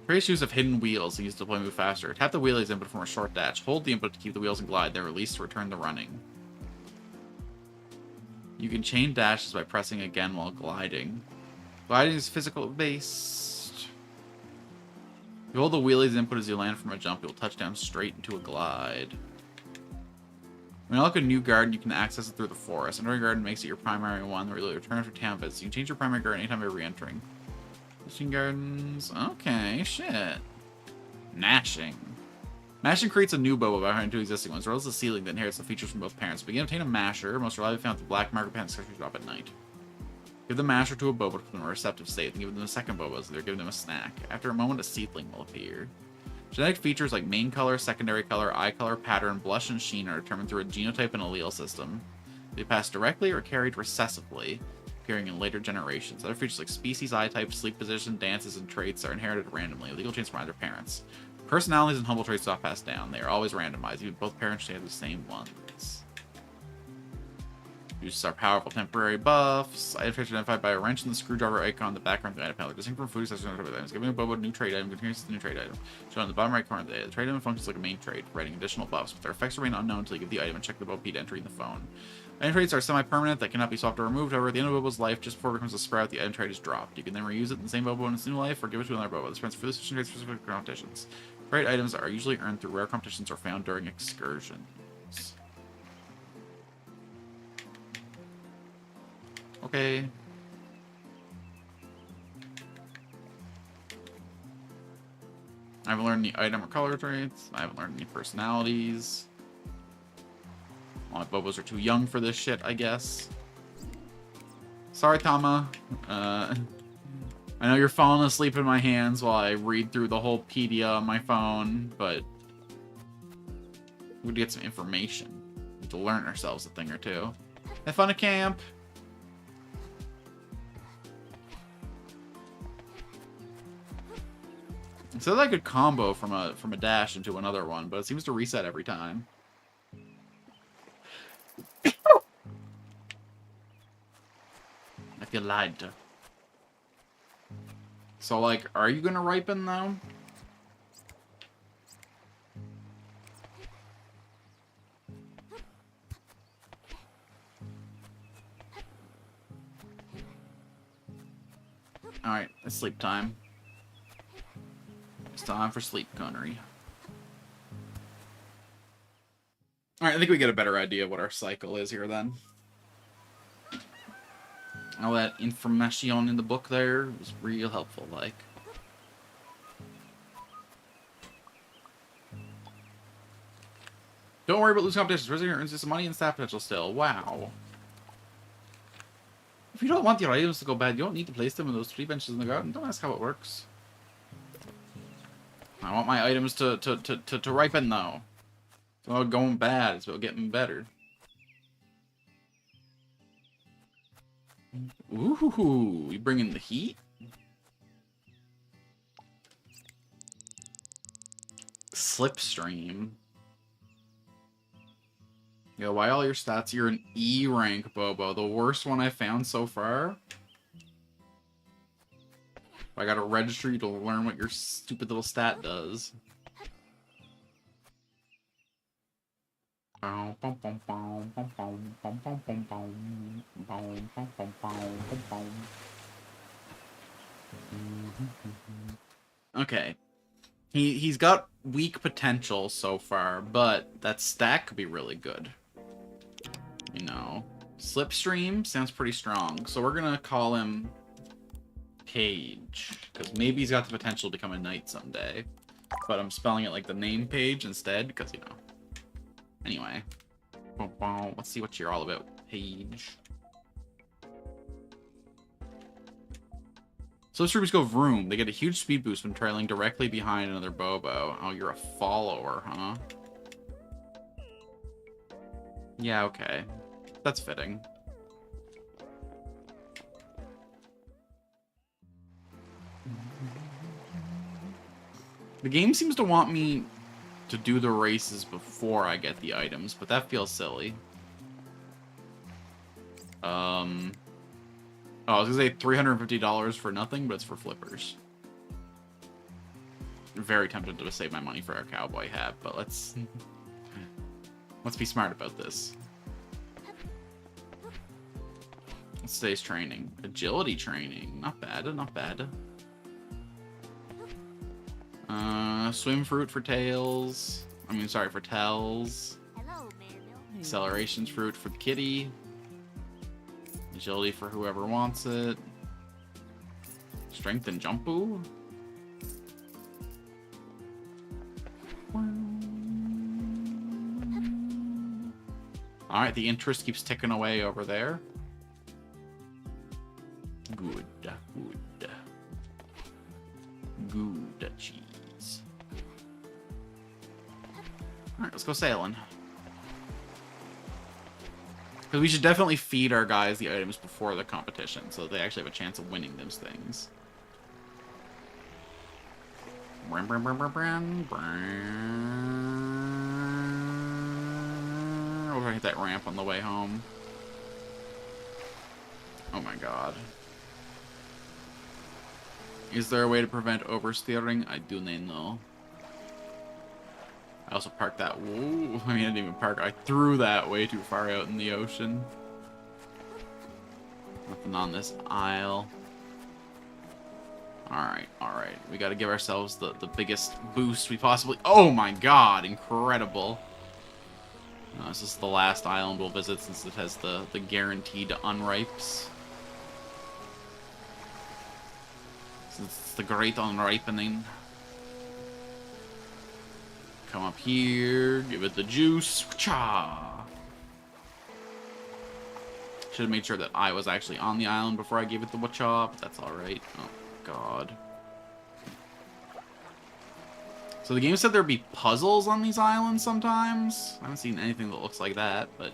Various use of hidden wheels to use deploy move faster. Tap the wheelies input from a short dash. Hold the input to keep the wheels and glide, then release to return to running. You can chain dashes by pressing again while gliding. Gliding is physical based. If you hold the wheelies input as you land from a jump, you'll touch down straight into a glide. When you unlock a new garden, you can access it through the forest. Another garden makes it your primary one, where you'll return after town visits. You can change your primary garden anytime you're re-entering. Fishing gardens. Okay, shit. Mashing. Mashing creates a new Bobo by hiring 2 existing ones, as well as a ceiling that inherits the features from both parents. Begin to obtain a masher, most reliably found with the black marker pen accessory drop at night. Give the masher to a Bobo to put them in a receptive state, and give them a second Bobo so they're giving them a snack. After a moment, a seedling will appear. Genetic features like main color, secondary color, eye color, pattern, blush, and sheen are determined through a genotype and allele system. They pass directly or carried recessively, appearing in later generations. Other features like species, eye type, sleep position, dances, and traits are inherited randomly, legal change from either parents. Personalities and humble traits do not pass down. They are always randomized, even both parents share the same ones. Uses are powerful temporary buffs. Item traits are identified by a wrench and the screwdriver icon on the background of the item panel. Distinct from food accessories and items. Giving a Bobo a new trade item continues the new trade item. Shown on the bottom right corner of the trade item functions like a main trade, providing additional buffs, but their effects remain unknown until you give the item and check the Bobo P to enter in the phone. Item traits are semi-permanent that cannot be swapped or removed. However, at the end of Bobo's life, just before it becomes a sprout, the item trait is dropped. You can then reuse it in the same Bobo in its new life, or give it to another Bobo. This prevents further switching traits for specific competitions. Trait items are usually earned through rare competitions or found during excursions. Okay. I haven't learned any item or color traits. I haven't learned any personalities. All my Bobos are too young for this shit, I guess. Sorry, Tama. I know you're falling asleep in my hands while I read through the whole pedia on my phone, but we'd get some information. We need to learn ourselves a thing or two. Have fun at camp. It says I could combo from a dash into another one, but it seems to reset every time. You lied to. So, like, are you gonna ripen, though? Alright, it's sleep time. It's time for sleep, Connery. Alright, I think we get a better idea of what our cycle is here, then. All that information in the book there was real helpful, like. Don't worry about losing competitions. Resident earns this money and staff potential still. Wow. If you don't want your items to go bad, you don't need to place them in those tree benches in the garden. Don't ask how it works. I want my items to ripen, though. It's not about going bad. It's about getting better. Ooh, you bring in the heat? Slipstream. Yo, why all your stats? You're an E rank, Bobo. The worst one I found so far. I gotta register you to learn what your stupid little stat does. Okay. He's got weak potential so far, but that stat could be really good. You know. Slipstream sounds pretty strong, so we're gonna call him Page, because maybe he's got the potential to become a knight someday. But I'm spelling it like the name Page instead, because, you know. Anyway. Let's see what you're all about, Page. Slipstreams go vroom. They get a huge speed boost when trailing directly behind another Bobo. Oh, you're a follower, huh? Yeah, okay. That's fitting. The game seems to want me to do the races before I get the items, but that feels silly. Oh, I was gonna say $350 for nothing, but it's for flippers. Very tempted to save my money for a cowboy hat, but let's be smart about this. Let's today's training. Agility training. Not bad, not bad. Swim fruit for tails. I mean, sorry, for tails. Hello, Manuel. Hey. Accelerations fruit for the kitty. Agility for whoever wants it. Strength and jumpu. Alright, the interest keeps ticking away over there. Good, good. Good cheese. Alright, let's go sailing. Because we should definitely feed our guys the items before the competition, so that they actually have a chance of winning those things. We're gonna hit that ramp on the way home. Oh my god. Is there a way to prevent oversteering? I do not know. I also parked that. Whoa. I mean, I didn't even park. I threw that way too far out in the ocean. Nothing on this aisle. Alright, alright. We gotta give ourselves the biggest boost we possibly... Oh my god, incredible. This is the last island we'll visit since it has the guaranteed unripes. Since it's the great unripening. Come up here, give it the juice. Cha! Should have made sure that I was actually on the island before I gave it the wacha, but that's alright. Oh, god. So the game said there'd be puzzles on these islands sometimes. I haven't seen anything that looks like that, but...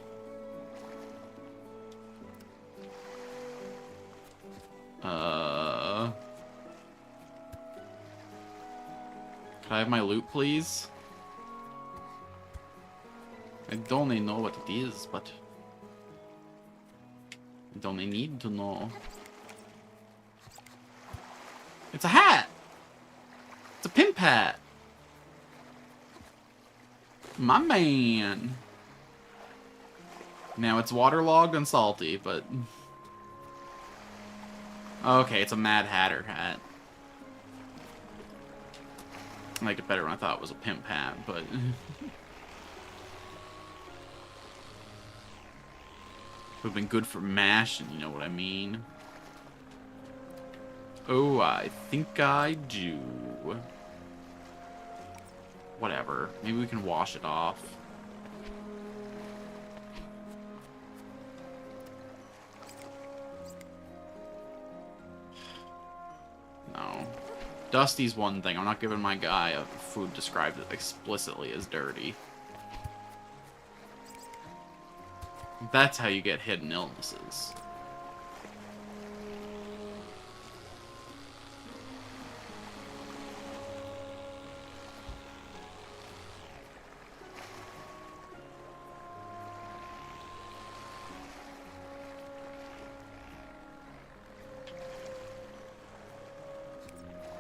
Can I have my loot, please? I don't know what it is, but... I don't need to know. It's a hat! It's a pimp hat! My man! Now it's waterlogged and salty, but... Okay, it's a Mad Hatter hat. I liked it better when I thought it was a pimp hat, but... Would have been good for mashing, you know what I mean? Oh, I think I do. Whatever. Maybe we can wash it off. No. Dusty's one thing. I'm not giving my guy a food described explicitly as dirty. That's how you get hidden illnesses.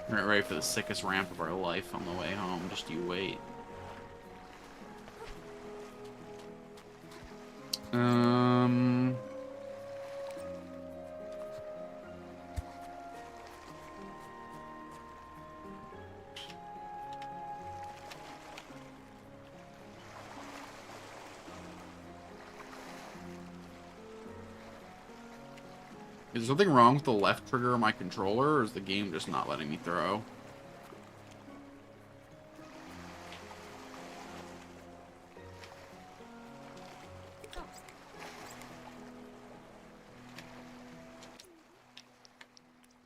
We're ready for the sickest ramp of our life on the way home. Just you wait. Is there something wrong with the left trigger of my controller, or is the game just not letting me throw?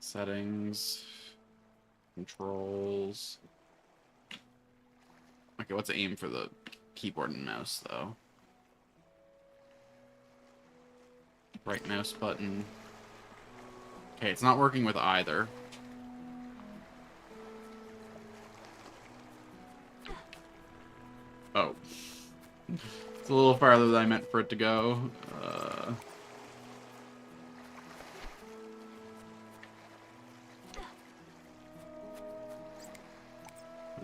Settings. Controls. Okay, what's aim for the keyboard and mouse, though? Right mouse button. Okay, it's not working with either. Oh. It's a little farther than I meant for it to go.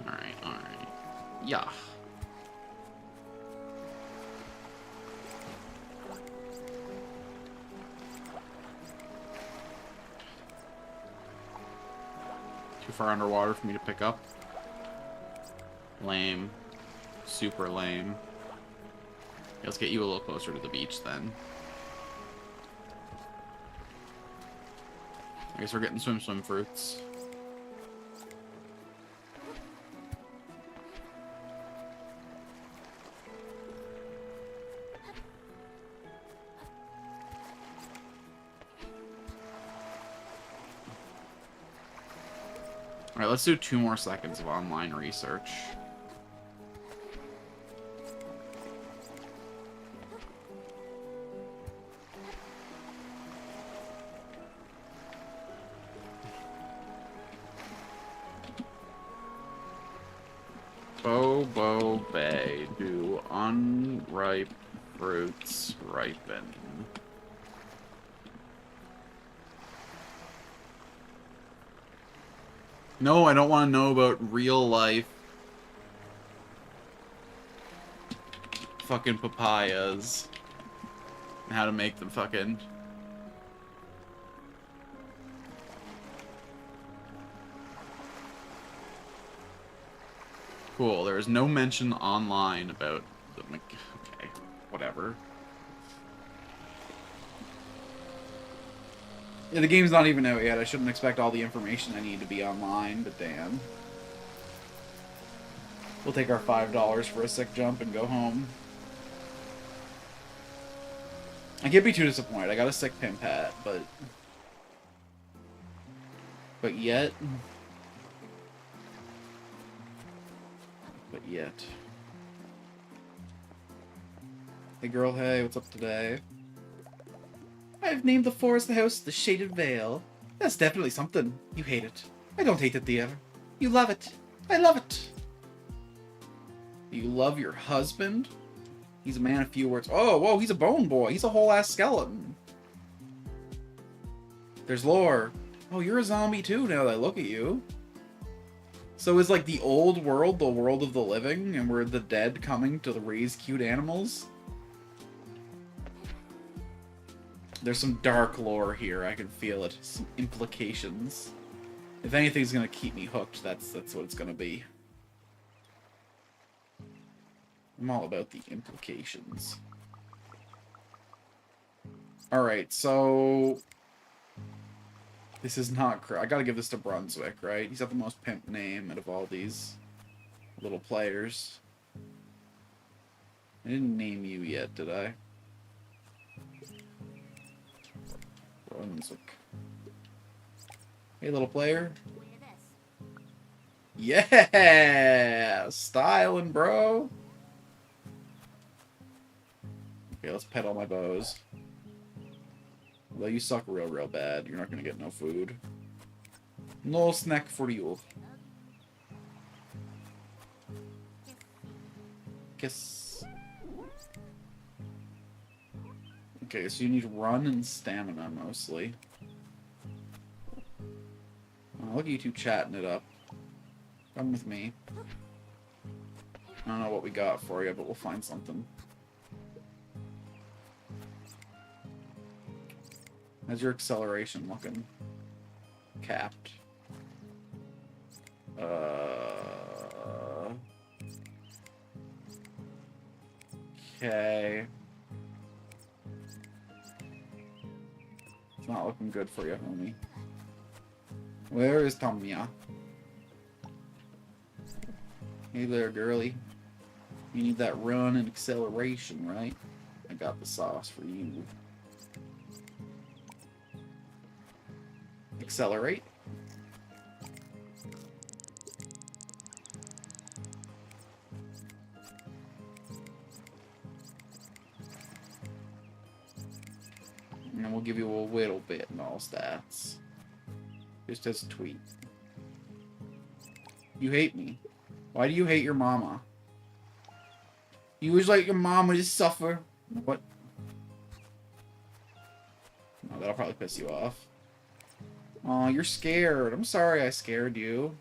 Alright. Yeah. Too far underwater for me to pick up. Lame. Super lame. Let's get you a little closer to the beach then. I guess we're getting swim fruits. Alright, let's do 2 more seconds of online research. Bobo Bay. Do unripe fruits ripen? No, I don't want to know about real life fucking papayas and how to make them fucking... Cool, there is no mention online about the... Okay, whatever. Yeah, the game's not even out yet. I shouldn't expect all the information I need to be online, but damn. We'll take our $5 for a sick jump and go home. I can't be too disappointed. I got a sick pimp hat, but yet... Hey girl, hey, what's up today? I've named the forest house the Shaded Vale. That's definitely something. You hate it. I don't hate it, dear. You love it. I love it. You love your husband? He's a man of few words. Oh, whoa, he's a bone boy. He's a whole-ass skeleton. There's lore. Oh, you're a zombie too now that I look at you. So is like the old world the world of the living, and we're the dead coming to raise cute animals? There's some dark lore here, I can feel it. Some implications. If anything's gonna keep me hooked, that's what it's gonna be. I'm all about the implications. Alright, so... This is not correct. I gotta give this to Brunswick, right? He's got the most pimp name out of all these little players. I didn't name you yet, did I? Brunswick. Hey, little player. Look at this. Yeah! Styling, bro! Okay, let's pet all my bows. Although you suck real bad. You're not gonna get no food. No snack for you. Kiss. Okay, so you need run and stamina mostly. Oh, look at you two chatting it up. Come with me. I don't know what we got for you, but we'll find something. How's your acceleration looking? Capped. Okay. It's not looking good for you, homie. Where is Tomia? Hey there, girly. You need that run and acceleration, right? I got the sauce for you. Accelerate. And then we'll give you a little bit in all stats. Just as a tweet. You hate me. Why do you hate your mama? You wish like your mama to suffer. What? Oh, that'll probably piss you off. Aw, you're scared. I'm sorry I scared you.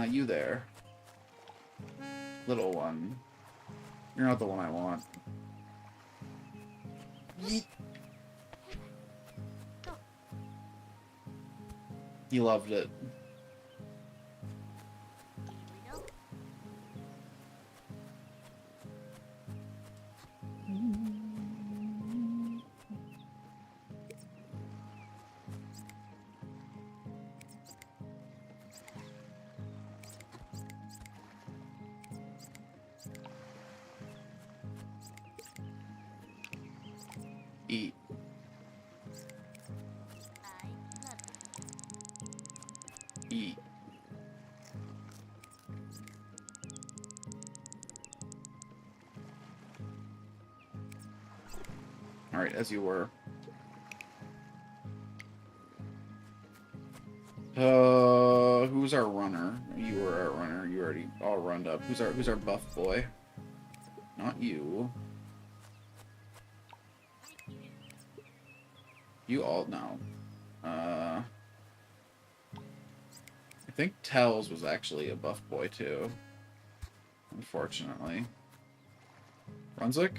You there. Little one. You're not the one I want. Yeet. He loved it. Eat. Eat. Alright, as you were. Who's our runner? You were our runner. You already all runned up. Who's our buff boy? Not you. You all know. I think Tells was actually a buff boy too. Unfortunately. Brunswick?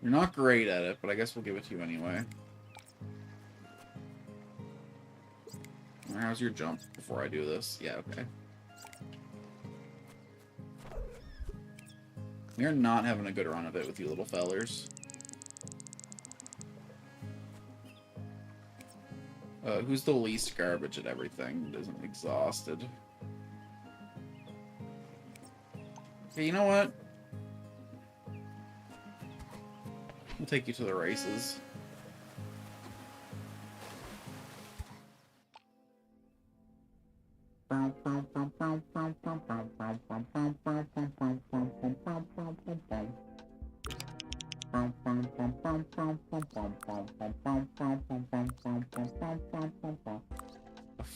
You're not great at it, but I guess we'll give it to you anyway. How's your jump before I do this? Yeah, okay. You're not having a good run of it with you little fellers. Who's the least garbage at everything? Isn't exhausted. Okay, you know what? We'll take you to the races. A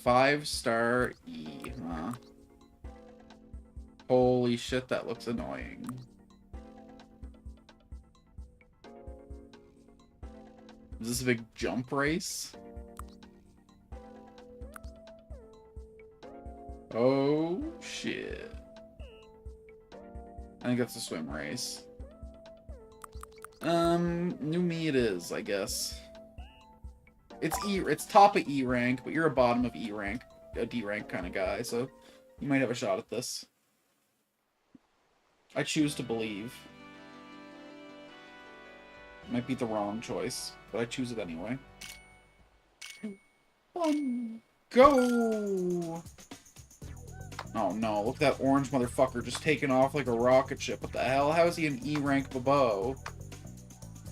5-star E, huh? Holy shit, that looks annoying. Is this a big jump race? Oh, shit. I think that's a swim race. New me it is, I guess. It's top of E rank, but you're a bottom of E rank, a D rank kind of guy, so you might have a shot at this. I choose to believe. Might be the wrong choice, but I choose it anyway. Go! Oh no, look at that orange motherfucker just taking off like a rocket ship. What the hell? How is he an E rank Bobo?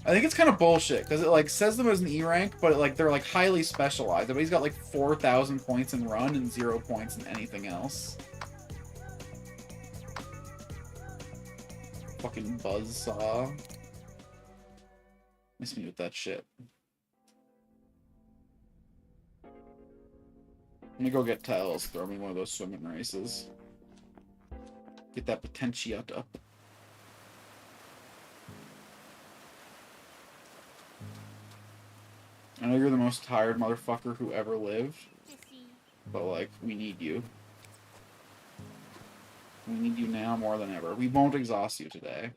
I think it's kind of bullshit, because it, like, says them as an E rank, but, it, like, they're, like, highly specialized. But he's got, like, 4,000 points in run and 0 points in anything else. Fucking buzzsaw. Miss me with that shit. Let me go get Tails, throw me one of those swimming races. Get that potentiate up. I know you're the most tired motherfucker who ever lived, but, like, we need you. We need you now more than ever. We won't exhaust you today.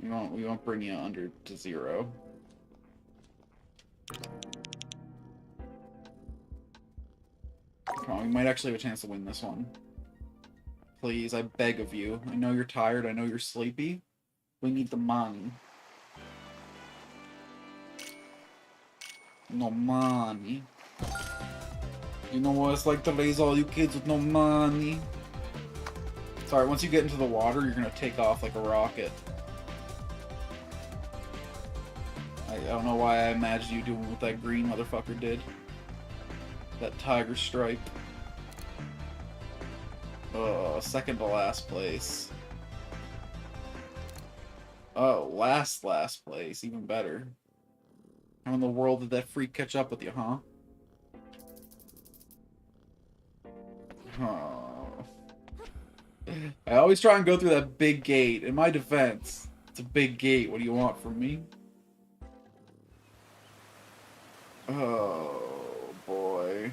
We won't bring you under to 0. Come on, we might actually have a chance to win this one. Please, I beg of you. I know you're tired, I know you're sleepy. We need the money. No money. You know what it's like to raise all you kids with no money. Sorry, once you get into the water, you're gonna take off like a rocket. I don't know why I imagined you doing what that green motherfucker did. That tiger stripe. Oh, second to last place. Oh, last place. Even better. How in the world did that freak catch up with you, huh? Oh. I always try and go through that big gate. In my defense, it's a big gate. What do you want from me? Oh, boy.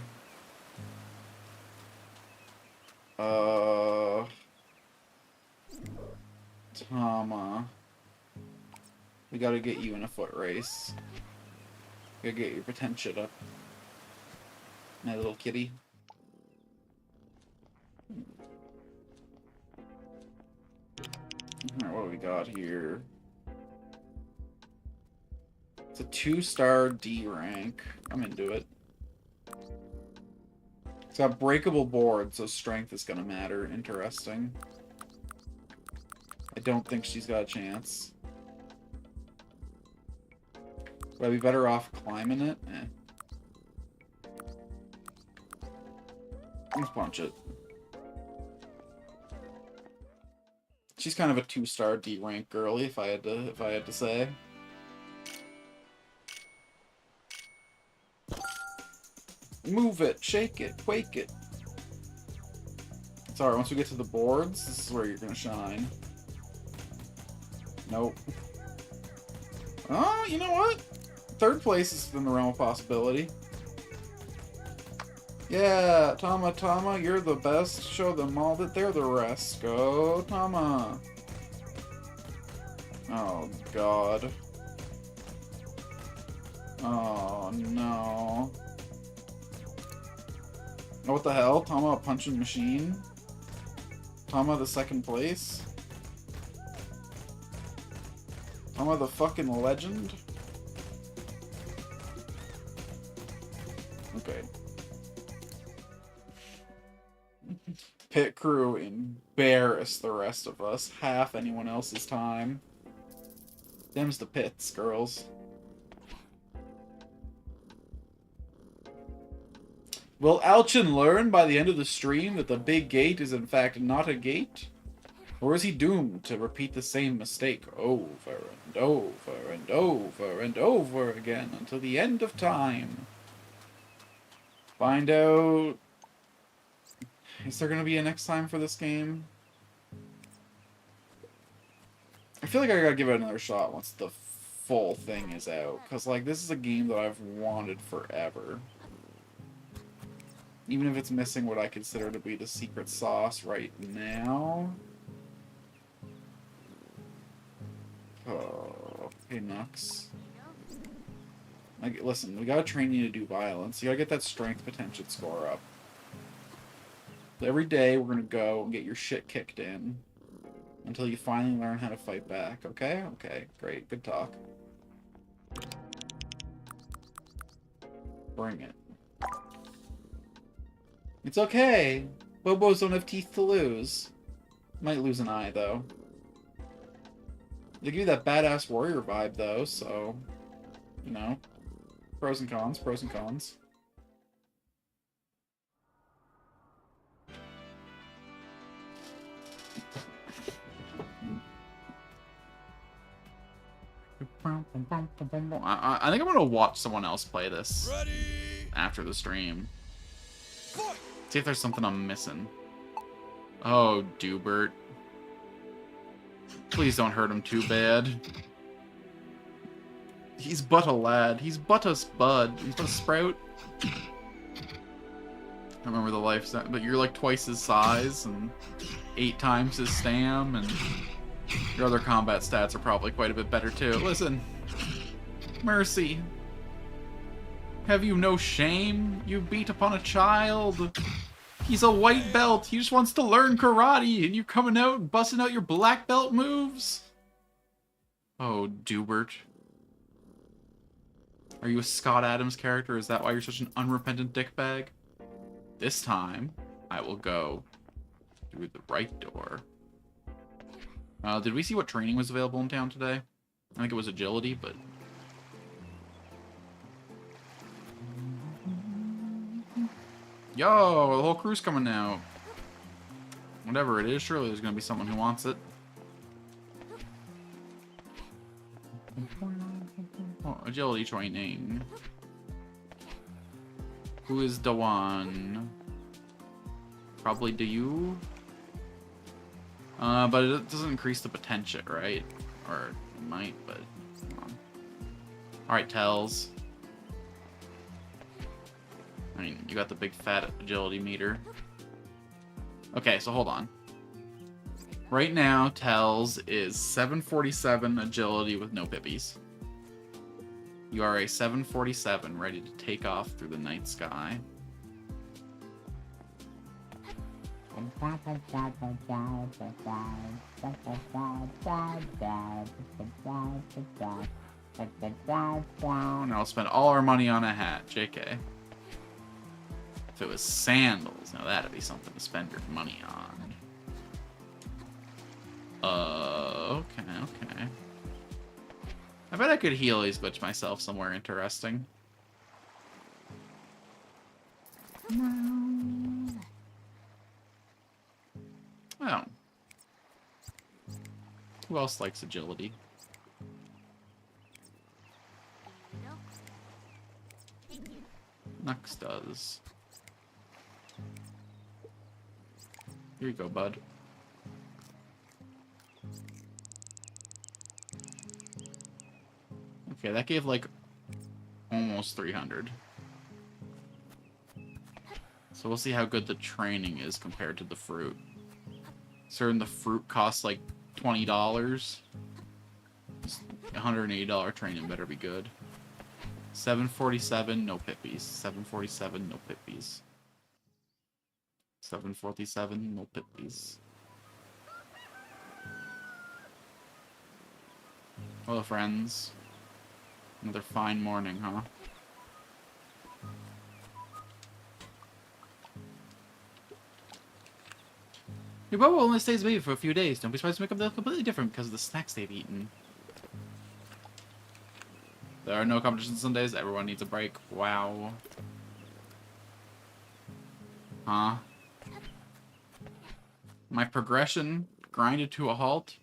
Tama. We gotta get you in a foot race. Gotta get your potential up. My little kitty. Alright, what do we got here? It's a 2-star D rank. I'm into it. It's got breakable board, so strength is gonna matter. Interesting. I don't think she's got a chance. Would I be better off climbing it? Eh. Let's punch it. She's kind of a 2-star D rank girly, if I had to say. Move it, shake it, quake it. Sorry, once we get to the boards, this is where you're gonna shine. Nope. Oh, you know what? Third place is in the realm of possibility. Yeah, Tama, you're the best. Show them all that they're the rest. Go, Tama. Oh, God. Oh, no. Oh, what the hell? Tama a punching machine? Tama the second place? Tama the fucking legend? Okay. Pit crew embarrass the rest of us. Half anyone else's time. Them's the pits, girls. Will Alchin learn by the end of the stream that the big gate is in fact not a gate? Or is he doomed to repeat the same mistake over and over and over and over again until the end of time? Find out... Is there going to be a next time for this game? I feel like I gotta give it another shot once the full thing is out. Because, like, this is a game that I've wanted forever. Even if it's missing what I consider to be the secret sauce right now. Oh, hey, Nux. Like, listen, we gotta train you to do violence. You gotta get that strength potential score up. Every day, we're gonna go and get your shit kicked in. Until you finally learn how to fight back, okay? Okay, great. Good talk. Bring it. It's okay. Bobos don't have teeth to lose. Might lose an eye, though. They give you that badass warrior vibe, though, so... You know. Pros and cons, pros and cons. I think I'm gonna watch someone else play this Ready. after the stream. Fight. See if there's something I'm missing. Oh, Dubert. Please don't hurt him too bad. He's but a lad. He's but a spud. He's but a sprout. I remember the life, but you're like twice his size and 8 times his stam, and your other combat stats are probably quite a bit better too. Listen, Mercy. Have you no shame? You beat upon a child. He's a white belt. He just wants to learn karate, and you're coming out and busting out your black belt moves? Oh, Dubert. Are you a Scott Adams character? Is that why you're such an unrepentant dickbag? This time, I will go through the right door. Did we see what training was available in town today? I think it was agility, but... Yo, the whole crew's coming out. Whatever it is, surely there's gonna be someone who wants it. Oh, agility training. Who is the one? Probably do you? But it doesn't increase the potential, right? Or it might, but... Alright, Tells. I mean, you got the big fat agility meter. Okay, so hold on. Right now, Tells is 747 agility with no pippies. You are a 747 ready to take off through the night sky. Now I'll spend all our money on a hat, JK. If it was sandals, now that'd be something to spend your money on. Okay. I bet I could Healy's glitch myself somewhere interesting. Oh. Who else likes agility? Nux does. Here you go, bud. Okay, that gave like almost 300. So we'll see how good the training is compared to the fruit. Certain the fruit costs like $20. $180 training better be good. 747, no pippies. 747, no pippies. 747, no pippies. Hello, friends. Another fine morning, huh? Your Bobo only stays a baby for a few days. Don't be surprised to make them completely different because of the snacks they've eaten. There are no competitions Sundays. Everyone needs a break. Wow. Huh? My progression grinded to a halt.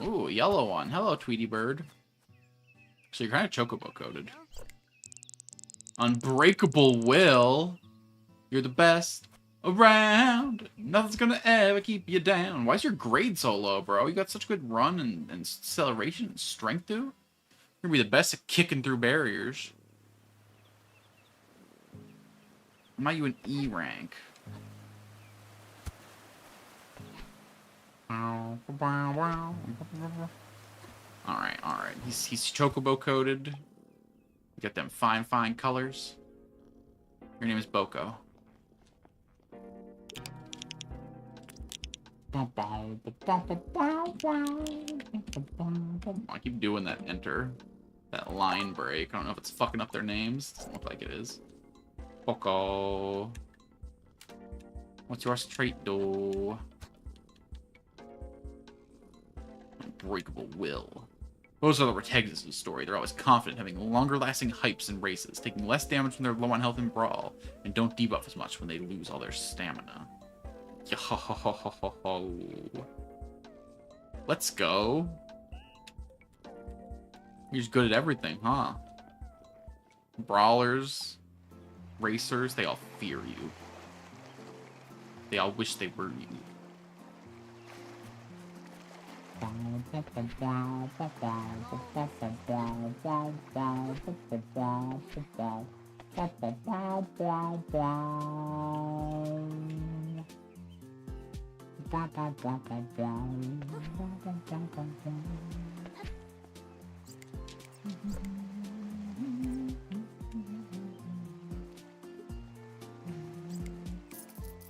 Ooh, yellow one. Hello, Tweety Bird. So you're kind of chocobo coated. Unbreakable Will. You're the best. around. Nothing's gonna ever keep you down. Why is your grade so low, bro? You got such good run and acceleration and strength, dude. You're gonna be the best at kicking through barriers. Am I you an E rank? Alright, alright. He's chocobo coated. Get them fine, fine colors. Your name is Boko. I keep doing that enter. That line break. I don't know if it's fucking up their names. Doesn't look like it is. Boko. What's your trait, though? Unbreakable will. Those are the Retegis' story. They're always confident, having longer-lasting hypes in races, taking less damage when they're low on health in Brawl, and don't debuff as much when they lose all their stamina. Yo-ho-ho-ho-ho-ho. Let's go. You're just good at everything, huh? Brawlers, racers, they all fear you. They all wish they were you.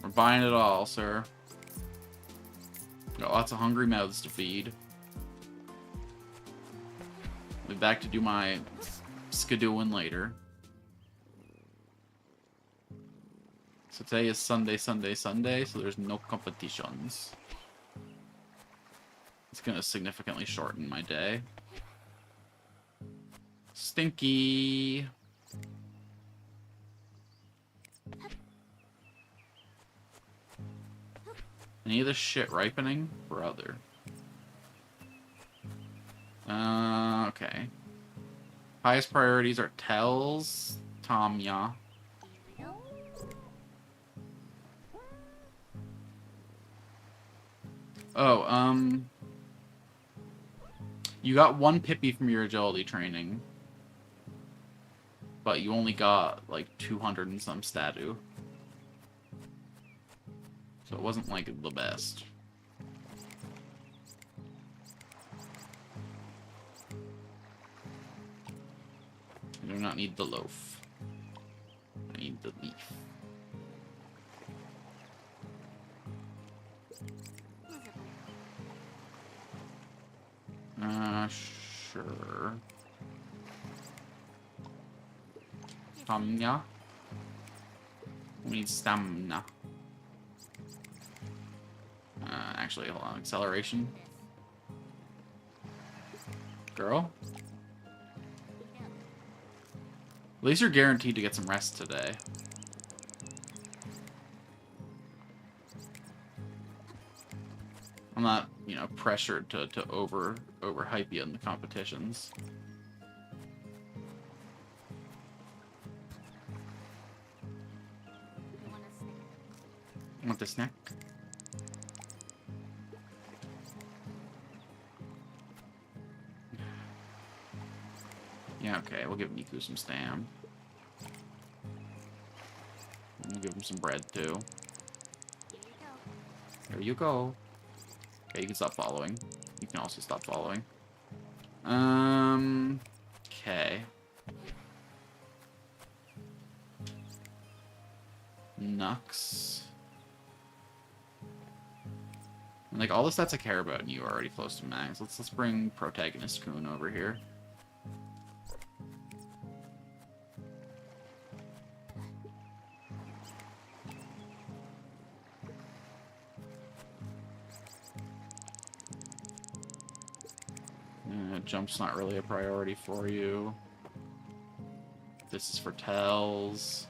We're buying it all, sir. Got lots of hungry mouths to feed. I'll be back to do my skidooing later. So today is Sunday, so there's no competitions. It's gonna significantly shorten my day. Stinky! Any of this shit ripening? Brother. Okay. Highest priorities are Tells, Tamya. Oh, you got 1 Pippi from your agility training. But you only got, like, 200 and some statu. So it wasn't, like, the best. I do not need the loaf. I need the leaf. Sure. Stamina. We need stamina. Actually, hold on. Acceleration. Girl? At least you're guaranteed to get some rest today. I'm not, you know, pressured to overhype you in the competitions. Want the snack? Yeah, okay, we'll give Miku some stam. We'll give him some bread, too. There you go. Okay, you can stop following. You can also stop following. Okay. Nux. And, like, all the stats I care about and you are already close to max. Let's bring Protagonist Kun over here. Jump's not really a priority for you. This is for Tells.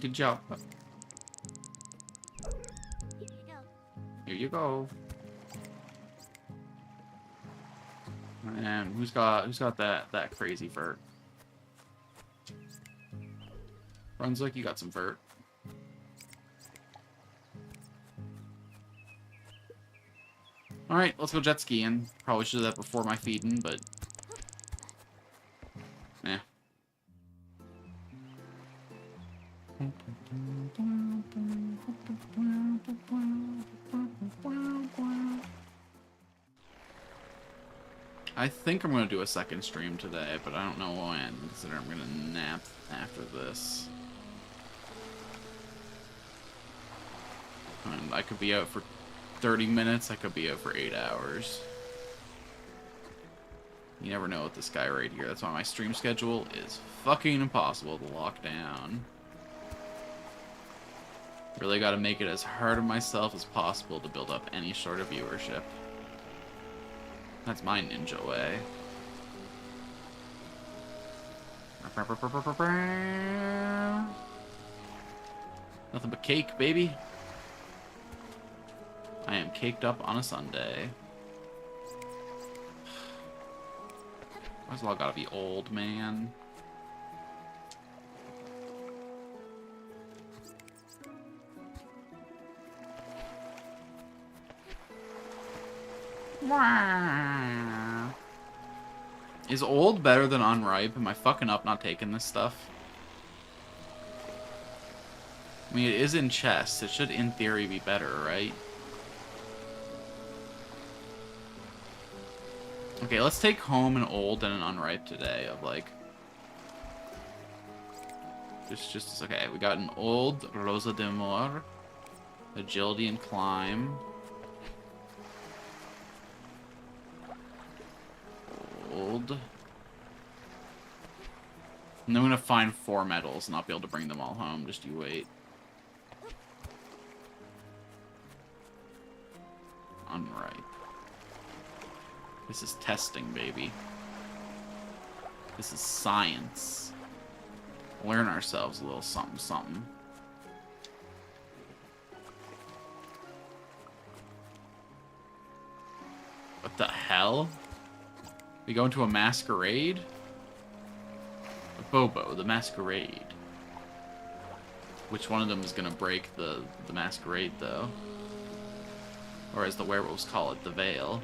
Good job. Here you go. Here you go. And who's got that crazy vert? Brunswick, you got some vert. Alright, let's go jet skiing. Probably should do that before my feeding, but... eh. I think I'm going to do a second stream today, but I don't know when, considering I'm going to nap after this. And I could be out for 30 minutes, I could be out for 8 hours. You never know with this guy right here. That's why my stream schedule is fucking impossible to lock down. Really gotta make it as hard on myself as possible to build up any sort of viewership. That's my ninja way. Nothing but cake, baby. I am caked up on a Sunday. Why's it all gotta be old, man? Is old better than unripe? Am I fucking up not taking this stuff? I mean, it is in chests. It should, in theory, be better, right? Okay, let's take home an old and an unripe today of, like... Just okay, we got an old Rosa de Mor, agility and climb. Old. And then I'm gonna find 4 medals and not be able to bring them all home. Just you wait. Unripe. This is testing, baby. This is science. Learn ourselves a little something, something. What the hell? We go into a masquerade? A Bobo, the masquerade. Which one of them is gonna break the masquerade, though? Or as the werewolves call it, the veil.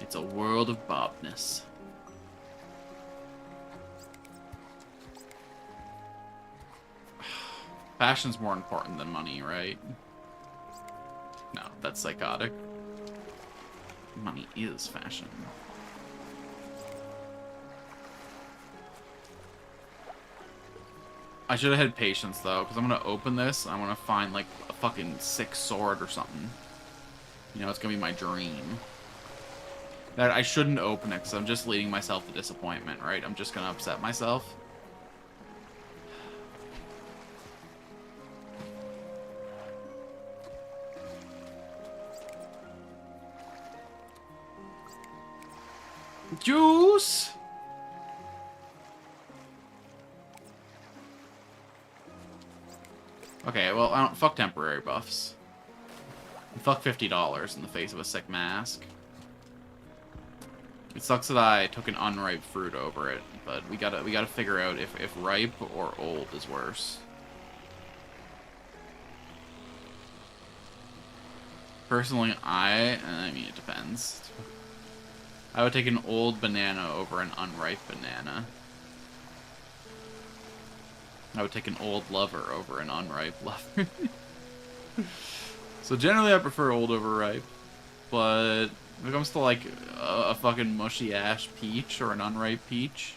It's a world of Bobness. Fashion's more important than money, right? No, that's psychotic. Money is fashion. I should have had patience, though, because I'm going to open this, and I want to find, like, a fucking sick sword or something. You know, it's going to be my dream. That I shouldn't open it, because I'm just leading myself to disappointment, right? I'm just going to upset myself. Juice! Okay, well, I don't... Fuck temporary buffs. And fuck $50 in the face of a sick mask. It sucks that I took an unripe fruit over it, but we gotta figure out if ripe or old is worse. Personally, I mean, it depends. I would take an old banana over an unripe banana. I would take an old lover over an unripe lover. So generally I prefer old over ripe, but when it comes to like a fucking mushy ash peach or an unripe peach,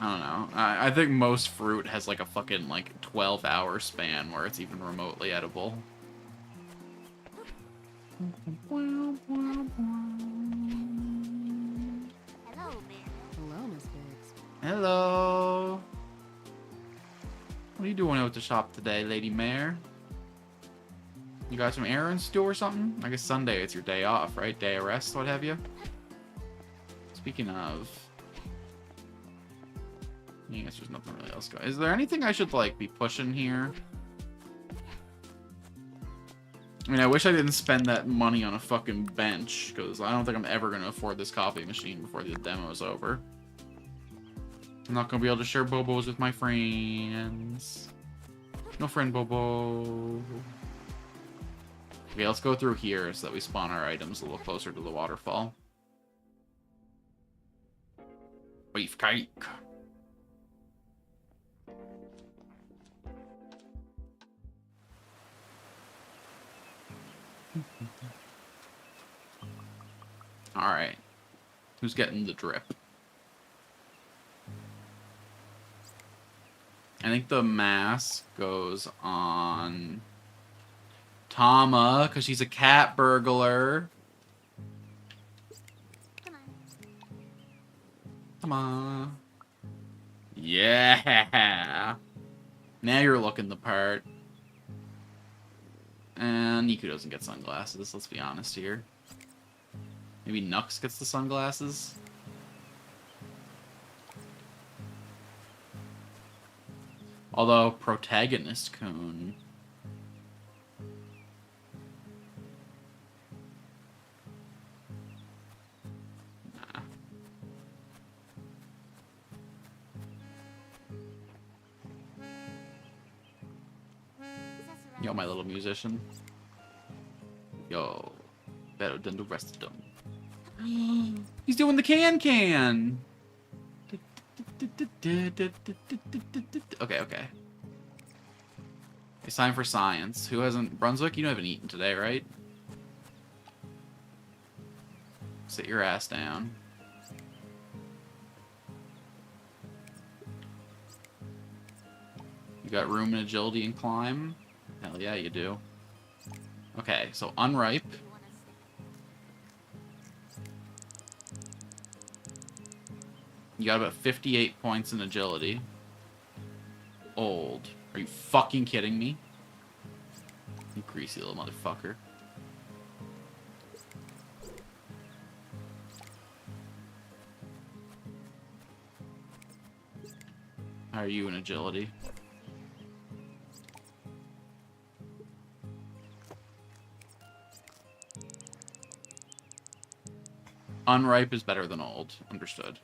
I don't know. I think most fruit has like a fucking like 12-hour span where it's even remotely edible. Hello, man. Hello, Miss Biggs. Hello. What are you doing out at the shop today, Lady Mare? You got some errands to do or something? I guess Sunday it's your day off, right? Day of rest, what have you? Speaking of... I guess there's nothing really else going. Is there anything I should, like, be pushing here? I mean, I wish I didn't spend that money on a fucking bench, because I don't think I'm ever going to afford this coffee machine before the demo is over. I'm not going to be able to share Bobos with my friends. No friend Bobo. Okay, let's go through here so that we spawn our items a little closer to the waterfall. Beefcake. Alright. Who's getting the drip? I think the mask goes on Tama, because she's a cat burglar. Come on. Come on. Yeah. Now you're looking the part. And Niku doesn't get sunglasses, let's be honest here. Maybe Nux gets the sunglasses? Although, protagonist Kun. Nah. Yo, my little musician. Yo, better than the rest of them. He's doing the can. Okay, okay. It's time for science. Who hasn't... Brunswick, you haven't eaten today, right? Sit your ass down. You got room and agility and climb? Hell yeah, you do. Okay, so unripe. You wanna stay? You got about 58 points in agility. Old. Are you fucking kidding me? You greasy little motherfucker. How are you in agility? Unripe is better than old. Understood.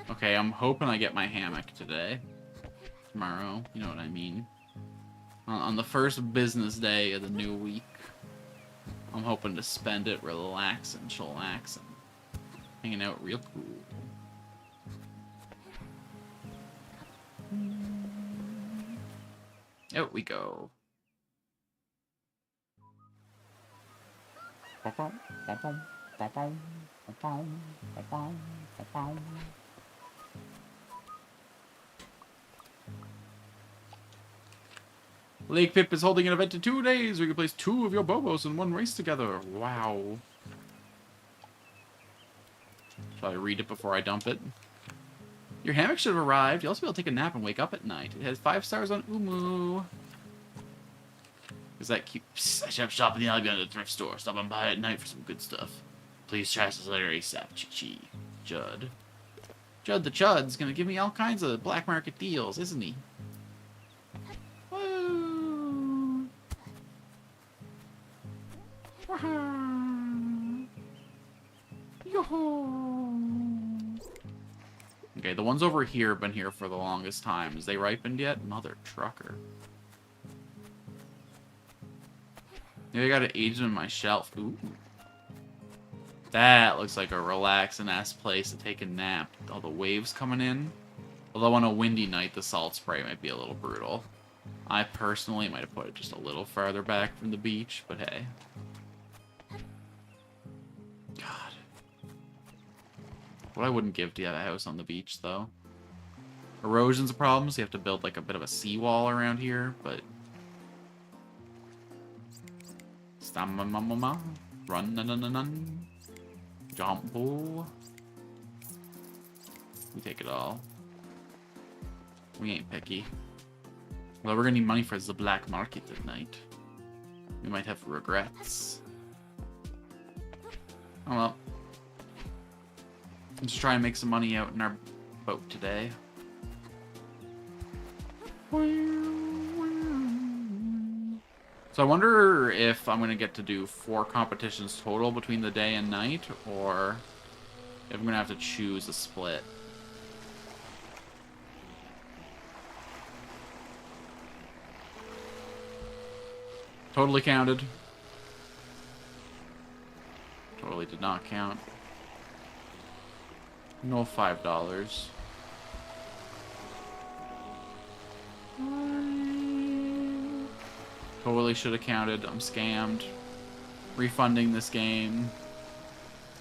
Okay, I'm hoping I get my hammock today. Tomorrow, you know what I mean. On the first business day of the new week. I'm hoping to spend it relaxing, chillaxing. Hanging out real cool. Out we go. Lake Pip is holding an event in 2 days where you can place 2 of your Bobos in one race together. Wow. Shall I read it before I dump it? Your hammock should have arrived. You'll also be able to take a nap and wake up at night. It has 5 stars on Umu. Is that cute? Psst, I should have shop in the alley behind the thrift store. Stop on by at night for some good stuff. Please try us later ASAP. Chi-Chi. Judd. Judd the Chud's gonna give me all kinds of black market deals, isn't he? Woo! Yo-ho! Okay, the ones over here have been here for the longest time. Is they ripened yet? Mother trucker. Maybe I gotta age them in my shelf. Ooh. That looks like a relaxing ass place to take a nap. All the waves coming in. Although on a windy night, the salt spray might be a little brutal. I personally might have put it just a little farther back from the beach, but hey. God. What I wouldn't give to have a house on the beach, though. Erosion's a problem, so you have to build like a bit of a seawall around here, but... Stamamamama. Run, nun, nun, nun, nun. Jump, boo. We take it all. We ain't picky. Well, we're gonna need money for the black market tonight. We might have regrets. Oh well. Let's try and make some money out in our boat today. So I wonder if I'm gonna get to do 4 competitions total between the day and night, or if I'm gonna have to choose a split. Totally counted. Totally did not count. No $5. Totally should have counted. I'm scammed. Refunding this game.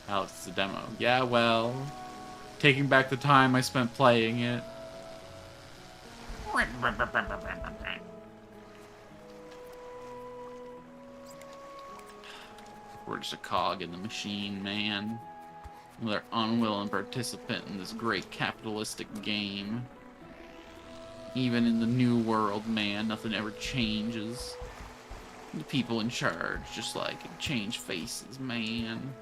Alex, it's a demo. Yeah, well. Taking back the time I spent playing it. We're just a cog in the machine, man. Another unwilling participant in this great capitalistic game. Even in the new world, man, nothing ever changes. The people in charge just like change faces, man.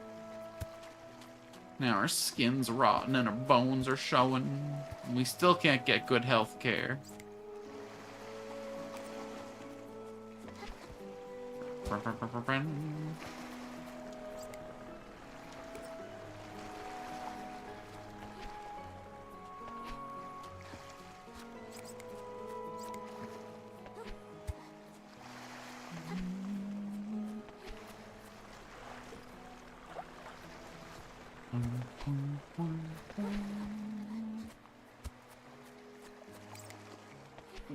Now our skin's rotten and our bones are showing. And we still can't get good health care.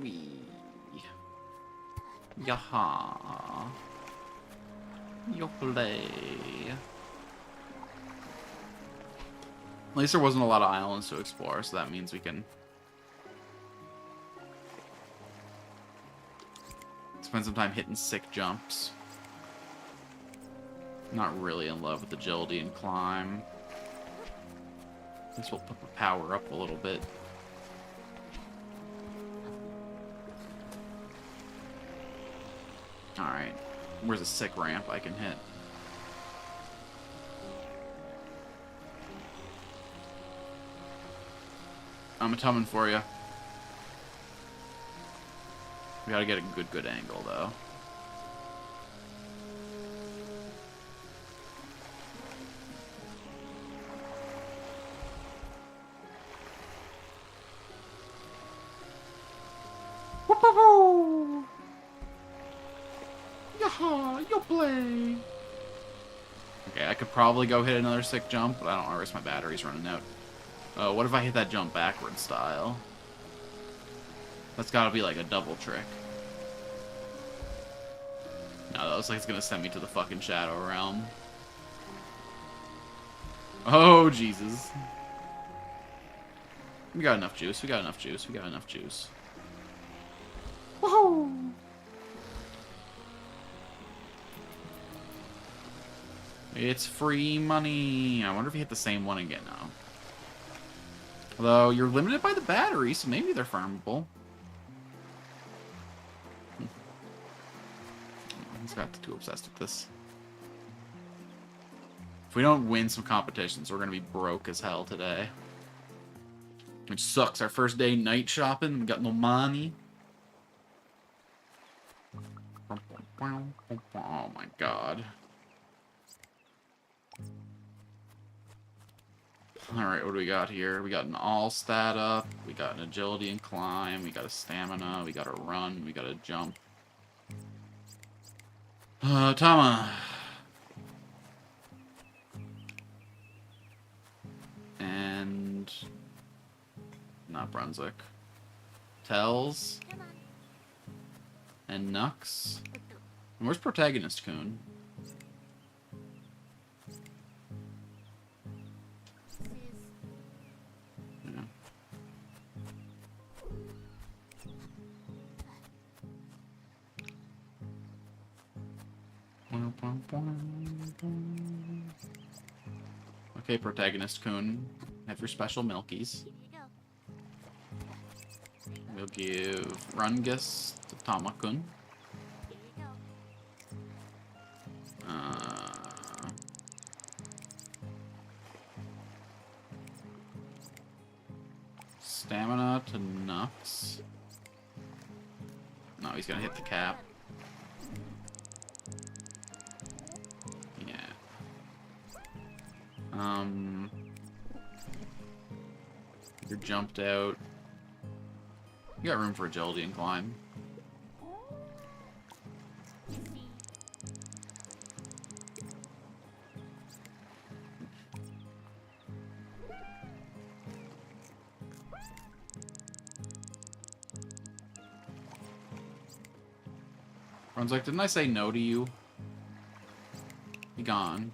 Wee. Yaha. Yo play. At least there wasn't a lot of islands to explore, so that means we can spend some time hitting sick jumps. Not really in love with agility and climb. This will put the power up a little bit. Alright. Where's a sick ramp I can hit? I'm a tumming for you. We gotta get a good angle, though. Whoop-a-hoo! Yaha! Yo play! Okay, I could probably go hit another sick jump, but I don't want to risk my batteries running out. What if I hit that jump backward style? That's gotta be like a double trick. No, that looks like it's gonna send me to the fucking Shadow Realm. Oh, Jesus. We got enough juice, we got enough juice, we got enough juice. Woohoo! It's free money. I wonder if you hit the same one again now. Although, you're limited by the battery, so maybe they're farmable. He's got too obsessed with this. If we don't win some competitions, we're gonna be broke as hell today. Which sucks. Our first day night shopping, we got no money. Oh my god. Alright, what do we got here? We got an all stat up, we got an agility and climb, we got a stamina, we got a run, we got a jump. Tama. And... not Brunswick. Tells. Come on. And Nux. And where's Protagonist Coon? This is Yeah. Okay, protagonist Kun, have your special milkies. We'll give Rungus to Tama-kun. Stamina to Nux. No, he's gonna hit the cap. Yeah. You're jumped out. You got room for agility and climb. Ron's like, didn't I say no to you? Be gone.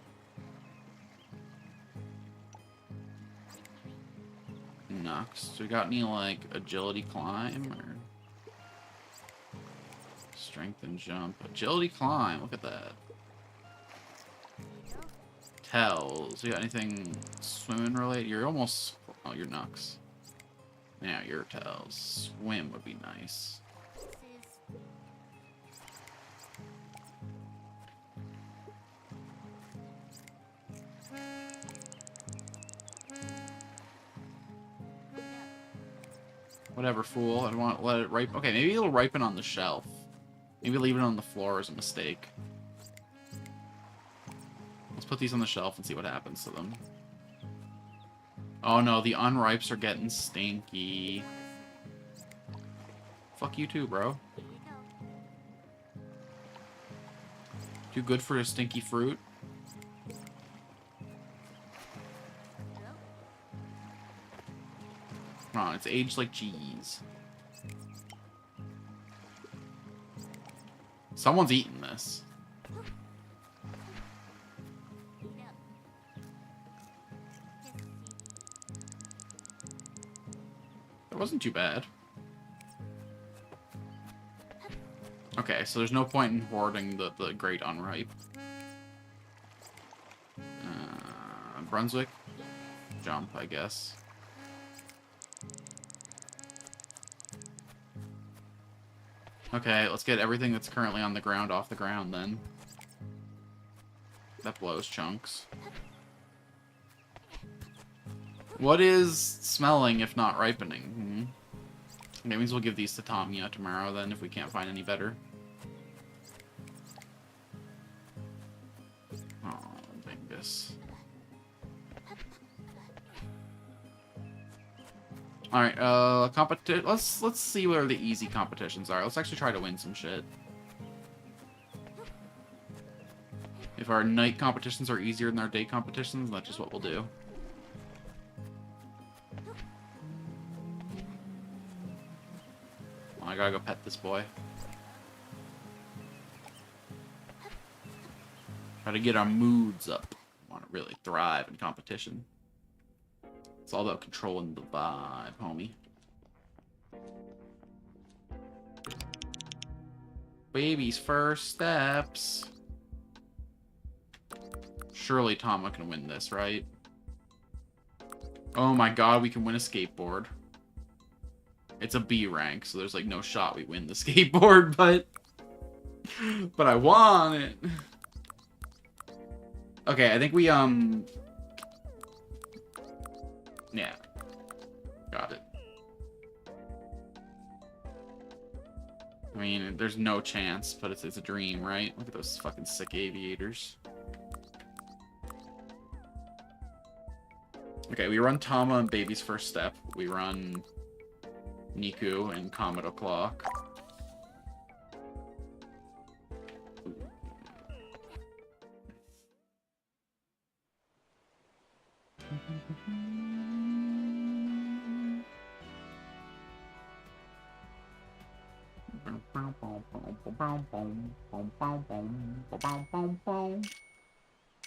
Nux. So we got any, like, agility climb, or... Strength and jump. Agility climb, look at that. Tells. You got anything swimming related? You're almost... Oh, you're Nux. Yeah, you're Tells. Swim would be nice. Whatever, fool. I don't want to let it ripen. Okay, maybe it'll ripen on the shelf. Maybe leave it on the floor is a mistake. Let's put these on the shelf and see what happens to them. Oh no, the unripes are getting stinky. Fuck you too, bro. Too good for a stinky fruit. Come on, it's aged like cheese. Someone's eating this. That wasn't too bad. Okay, so there's no point in hoarding the great unripe. Brunswick? Jump, I guess. Okay, let's get everything that's currently on the ground off the ground, then. That blows chunks. What is smelling if not ripening? That means we'll give these to Tamiya tomorrow, then, if we can't find any better. Oh, Bingus. Alright, let's see where the easy competitions are. Let's actually try to win some shit. If our night competitions are easier than our day competitions, that's just what we'll do. Oh, I gotta go pet this boy. Try to get our moods up. Want to really thrive in competition. It's all about controlling the vibe, homie. Baby's first steps. Surely Tama can win this, right? Oh my god, we can win a skateboard. It's a B rank, so there's like no shot we win the skateboard, but I want it. Okay, I think we yeah. Got it. I mean, there's no chance, but it's a dream, right? Look at those fucking sick aviators. Okay, we run Tama and Baby's First Step. We run Niku and Comet O'Clock.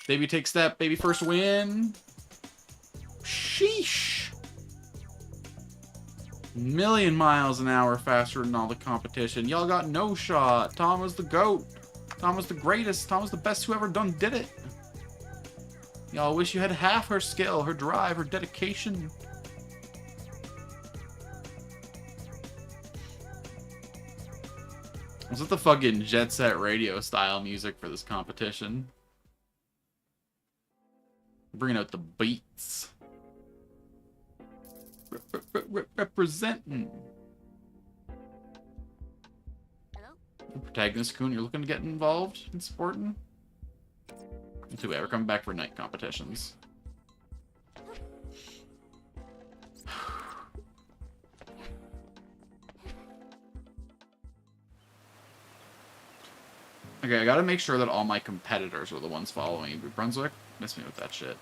Baby takes step, baby first win. Sheesh. Million miles an hour faster than all the competition. Y'all got no shot. Tom was the GOAT. Tom was the greatest. Tom was the best who ever did it. Y'all wish you had half her skill, her drive, her dedication. Was it the fucking Jet Set Radio style music for this competition? Bringing out the beats. Representing. Hello? Protagonist Kun, you're looking to get involved in sporting? Too bad, we're coming back for night competitions. Okay, I gotta make sure that all my competitors are the ones following me. Brunswick, miss me with that shit.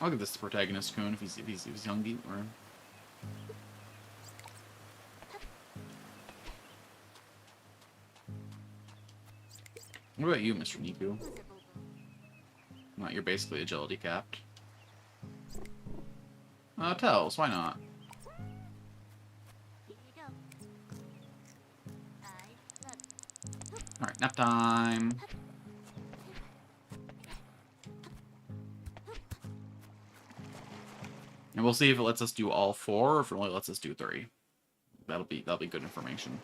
I'll give this to Protagonist Kun if he's young or. What about you, Mr. Niku? Who's it, Bobo? Not, you're basically agility capped. Tells, why not? Here you go. I love it. Alright, nap time. And we'll see if it lets us do all 4 or if it only lets us do 3. That'll be good information.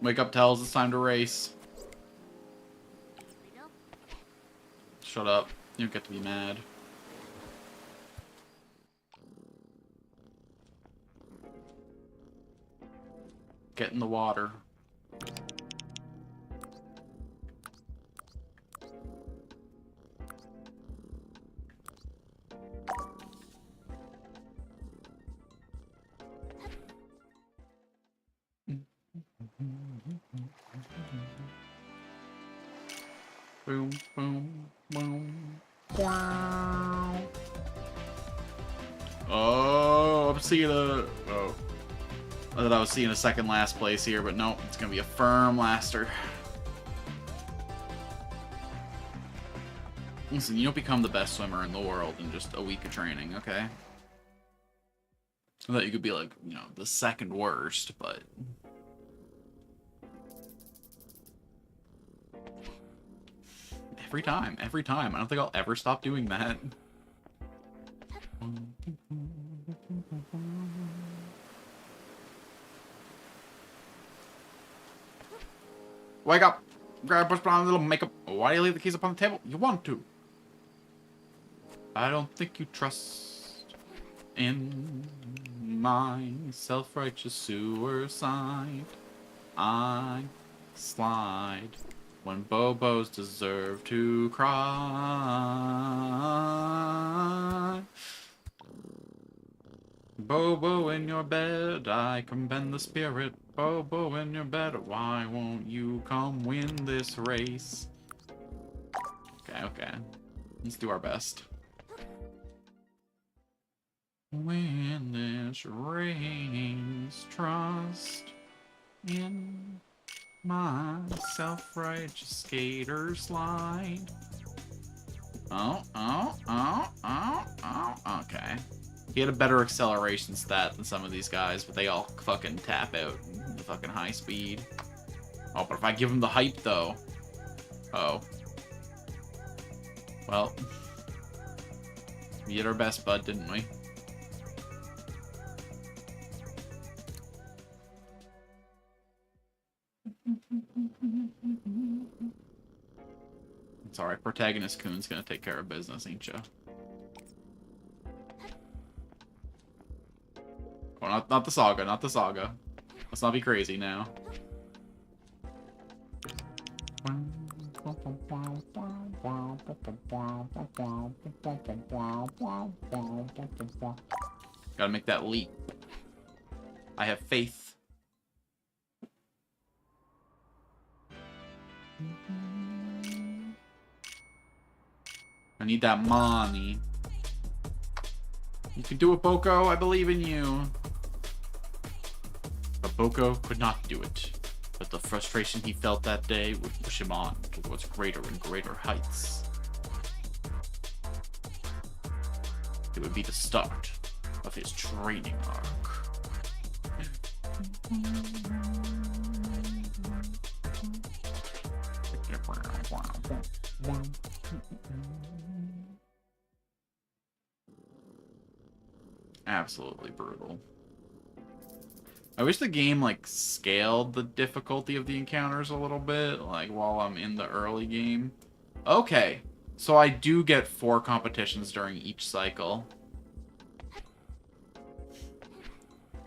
Wake up, Tells, it's time to race. Here we go. Shut up. You don't get to be mad. Get in the water. Boom, boom, boom. Wow. Oh, I'm seeing a... Oh. I thought I was seeing a second last place here, but no, it's going to be a firm laster. Listen, you don't become the best swimmer in the world in just a week of training, okay? I thought you could be like, you know, the second worst, but... Every time. I don't think I'll ever stop doing that. Wake up! Grab push on a little makeup. Why do you leave the keys up on the table? You want to. I don't think you trust in my self-righteous suicide. I slide when Bobos deserve to cry. Bobo in your bed, I commend the spirit. Bobo in your bed, why won't you come win this race? Okay. Let's do our best. Win this race, trust in my self-righteous skater slide. Oh, okay. He had a better acceleration stat than some of these guys, but they all fucking tap out in the fucking high speed. Oh, but if I give him the hype, though... Oh. Well. We did our best, bud, didn't we? It's alright, Protagonist Kun's gonna take care of business, ain't ya? Oh, not the saga, not the saga. Let's not be crazy now. Gotta make that leap. I have faith. I need that money. You can do it, Boko. I believe in you. But Boko could not do it. But the frustration he felt that day would push him on towards greater and greater heights. It would be the start of his training arc. Absolutely brutal. I wish the game, like, scaled the difficulty of the encounters a little bit, like, while I'm in the early game. Okay, so I do get 4 competitions during each cycle.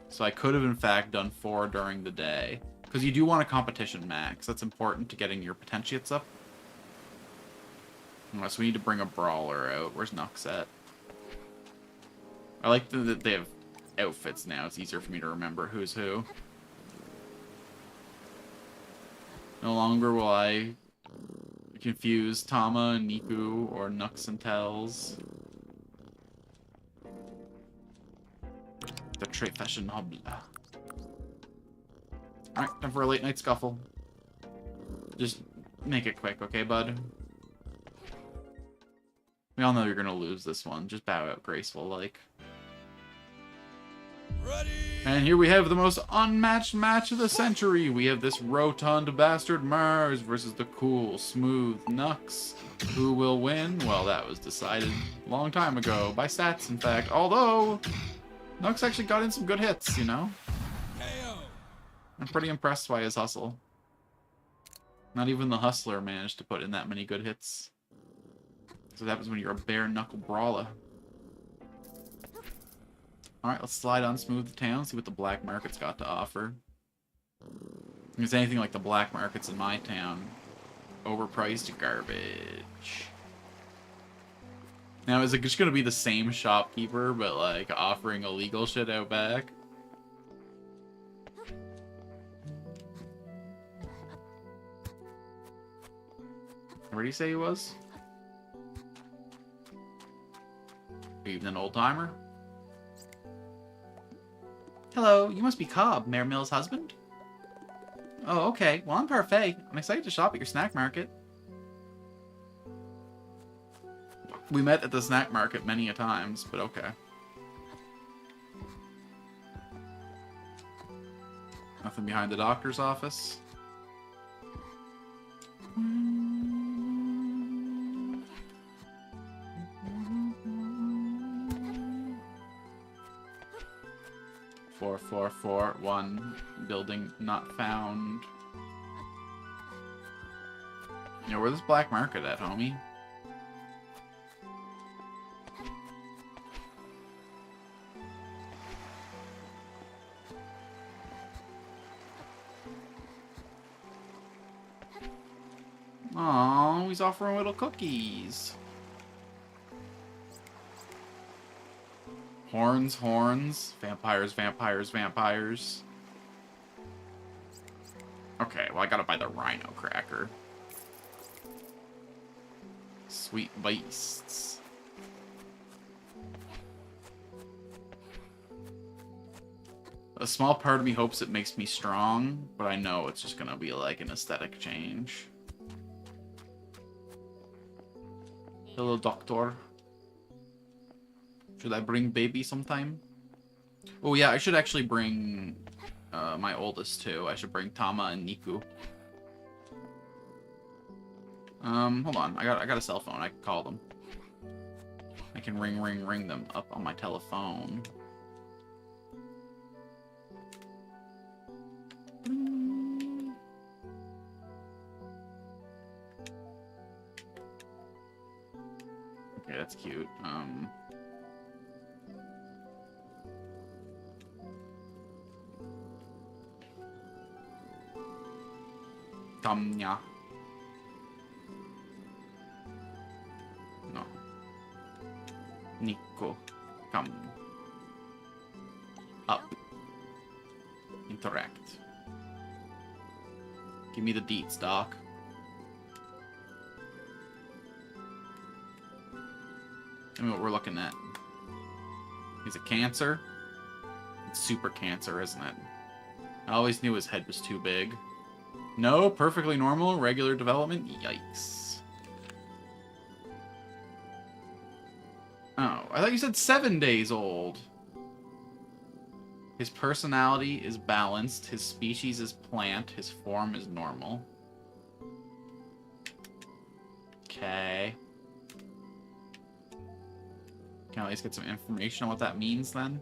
So I could have, in fact, done 4 during the day. Because you do want a competition max. That's important to getting your potentiates up. So we need to bring a brawler out. Where's Nux at? I like that they have outfits now. It's easier for me to remember who's who. No longer will I confuse Tama and Niku or Nux and Tells. The trait fashion hobble. Alright, time for a late night scuffle. Just make it quick, okay, bud? We all know you're gonna lose this one. Just bow out graceful, like. Ready. And here we have the most unmatched match of the century. We have this rotund bastard Mars versus the cool, smooth Nux. Who will win? Well, that was decided a long time ago. By stats, in fact. Although, Nux actually got in some good hits, you know? KO. I'm pretty impressed by his hustle. Not even the hustler managed to put in that many good hits. So that happens when you're a bare-knuckle brawler. Alright, let's slide on smooth the town, see what the black market's got to offer. If there's anything like the black markets in my town, overpriced garbage. Now, is it just gonna be the same shopkeeper, but like offering illegal shit out back? Where did he say he was? Even an old timer? Hello, you must be Cobb, Mayor Mill's husband? Oh, okay. Well, I'm Parfait. I'm excited to shop at your snack market. We met at the snack market many a times, but okay. Nothing behind the doctor's office. 4441 building not found. You know, where's this black market at, homie? Oh, he's offering little cookies. Horns, horns. Vampires, vampires, vampires. Okay, well I gotta buy the rhino cracker. Sweet beasts. A small part of me hopes it makes me strong, but I know it's just gonna be like an aesthetic change. Hello, doctor. Should I bring baby sometime? Oh yeah, I should actually bring my oldest too. I should bring Tama and Niku. Hold on. I got a cell phone. I can call them. I can ring them up on my telephone. Okay, that's cute. Tamnya. No. Nico. Come. Up. Interact. Give me the deets, Doc. Tell me what we're looking at. Is it cancer? It's super cancer, isn't it? I always knew his head was too big. No, perfectly normal, regular development. Yikes. Oh, I thought you said 7 days old. His personality is balanced. His species is plant. His form is normal. Okay. Can I at least get some information on what that means then?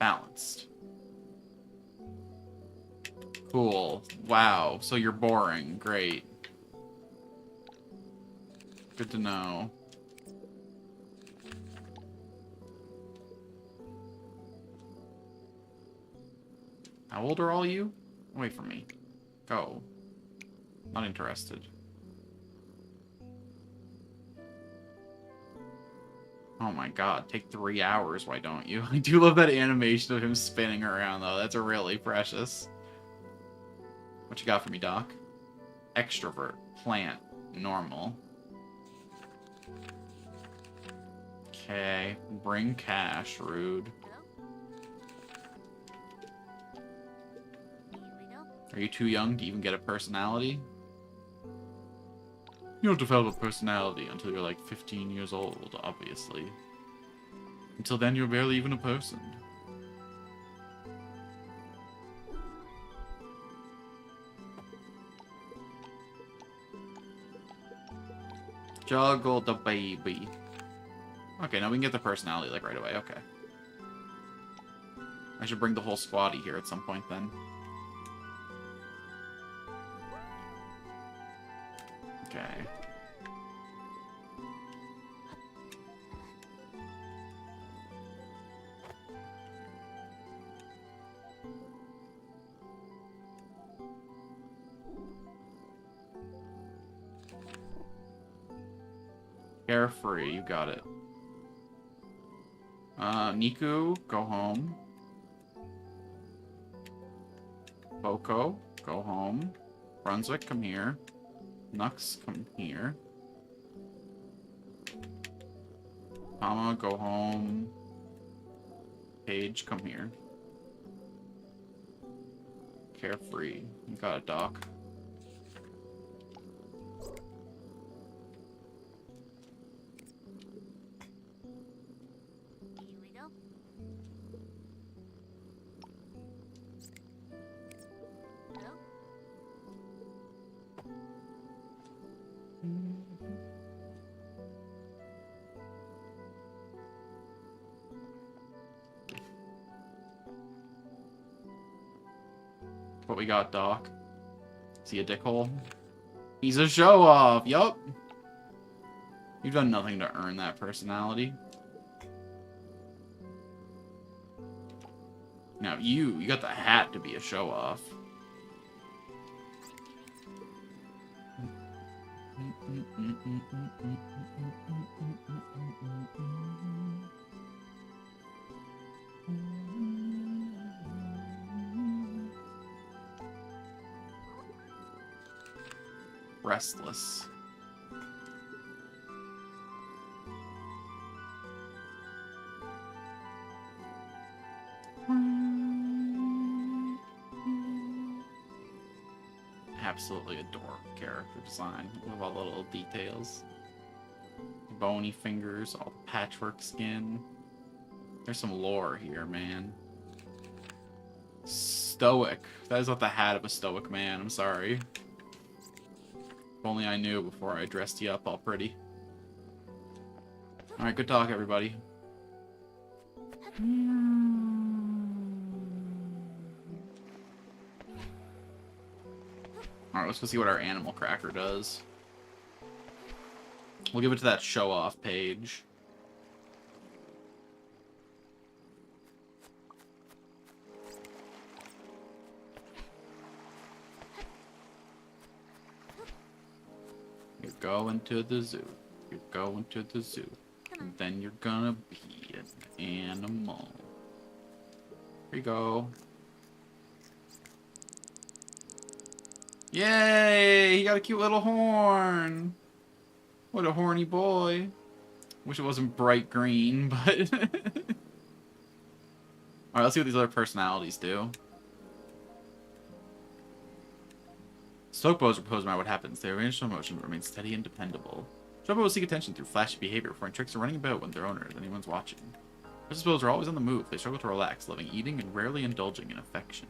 Balanced. Cool. Wow. So you're boring. Great. Good to know. How old are all you? Away from me. Go. Not interested. Oh my god, take 3 hours, why don't you? I do love that animation of him spinning around, though. That's really precious. What you got for me, Doc? Extrovert. Plant. Normal. Okay. Bring cash. Rude. Are you too young to even get a personality? You don't develop a personality until you're like 15 years old, obviously. Until then, you're barely even a person. Juggle the baby. Okay, now we can get the personality like right away. Okay. I should bring the whole squaddy here at some point then. Okay. Carefree, you got it. Niku, go home. Boko, go home. Brunswick, come here. Nux, come here. Mama, go home. Paige, come here. Carefree, you got it, Doc. What we got, Doc? Is he a dickhole? He's a show-off! Yup! You've done nothing to earn that personality. Now, you got the hat to be a show-off. Restless. Absolutely adore character design with all the little details. Bony fingers, all the patchwork skin. There's some lore here, man. Stoic. That is not the hat of a stoic man, I'm sorry. If only I knew before I dressed you up all pretty. Alright, good talk, everybody. Alright, let's go see what our animal cracker does. We'll give it to that show-off page. You're going to the zoo. You're going to the zoo. And then you're gonna be an animal. Here you go. Yay! He got a cute little horn. What a horny boy. Wish it wasn't bright green, but... Alright, let's see what these other personalities do. Stokebos are posed by what happens. They arrange slow motion but remain steady and dependable. Chocobos seek attention through flashy behavior, foreign tricks, or running about when their owner or anyone's watching. Chocobos are always on the move. They struggle to relax, loving eating and rarely indulging in affection.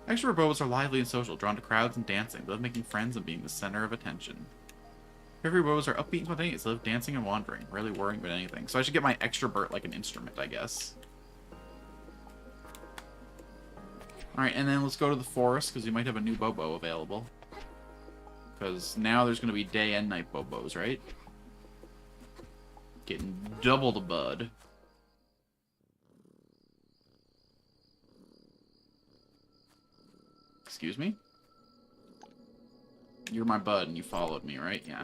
Extrovert Bobos are lively and social, drawn to crowds and dancing. They love making friends and being the center of attention. Periphery Bobos are upbeat and spontaneous. They love dancing and wandering, rarely worrying about anything. So I should get my extrovert like an instrument, I guess. Alright, and then let's go to the forest, because we might have a new Bobo available. Because now there's going to be day and night Bobos, right? Getting double the bud. Excuse me? You're my bud and you followed me, right? Yeah.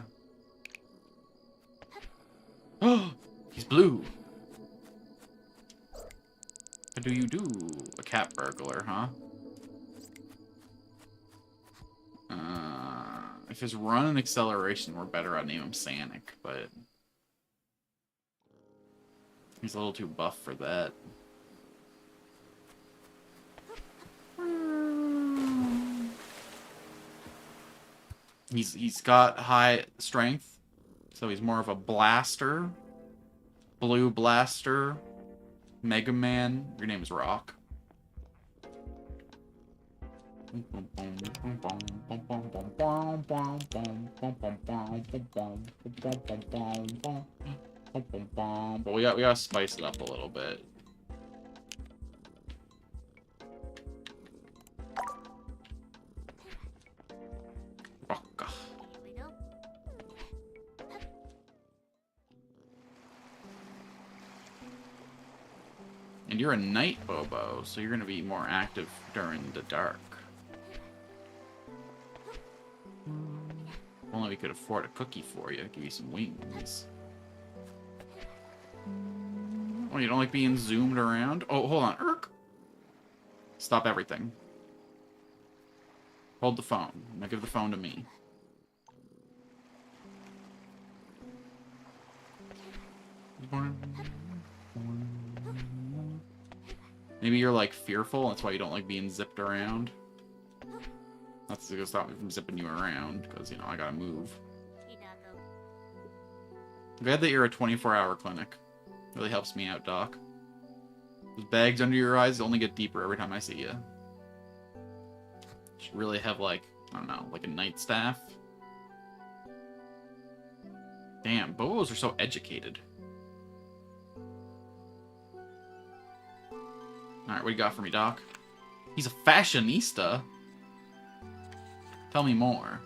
Oh! He's blue! What do you do? A cat burglar, huh? If his run and acceleration were better, I'd name him Sanic, but he's a little too buff for that. He's got high strength, so he's more of a blaster. Blue blaster. Mega Man. Your name is Rock. But we gotta spice it up a little bit. Rock. And you're a night Bobo, so you're gonna be more active during the dark. If only we could afford a cookie for you. Give you some wings. Oh, you don't like being zoomed around? Oh, hold on. Erk. Stop everything. Hold the phone. Now give the phone to me. Maybe you're like fearful, that's why you don't like being zipped around. That's gonna stop me from zipping you around, because, you know, I gotta move. I'm glad that you're a 24-hour clinic. Really helps me out, Doc. Those bags under your eyes only get deeper every time I see you. Should really have, like, I don't know, like a night staff. Damn, Bobos are so educated. Alright, what do you got for me, Doc? He's a fashionista? Tell me more.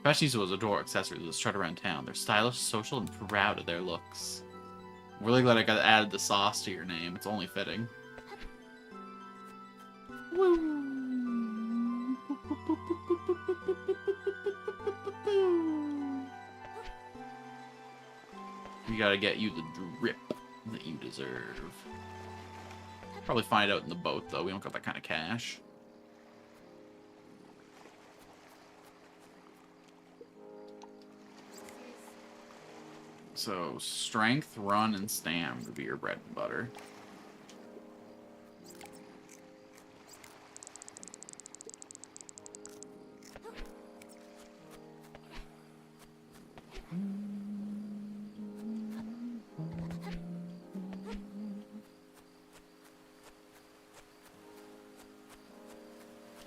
Fashionistas adore accessories that strut around town. They're stylish, social, and proud of their looks. I'm really glad I got added the sauce to your name. It's only fitting. We gotta get you the drip that you deserve. Probably find out in the boat, though. We don't got that kind of cash. So, strength, run, and stam would be your bread and butter.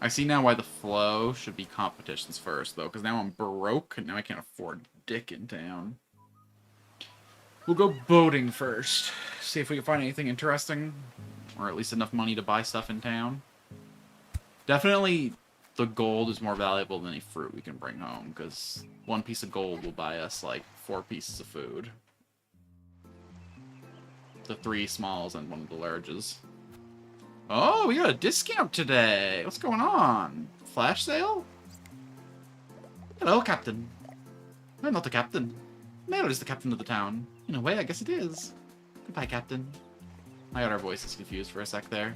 I see now why the flow should be competitions first, though, because now I'm broke, and now I can't afford dick in town. We'll go boating first. See if we can find anything interesting, or at least enough money to buy stuff in town. Definitely, the gold is more valuable than any fruit we can bring home, because one piece of gold will buy us, like, 4 pieces of food. The 3 smalls and 1 of the larges. Oh, we got a discount today. What's going on? Flash sale? Hello, Captain. I'm not the captain. Mero is the captain of the town. In a way, I guess it is. Goodbye, Captain. I got our voices confused for a sec there.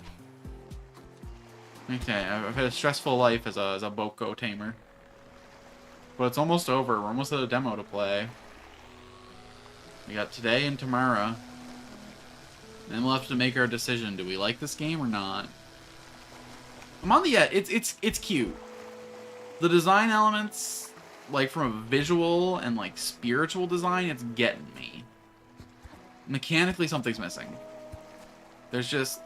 Okay, I've had a stressful life as a Boko tamer. But it's almost over. We're almost at a demo to play. We got today and tomorrow. Then we'll have to make our decision. Do we like this game or not? I'm on the edge. It's cute. The design elements, like from a visual and like spiritual design, it's getting me. Mechanically, something's missing. There's just...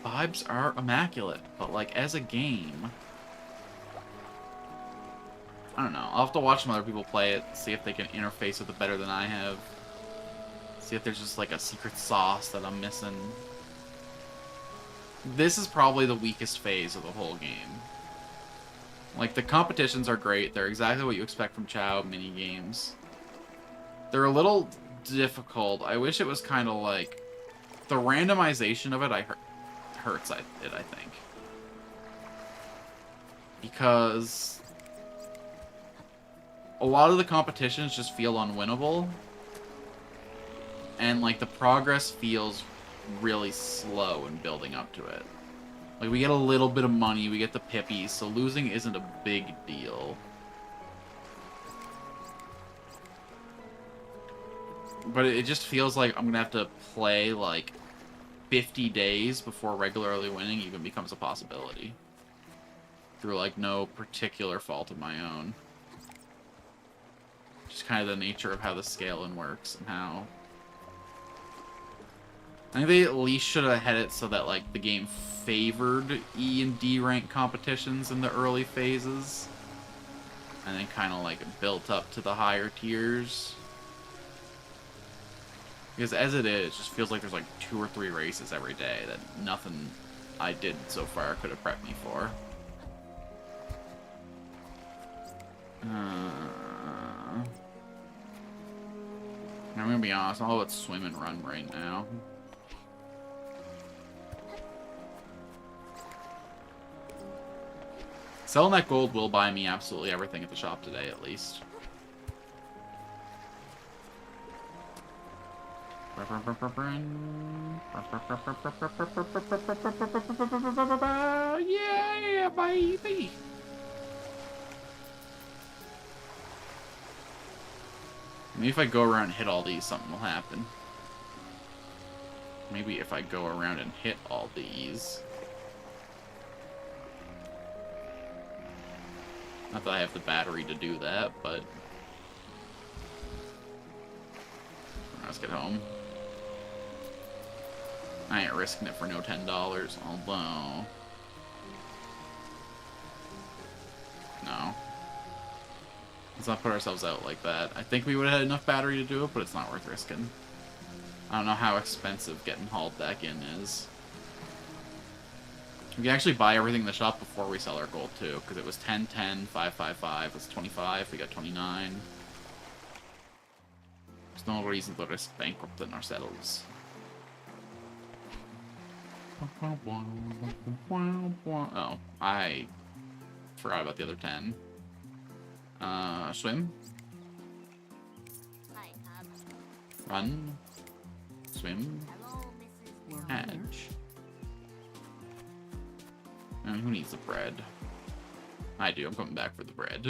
Vibes are immaculate, but like as a game... I don't know. I'll have to watch some other people play it, see if they can interface with it better than I have. See if there's just like a secret sauce that I'm missing. This is probably the weakest phase of the whole game. Like, the competitions are great. They're exactly what you expect from Chao mini games. They're a little difficult. I wish it was kind of like... The randomization of it hurts it, I think. Because... a lot of the competitions just feel unwinnable. And, like, the progress feels really slow in building up to it. Like, we get a little bit of money, we get the pippies, so losing isn't a big deal. But it just feels like I'm gonna have to play, like, 50 days before regularly winning even becomes a possibility. Through, like, no particular fault of my own. Just kind of the nature of how the scaling works and how... I think they at least should have had it so that, like, the game favored E and D rank competitions in the early phases. And then kind of, like, built up to the higher tiers. Because as it is, it just feels like there's, like, 2 or 3 races every day that nothing I did so far could have prepped me for. I'm gonna be honest, I'll let swim and run right now. Selling that gold will buy me absolutely everything at the shop today, at least. Yeah, baby! Maybe if I go around and hit all these, something will happen. Maybe if I go around and hit all these... Not that I have the battery to do that, but... Let's get home. I ain't risking it for no $10, although... No. Let's not put ourselves out like that. I think we would have had enough battery to do it, but it's not worth risking. I don't know how expensive getting hauled back in is. We can actually buy everything in the shop before we sell our gold, too, because it was 10, 10, 5, 5, 5. It's 25. We got 29. There's no reason to risk bankrupting ourselves. Oh, I forgot about the other 10. Swim. Hi, Run. Swim. hello, Mrs. Hatch. Who needs the bread? I do. I'm coming back for the bread.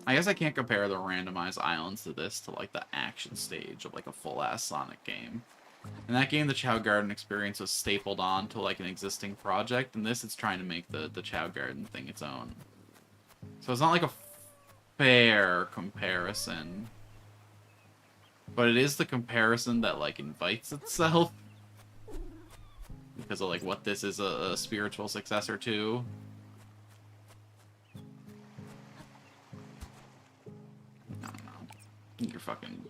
I guess I can't compare the randomized islands to this to like the action stage of like a full-ass Sonic game. In that game, the Chao Garden experience was stapled on to like an existing project, and this it's trying to make the Chao Garden thing its own. So it's not like a fair comparison. But it is the comparison that like invites itself. Because of like what this is a spiritual successor to. I don't know. Eat your fucking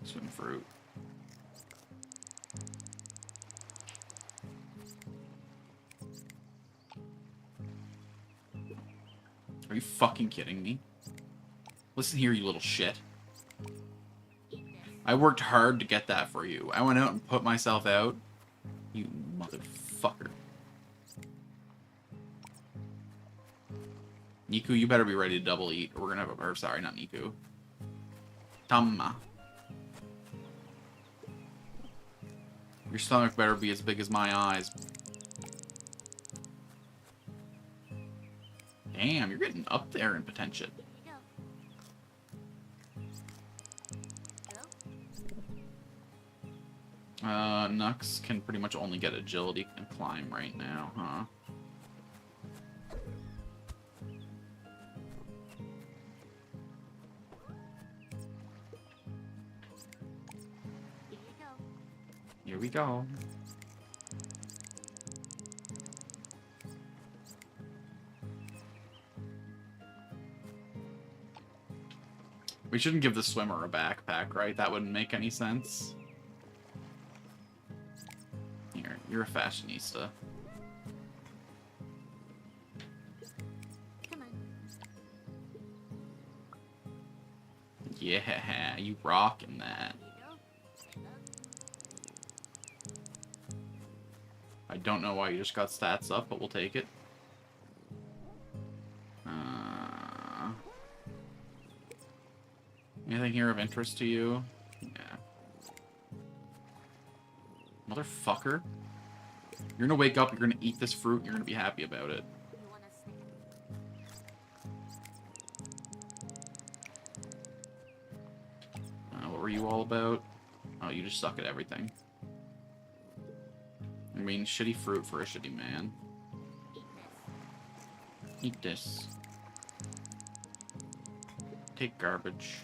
swim fruit. Are you fucking kidding me? Listen here, you little shit. I worked hard to get that for you. I went out and put myself out. You motherfucker. Niku, you better be ready to double eat, or we're gonna have a... Or, sorry, not Niku. Tama. Your stomach better be as big as my eyes. Damn, you're getting up there in potential. Here you go. Hello? Nux can pretty much only get agility and climb right now, huh? Here you go. Here we go. We shouldn't give the swimmer a backpack, right? That wouldn't make any sense. Here, you're a fashionista. Come on. Yeah, you rockin' that. Here you go. Stand up. I don't know why you just got stats up, but we'll take it. Anything here of interest to you? Yeah. Motherfucker. You're gonna wake up, you're gonna eat this fruit, and you're gonna be happy about it. You wanna stand? What were you all about? Oh, you just suck at everything. I mean, shitty fruit for a shitty man. Eat this. Eat this. Take garbage.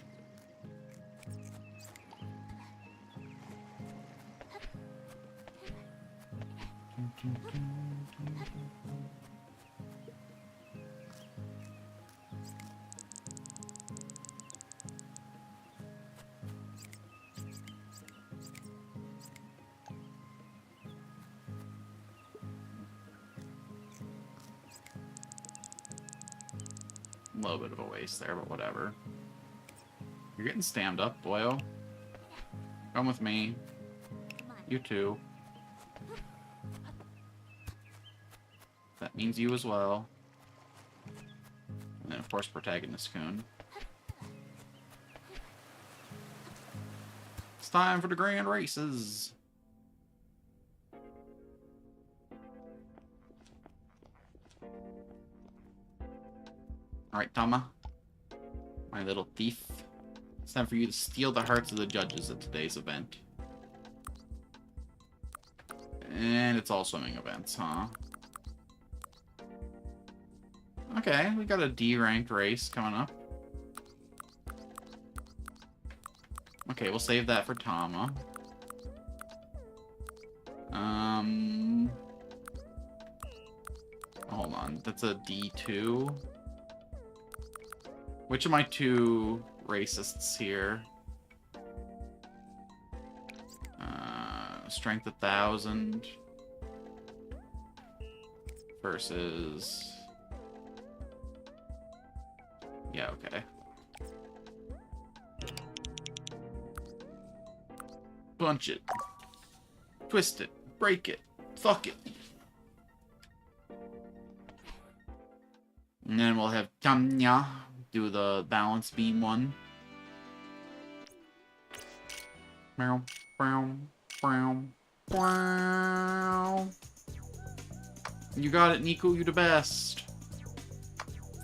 A little bit of a waste there, but whatever. You're getting stammed up, boyo. Come with me. Come on. You too. That means you as well. And then, of course, Protagonist Kun. It's time for the grand races. Alright, Tama. My little thief. It's time for you to steal the hearts of the judges at today's event. And it's all swimming events, huh? Okay, we got a D-ranked race coming up. Okay, we'll save that for Tama. Hold on, that's a D2. Which of my two racists here? Strength 1,000 versus... Yeah, okay. Bunch it. Twist it. Break it. Fuck it. And then we'll have Tanya do the balance beam one. Meow, meow, meow, meow. You got it, Nico. You the best.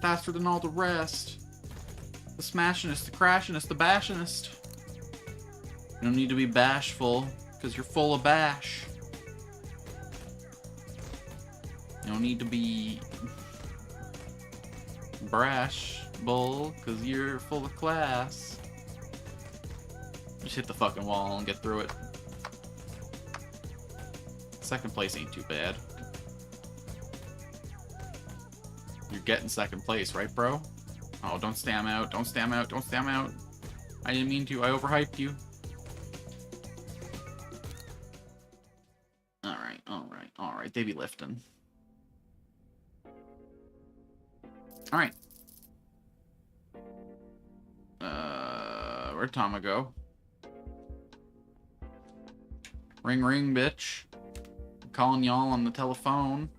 Faster than all the rest. The smashingest, the crashingest, the bashingest. You don't need to be bashful, because you're full of bash. You don't need to be brash, bull, because you're full of class. Just hit the fucking wall and get through it. Second place ain't too bad. You're getting second place, right, bro? Oh, don't stam out. Don't stam out. Don't stam out. I didn't mean to. I overhyped you. Alright, alright, alright. They be lifting. Alright. Where'd Tama go? Ring, ring, bitch. I'm calling y'all on the telephone.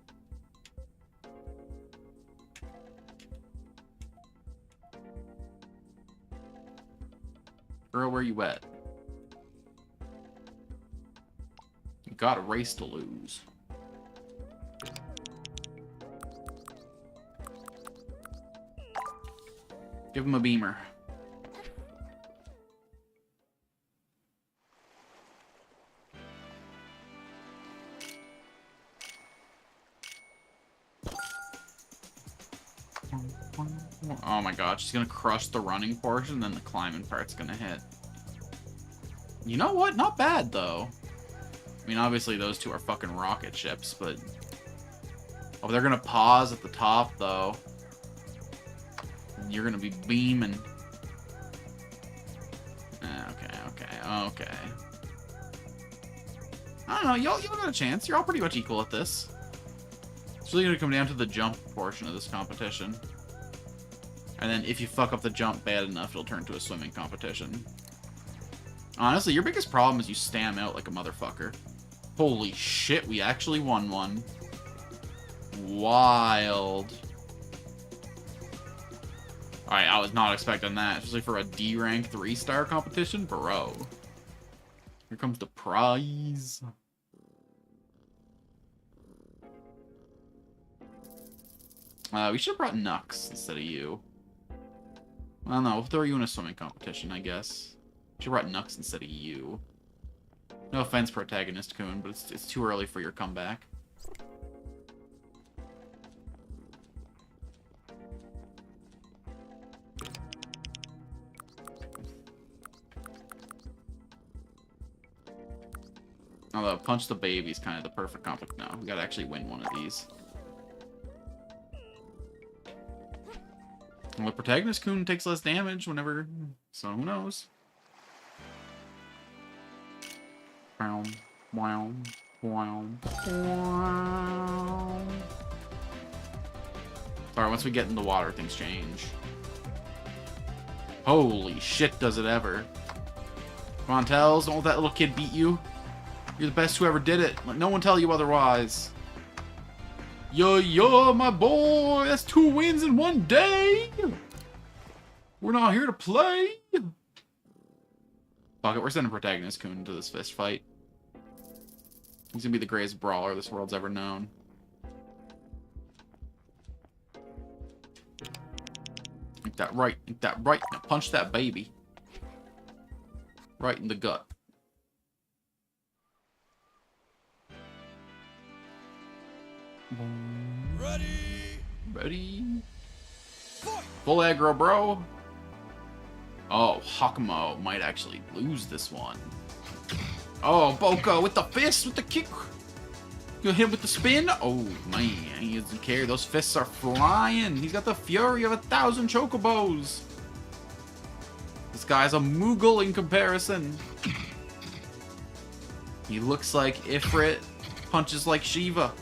Girl, where you at? You got a race to lose. Give him a beamer. Oh my god, she's gonna crush the running portion, then the climbing part's gonna hit. You know what? Not bad, though. I mean, obviously those two are fucking rocket ships, but... Oh, they're gonna pause at the top, though. You're gonna be beaming. Okay. I don't know, y'all got a chance. You're all pretty much equal at this. It's really gonna come down to the jump portion of this competition. And then if you fuck up the jump bad enough, it'll turn to a swimming competition. Honestly, your biggest problem is you stam out like a motherfucker. Holy shit, we actually won one. Wild. Alright, I was not expecting that, especially for a D rank 3-star competition, bro. Here comes the prize. We should have brought Nux instead of you. Well, no, we'll throw you in a swimming competition, I guess. Should have brought Nux instead of you. No offense, protagonist Coon, but it's too early for your comeback. Although, Punch the Baby is kind of the perfect comp. No, we gotta actually win one of these. Well, the protagonist Coon takes less damage whenever, so who knows? Wow, wow, wow, wow. Alright, once we get in the water, things change. Holy shit, does it ever. Come on, Tells, don't let that little kid beat you. You're the best who ever did it. Let no one tell you otherwise. Yo, my boy, that's 2 wins in 1 day. We're not here to play. Fuck it, we're sending protagonist Coon into this fist fight. He's gonna be the greatest brawler this world's ever known. Ain't that right? Ain't that right? Now punch that baby. Right in the gut. Ready? Full aggro, bro. Oh, Hakumo might actually lose this one. Oh, Boko with the fist, with the kick. You hit him with the spin. Oh, man, he doesn't care. Those fists are flying. He's got the fury of 1,000 chocobos. This guy's a Moogle in comparison. He looks like Ifrit, punches like Shiva.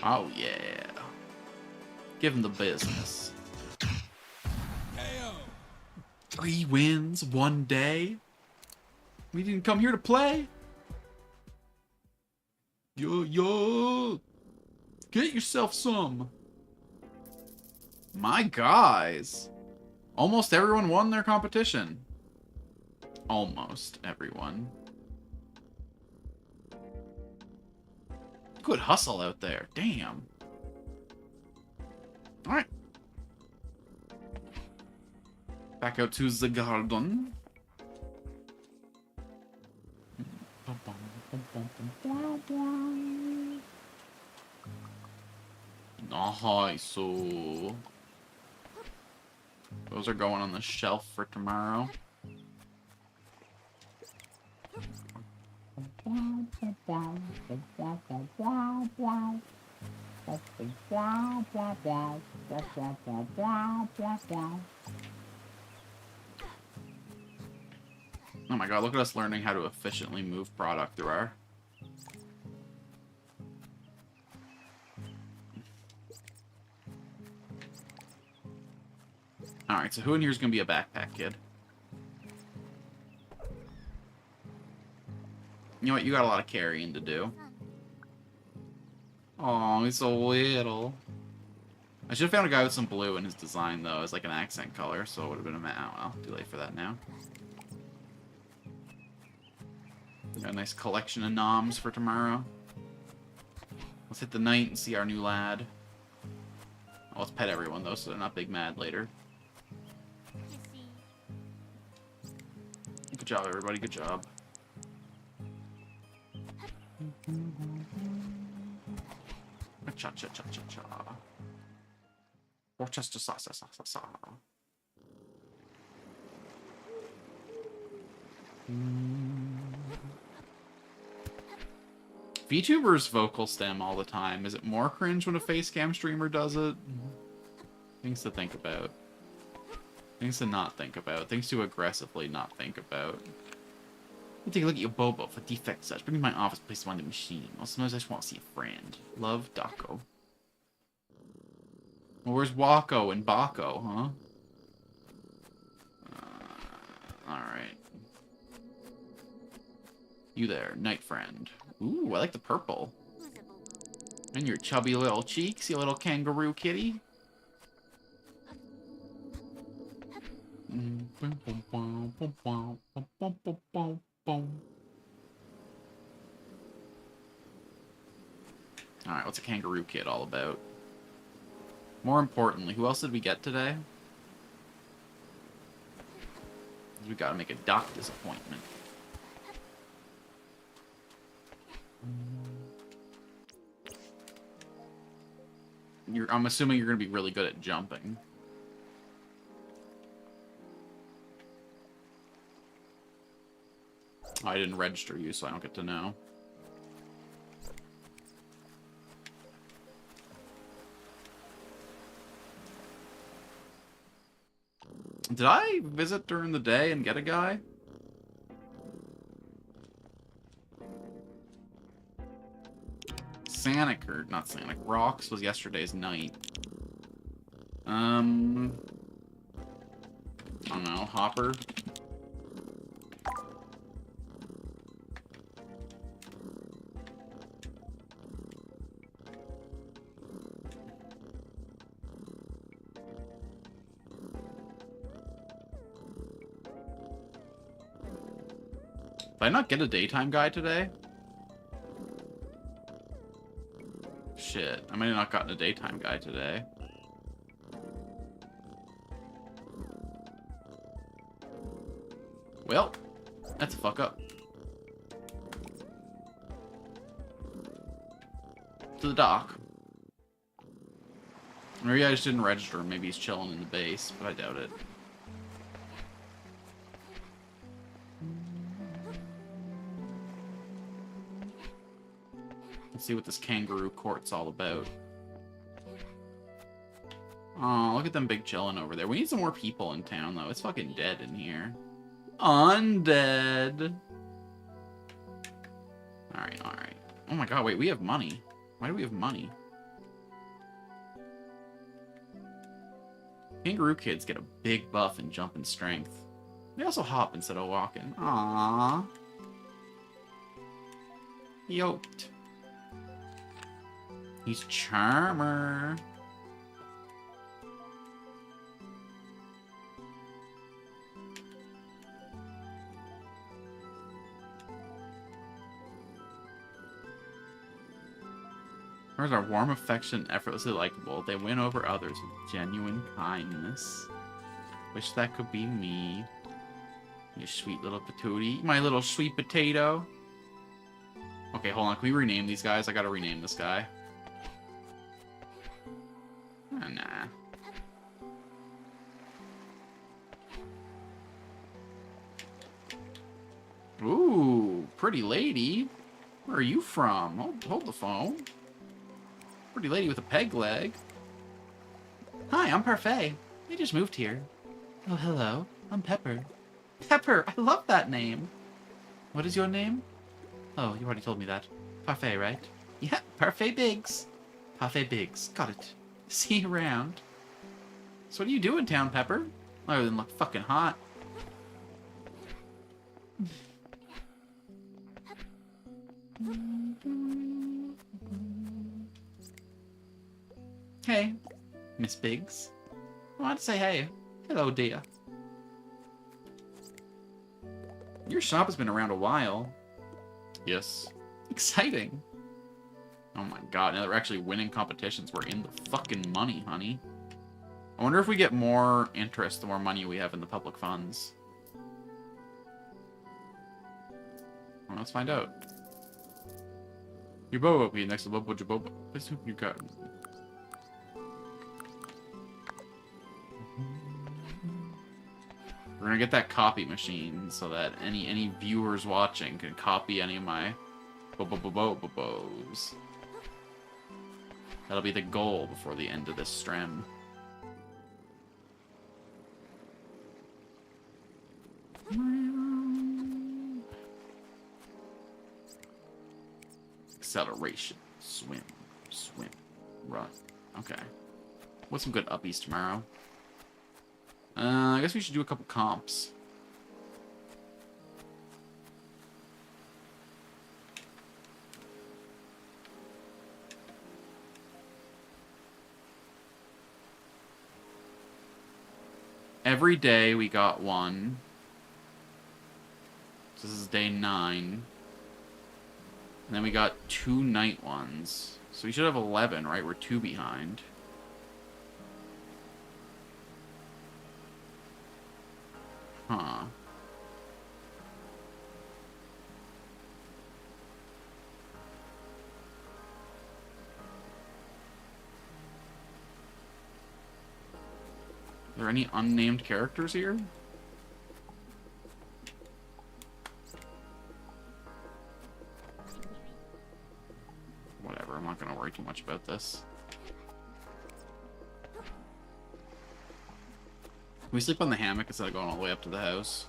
Oh, yeah. Give him the business. 3 wins, 1 day. We didn't come here to play. Yo. Get yourself some. My guys. Almost everyone won their competition. Almost everyone. Good hustle out there. Damn. Alright. Back out to the garden. Nice. So those are going on the shelf for tomorrow. Oh my god, look at us learning how to efficiently move product through our... Alright, so who in here is going to be a backpack kid? You know what? You got a lot of carrying to do. Oh, he's so little. I should have found a guy with some blue in his design, though, as like an accent color, so it would have been a oh, well, too late for that now. Got a nice collection of noms for tomorrow. Let's hit the night and see our new lad. Oh, let's pet everyone, though, so they're not big mad later. Good job, everybody. Good job. Cha-cha-cha-cha-cha. Rochester sa-sa-sa-sa-sa. VTubers vocal stem all the time. Is it more cringe when a facecam streamer does it? Things to think about. Things to not think about. Things to aggressively not think about. You take a look at your Bobo for defect search. Bring me my office, place them on the machine. Or sometimes I just want to see a friend. Love, Daco. Well, where's Wako and Bako, huh? Alright. You there, night friend. Ooh, I like the purple. And your chubby little cheeks, you little kangaroo kitty. Alright, what's a kangaroo kid all about? More importantly, who else did we get today? We gotta make a doctor's appointment. I'm assuming you're gonna be really good at jumping. Oh, I didn't register you, so I don't get to know. Did I visit during the day and get a guy? Sanic, or not Sanic, Rocks was yesterday's night. I don't know, Hopper? Did I not get a daytime guy today? Shit, I might have not gotten a daytime guy today. Well, that's a fuck up. To the dock. Maybe I just didn't register him. Maybe he's chilling in the base, but I doubt it. Let's see what this kangaroo court's all about. Oh, look at them big chillin' over there. We need some more people in town, though. It's fucking dead in here. Undead. Alright, alright. Oh my god, wait, we have money. Why do we have money? Kangaroo kids get a big buff in jump and strength. They also hop instead of walking. Aww. Yoked. He's Charmer. Ours are warm, affection, effortlessly likable. They win over others with genuine kindness. Wish that could be me. You sweet little patootie. My little sweet potato. Okay, hold on. Can we rename these guys? I gotta rename this guy. Oh, nah. Ooh, pretty lady. Where are you from? Hold the phone. Pretty lady with a peg leg. Hi, I'm Parfait. I just moved here. Oh, hello. I'm Pepper. Pepper! I love that name. What is your name? Oh, you already told me that. Parfait, right? Yeah, Parfait Biggs. Parfait Biggs. Got it. See you around. So what do you do in town, Pepper? Other than look fucking hot. Hey, Miss Biggs. I wanted to say hey. Hello, dear. Your shop has been around a while. Yes. Exciting. Oh my god, now that we're actually winning competitions, we're in the fucking money, honey. I wonder if we get more interest the more money we have in the public funds. Well, let's find out. Your Bobo be next to Bobo Jabobo. Let's hope you got. We're gonna get that copy machine so that any viewers watching can copy any of my Bobos. That'll be the goal before the end of this stream. Acceleration. Swim. Swim. Run. Okay. What's some good uppies tomorrow? I guess we should do a couple comps. Every day we got one. This is day 9. And then we got 2 night ones. So we should have 11, right? We're 2 behind. Huh. Are there any unnamed characters here? Whatever, I'm not gonna worry too much about this. Can we sleep on the hammock instead of going all the way up to the house?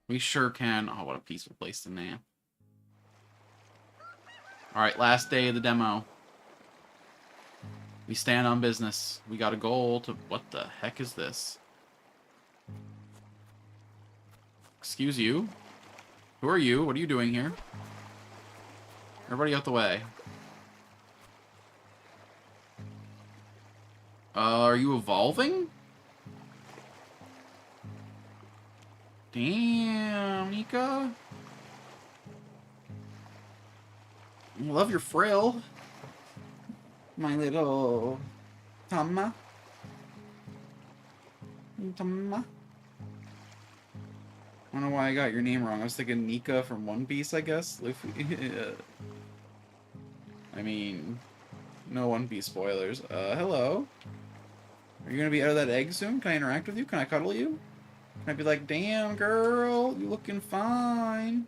We sure can. Oh, what a peaceful place to nap. Alright, last day of the demo. We stand on business. We got a goal to... What the heck is this? Excuse you? Who are you? What are you doing here? Everybody out the way. Are you evolving? Damn, Nika. I love your frill. My little... Tama. Tama. I don't know why I got your name wrong. I was thinking Nika from One Piece, I guess. Luffy. I mean... No One Piece spoilers. Hello? Are you gonna be out of that egg soon? Can I interact with you? Can I cuddle you? Can I be like, damn girl, you looking fine.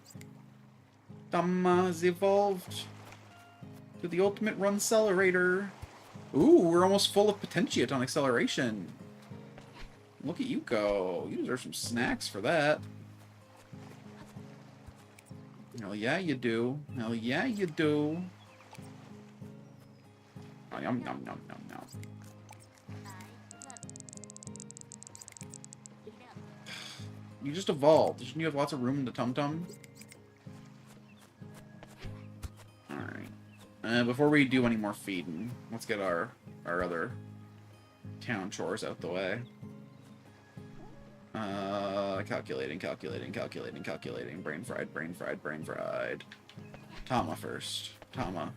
Tama has evolved to the ultimate run accelerator. Ooh, we're almost full of potentiate on acceleration. Look at you go. You deserve some snacks for that. Hell yeah, you do. Hell yeah, you do. Oh, yum, yum, yum, yum, yum. You just evolved. Shouldn't you have lots of room in the tum-tum? Alright. Before we do any more feeding, let's get our other town chores out the way. Calculating. Brain fried. Tama first. Tama.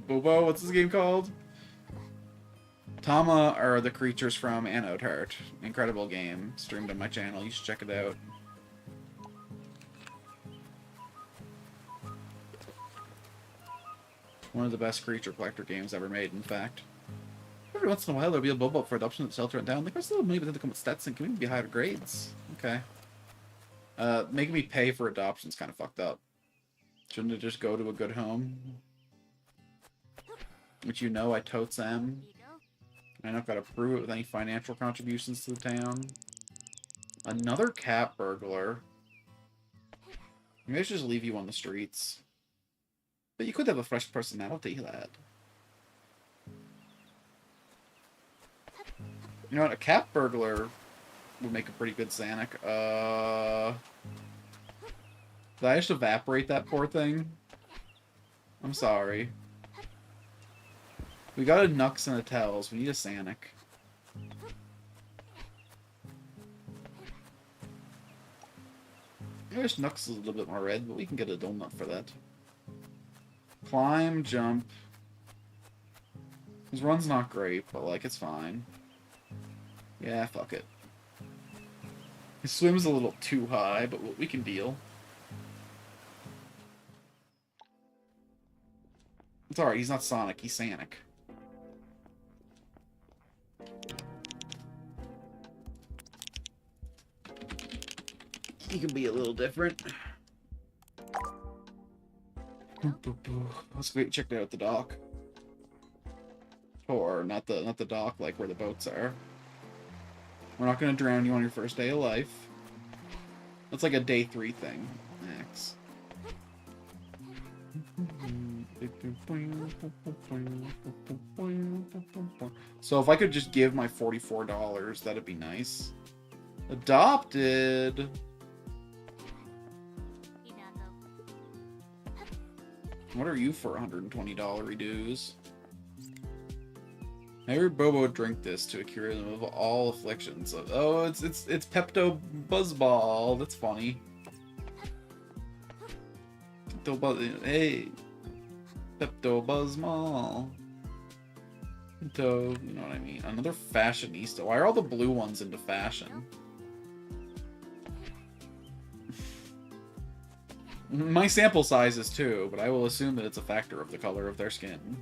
Bobo, what's this game called? Tama are the creatures from Anode Heart. Incredible game. Streamed on my channel. You should check it out. One of the best creature collector games ever made, in fact. Every once in a while, there'll be a Bobo for adoption at the shelter and down. The cost of maybe they come with stats and can even be higher grades. Okay. Making me pay for adoption's kind of fucked up. Shouldn't it just go to a good home? Which you know I totes am. I don't gotta prove it with any financial contributions to the town. Another cat burglar. Maybe I should just leave you on the streets. But you could have a fresh personality, lad. You know what? A cat burglar would make a pretty good Sanic. Did I just evaporate that poor thing? I'm sorry. We got a Nux and a Tells. We need a Sanic. I wish Nux is a little bit more red, but we can get a donut for that. Climb, jump. His run's not great, but, like, it's fine. Yeah, fuck it. His swim's a little too high, but we can deal. It's alright, he's not Sonic, he's Sanic. He can be a little different. Let's go check out the dock. Or not the dock, like where the boats are. We're not gonna drown you on your first day of life. That's like a day 3 thing. Max. So if I could just give my $44, that'd be nice. Adopted. What are you for $120 dues? Maybe Bobo would drink this to cure them of all afflictions. Oh, it's Pepto Buzzball. That's funny. Hey, Pepto Buzzball. Pepto, you know what I mean? Another fashionista. Why are all the blue ones into fashion? My sample size is 2, but I will assume that it's a factor of the color of their skin.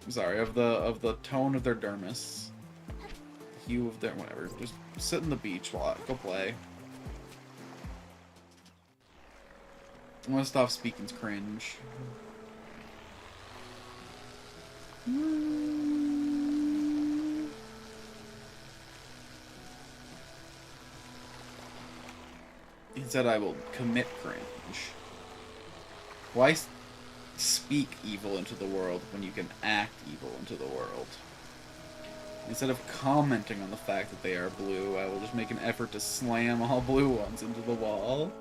Sorry, of the tone of their dermis, the hue of their whatever. Just sit on the beach while I go play. I'm gonna stop speaking's cringe. Instead, I will commit cringe. Why speak evil into the world when you can act evil into the world? Instead of commenting on the fact that they are blue, I will just make an effort to slam all blue ones into the wall.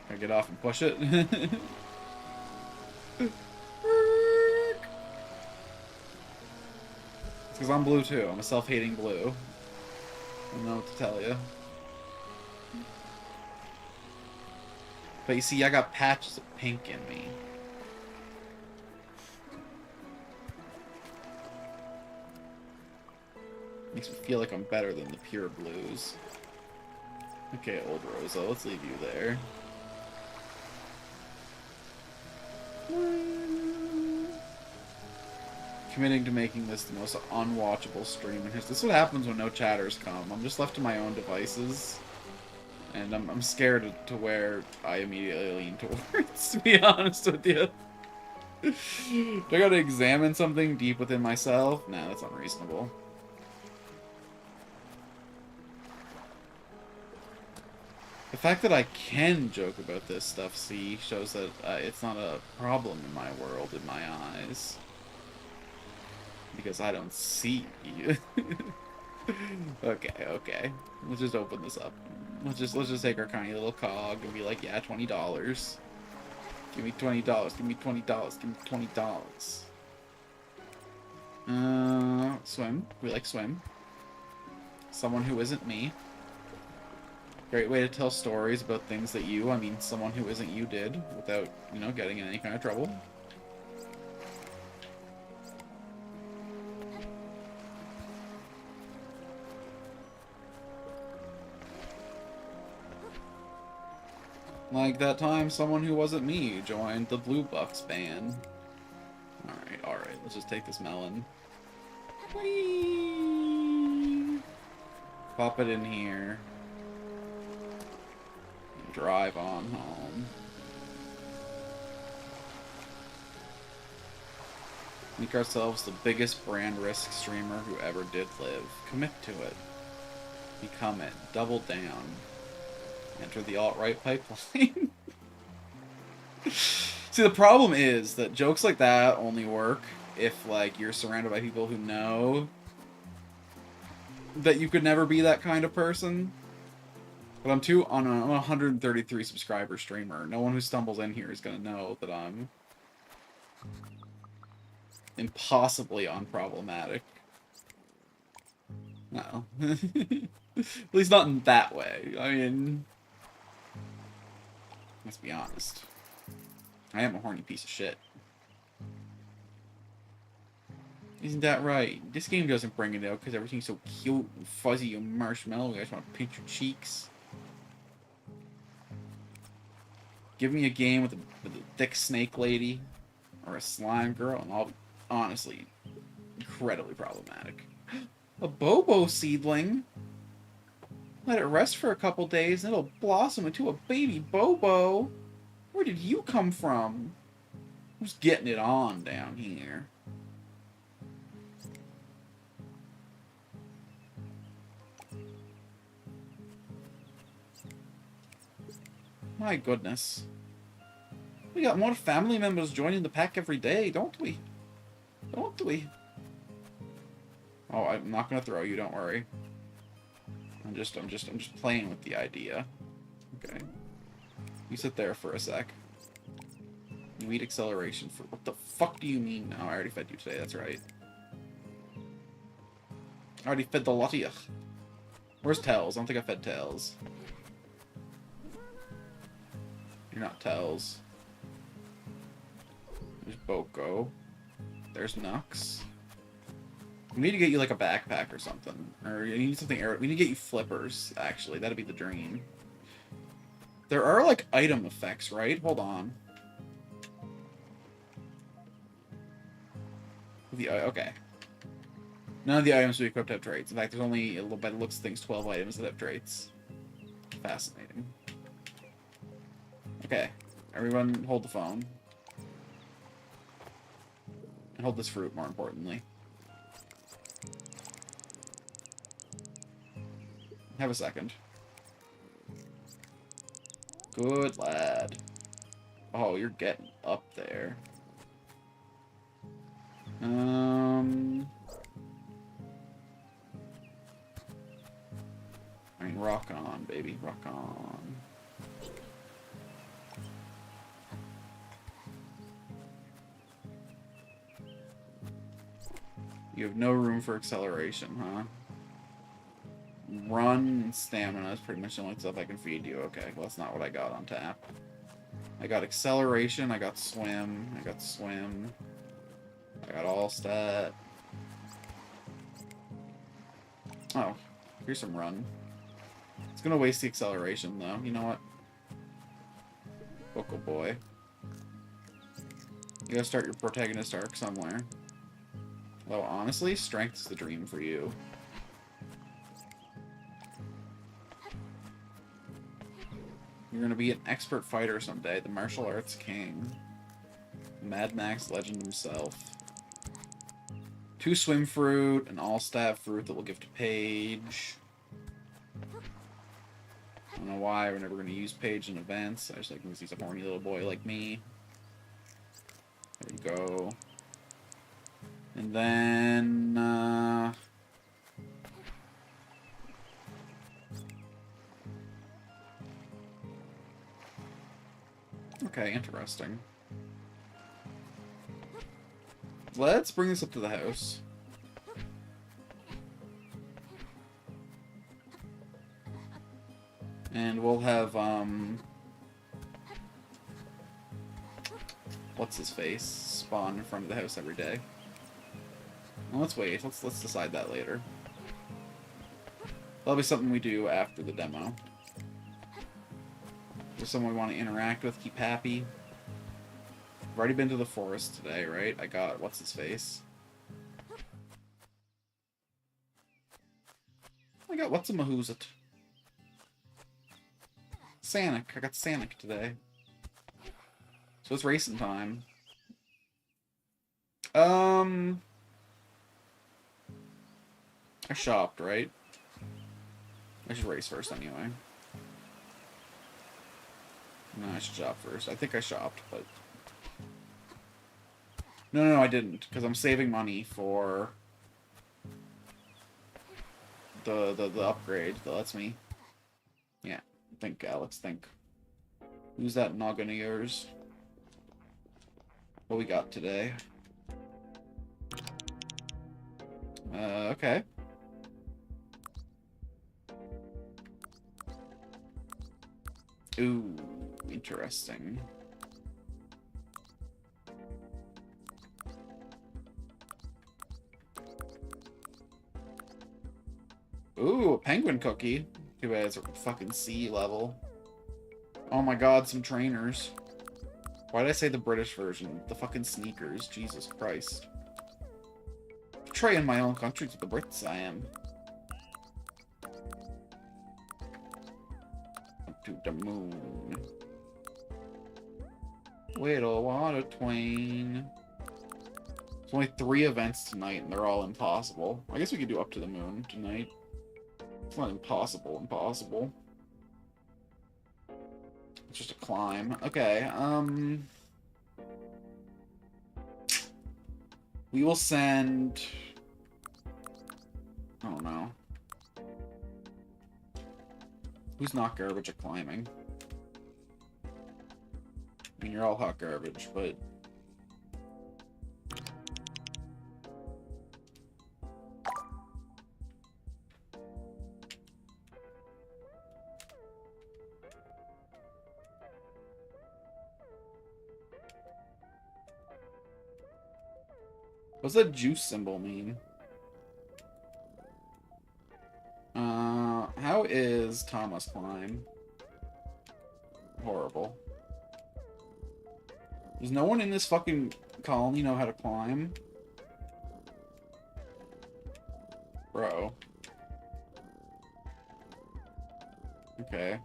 Can I get off and push it? It's because I'm blue too. I'm a self-hating blue. I don't know what to tell you. But you see, I got patches of pink in me. Makes me feel like I'm better than the pure blues. Okay, old Rosa, let's leave you there. Committing to making this the most unwatchable stream in history. This is what happens when no chatters come. I'm just left to my own devices. And I'm scared to where I immediately lean towards, to be honest with you. Do I gotta examine something deep within myself? Nah, that's unreasonable. The fact that I can joke about this stuff, see, shows that it's not a problem in my world, in my eyes. Because I don't see you. Okay. Let's just open this up. Let's just take our tiny little cog and be like, yeah, $20. Give me $20. Give me $20. Give me $20. Swim. We like swim. Someone who isn't me. Great way to tell stories about things that someone who isn't you did without, getting in any kind of trouble. Like that time someone who wasn't me joined the Blue Bucks band. Alright, let's just take this melon. Whee! Pop it in here. And drive on home. Make ourselves the biggest brand risk streamer who ever did live. Commit to it. Become it. Double down. Enter the alt-right pipeline. See, the problem is that jokes like that only work if, you're surrounded by people who know that you could never be that kind of person. But I'm a 133 subscriber streamer. No one who stumbles in here is gonna know that I'm impossibly unproblematic. No. At least not in that way. I mean, let's be honest. I am a horny piece of shit. Isn't that right? This game doesn't bring it out because everything's so cute and fuzzy and marshmallow. I just want to pinch your cheeks. Give me a game with a thick snake lady or a slime girl, and I'll be honestly incredibly problematic. A Bobo seedling? Let it rest for a couple days, and it'll blossom into a baby Bobo. Where did you come from? Who's getting it on down here? My goodness. We got more family members joining the pack every day, don't we? Don't we? Oh, I'm not gonna throw you, don't worry. I'm just playing with the idea. Okay. You sit there for a sec. You eat acceleration for... What the fuck do you mean? No, I already fed you today, that's right. I already fed the lot of you. Where's Tails? I don't think I fed Tails. You're not Tails. There's Boko. There's Nux. We need to get you like a backpack or something. Or you need something... We need to get you flippers, actually. That'd be the dream. There are like item effects, right? Hold on. Okay. None of the items we equipped have traits. In fact, there's only, by the looks of things, 12 items that have traits. Fascinating. Okay. Everyone hold the phone. And hold this fruit, more importantly. Have a second. Good lad. Oh, you're getting up there. I mean, rock on, baby. Rock on. You have no room for acceleration, huh? Run and stamina is pretty much the only stuff I can feed you. Okay, well, that's not what I got on tap. I got acceleration, I got swim, I got swim. I got all stat. Oh, here's some run. It's gonna waste the acceleration, though. You know what? Boco boy. You gotta start your protagonist arc somewhere. Though, honestly, strength is the dream for you. You're gonna be an expert fighter someday, the martial arts king. Mad Max legend himself. 2 swim fruit, an all-stat fruit that we'll give to Paige. I don't know why, we're never going to use Paige in events. I just like because he's a horny little boy like me. There we go. And then, okay, interesting. Let's bring this up to the house. And we'll have, what's his face spawn in front of the house every day. Well, let's wait. Let's decide that later. That'll be something we do after the demo. There's someone we want to interact with, keep happy. I've already been to the forest today, right? I got what's his face. I got what's a mahoozit. Sanic. I got Sanic today. So it's racing time. I shopped, right? I should race first anyway. No, I should shop first. I think I shopped, but... No, I didn't, because I'm saving money for the upgrade that lets me. Yeah, think, Alex, think. Who's that noggin of yours? What we got today? Okay. Ooh, interesting. Ooh, a penguin cookie. Too bad it's a fucking sea level. Oh my god, some trainers. Why did I say the British version? The fucking sneakers. Jesus Christ. Betraying my own country to the Brits, I am. Up to the moon. Little water twain. There's only 3 events tonight, and they're all impossible. I guess we could do up to the moon tonight. It's not impossible. It's just a climb. Okay, we will send... I don't know. Who's not garbage at climbing? I mean, you're all hot garbage, but... What's that juice symbol mean? How is Thomas climb? Horrible. Does no one in this fucking colony know how to climb? Bro. Okay.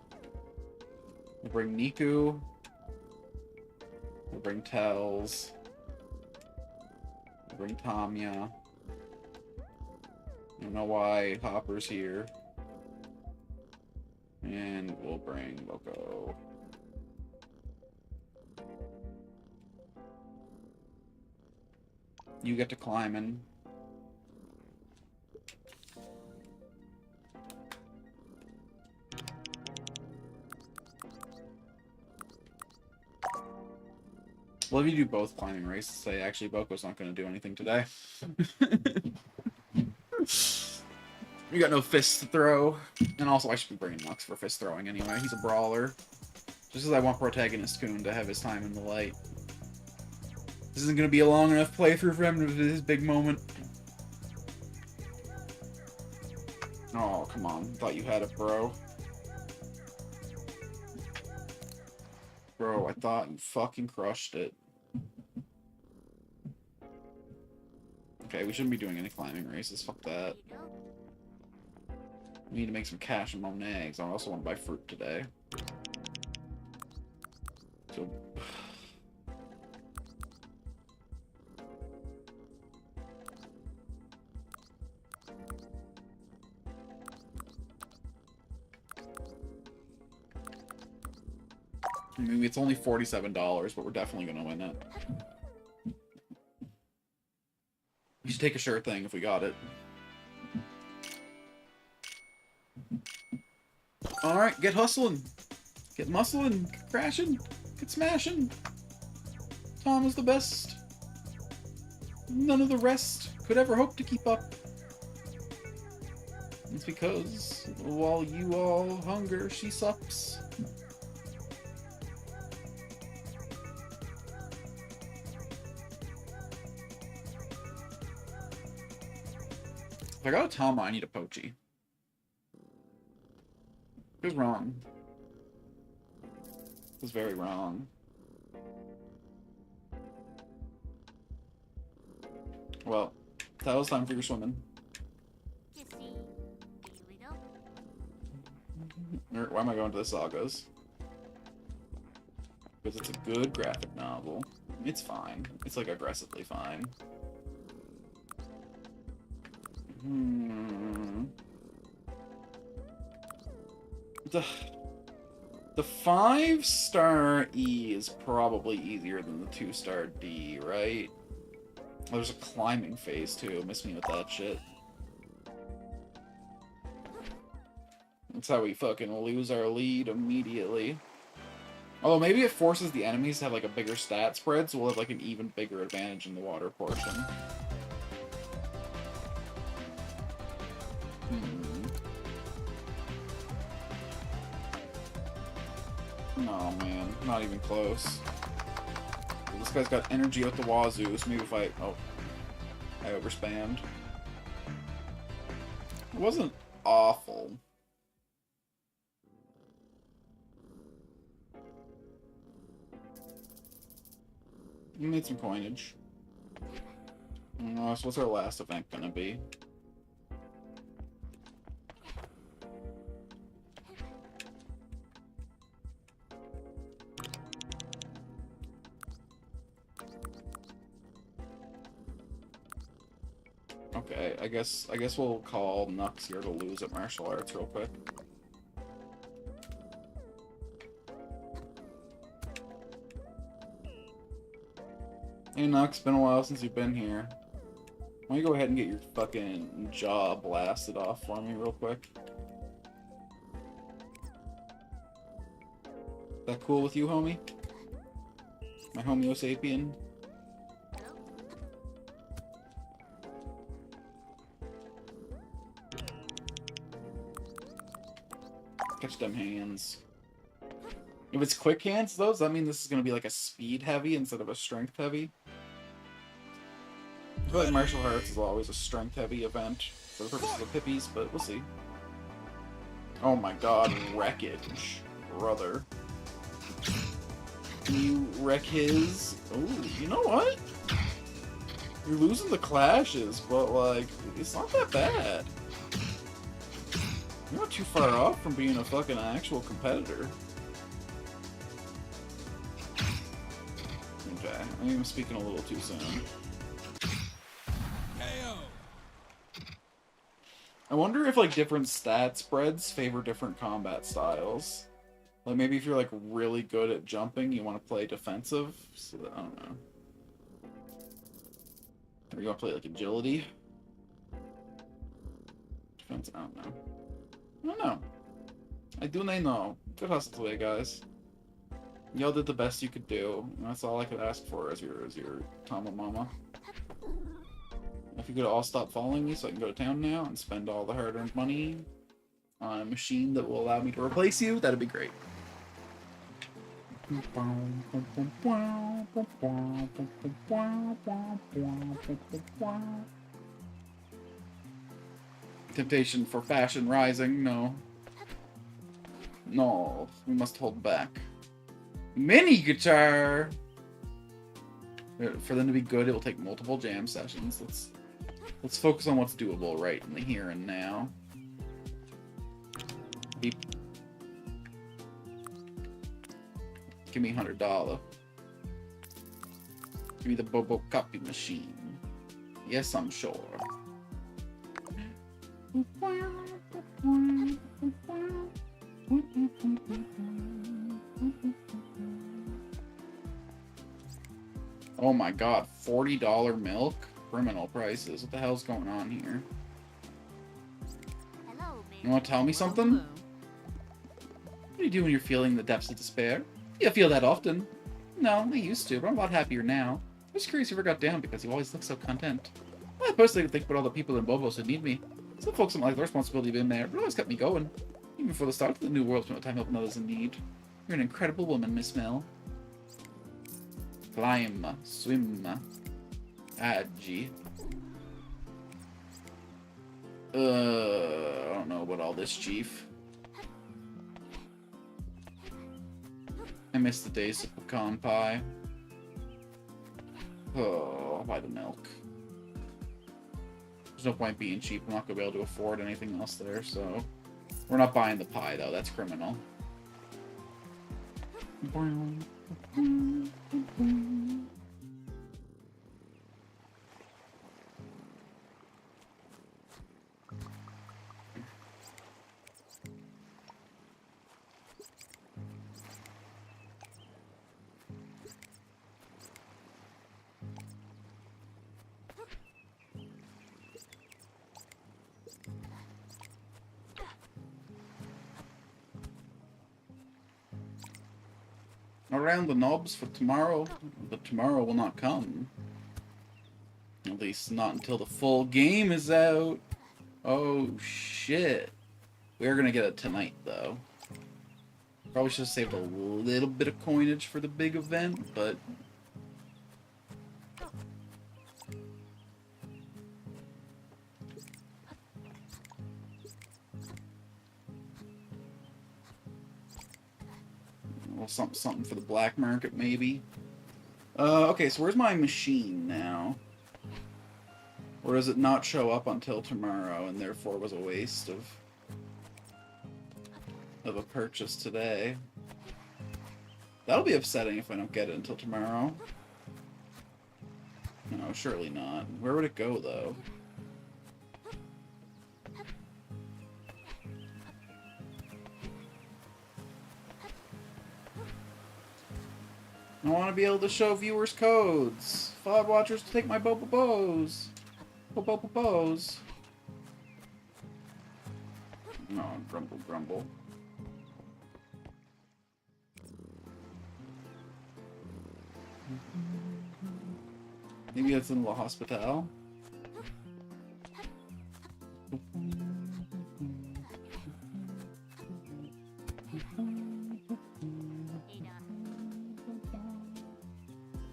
We'll bring Niku. We'll bring Tells. We'll bring Tamya. I don't know why Hopper's here. And we'll bring Bobo. You get to climbing. Well, if you do both climbing races, say actually Boko's not going to do anything today. You got no fists to throw. And also, I should be bringing Lux for fist throwing anyway. He's a brawler. Just as I want Protagonist Coon to have his time in the light. This isn't going to be a long enough playthrough for him to do his big moment. Oh, come on. Thought you had it, bro. Bro, I thought you fucking crushed it. Okay, we shouldn't be doing any climbing races. Fuck that. We need to make some cash and mom eggs. I also want to buy fruit today. So... I mean, it's only $47, but we're definitely gonna win it. We should take a sure thing if we got it. Alright, get hustling. Get muscling, get crashing, get smashing. Tom is the best. None of the rest could ever hope to keep up. It's because while you all hunger, she sups. If I got a Tama, I need a Pochi. It was wrong. It was very wrong. Well, that was time for your swimming. You see, here we go. Why am I going to the sagas? Because it's a good graphic novel. It's fine. It's like aggressively fine. The 5-star E is probably easier than the 2-star D, right? Oh, there's a climbing phase too. Miss me with that shit. That's how we fucking lose our lead immediately. Although maybe it forces the enemies to have like a bigger stat spread, so we'll have like an even bigger advantage in the water portion. Oh man, not even close. This guy's got energy out the wazoo, so maybe if I... Oh. I overspammed. It wasn't awful. We made some coinage. So what's our last event gonna be? Okay, I guess we'll call Nux here to lose at martial arts real quick. Hey Nux, been a while since you've been here. Why don't you go ahead and get your fucking jaw blasted off for me real quick? That cool with you, homie? My Homeo sapien? Catch them hands. If it's quick hands, though, does that mean this is going to be like a speed heavy instead of a strength heavy? I feel like martial arts is always a strength heavy event for the purposes of pippies, but we'll see. Oh my god, wreckage. Brother. Can you wreck his? Oh, you know what? You're losing the clashes, but like, it's not that bad. You're not too far off from being a fucking actual competitor. Okay, I think I'm speaking a little too soon. KO. I wonder if like different stat spreads favor different combat styles. Like maybe if you're like really good at jumping, you want to play defensive. So that, I don't know. Or you want to play like agility? Defense? I don't know. I don't know. I do know. Good hustle today, guys. Y'all did the best you could do. That's all I could ask for as your Tama Mama. If you could all stop following me so I can go to town now and spend all the hard-earned money on a machine that will allow me to replace you, that'd be great. Temptation for fashion rising, no. No, we must hold back. Mini guitar! For them to be good, it will take multiple jam sessions. Let's focus on what's doable right in the here and now. Beep. Give me $100. Give me the Bobo copy machine. Yes, I'm sure. Oh my god, $40 milk? Criminal prices. What the hell's going on here? Hello, You want to tell me something? What do you do when you're feeling the depths of despair? You feel that often. No, I used to, but I'm a lot happier now. I was curious if you ever got down because you always look so content. I personally think about all the people in Bobo who need me. Some folks don't like the responsibility of being there, but it always kept me going. Even before the start of the new world, spent my time helping others in need. You're an incredible woman, Miss Mel. Climb, swim, agi. I don't know about all this, Chief. I miss the days of pecan pie. Oh, I'll buy the milk. There's no point being cheap. I'm not going to be able to afford anything else there, so... We're not buying the pie, though. That's criminal. around the knobs for tomorrow, but tomorrow will not come. At least not until the full game is out. Oh shit. We are gonna get it tonight though. Probably should have saved a little bit of coinage for the big event, but well, something for the black market maybe. Okay, so where's my machine now? Or does it not show up until tomorrow and therefore was a waste of a purchase today? That'll be upsetting if I don't get it until tomorrow. No, surely not. Where would it go, though? I want to be able to show viewers codes. VOD watchers to take my Bobos. Bobos. No, grumble, grumble. Maybe it's in La Hospital.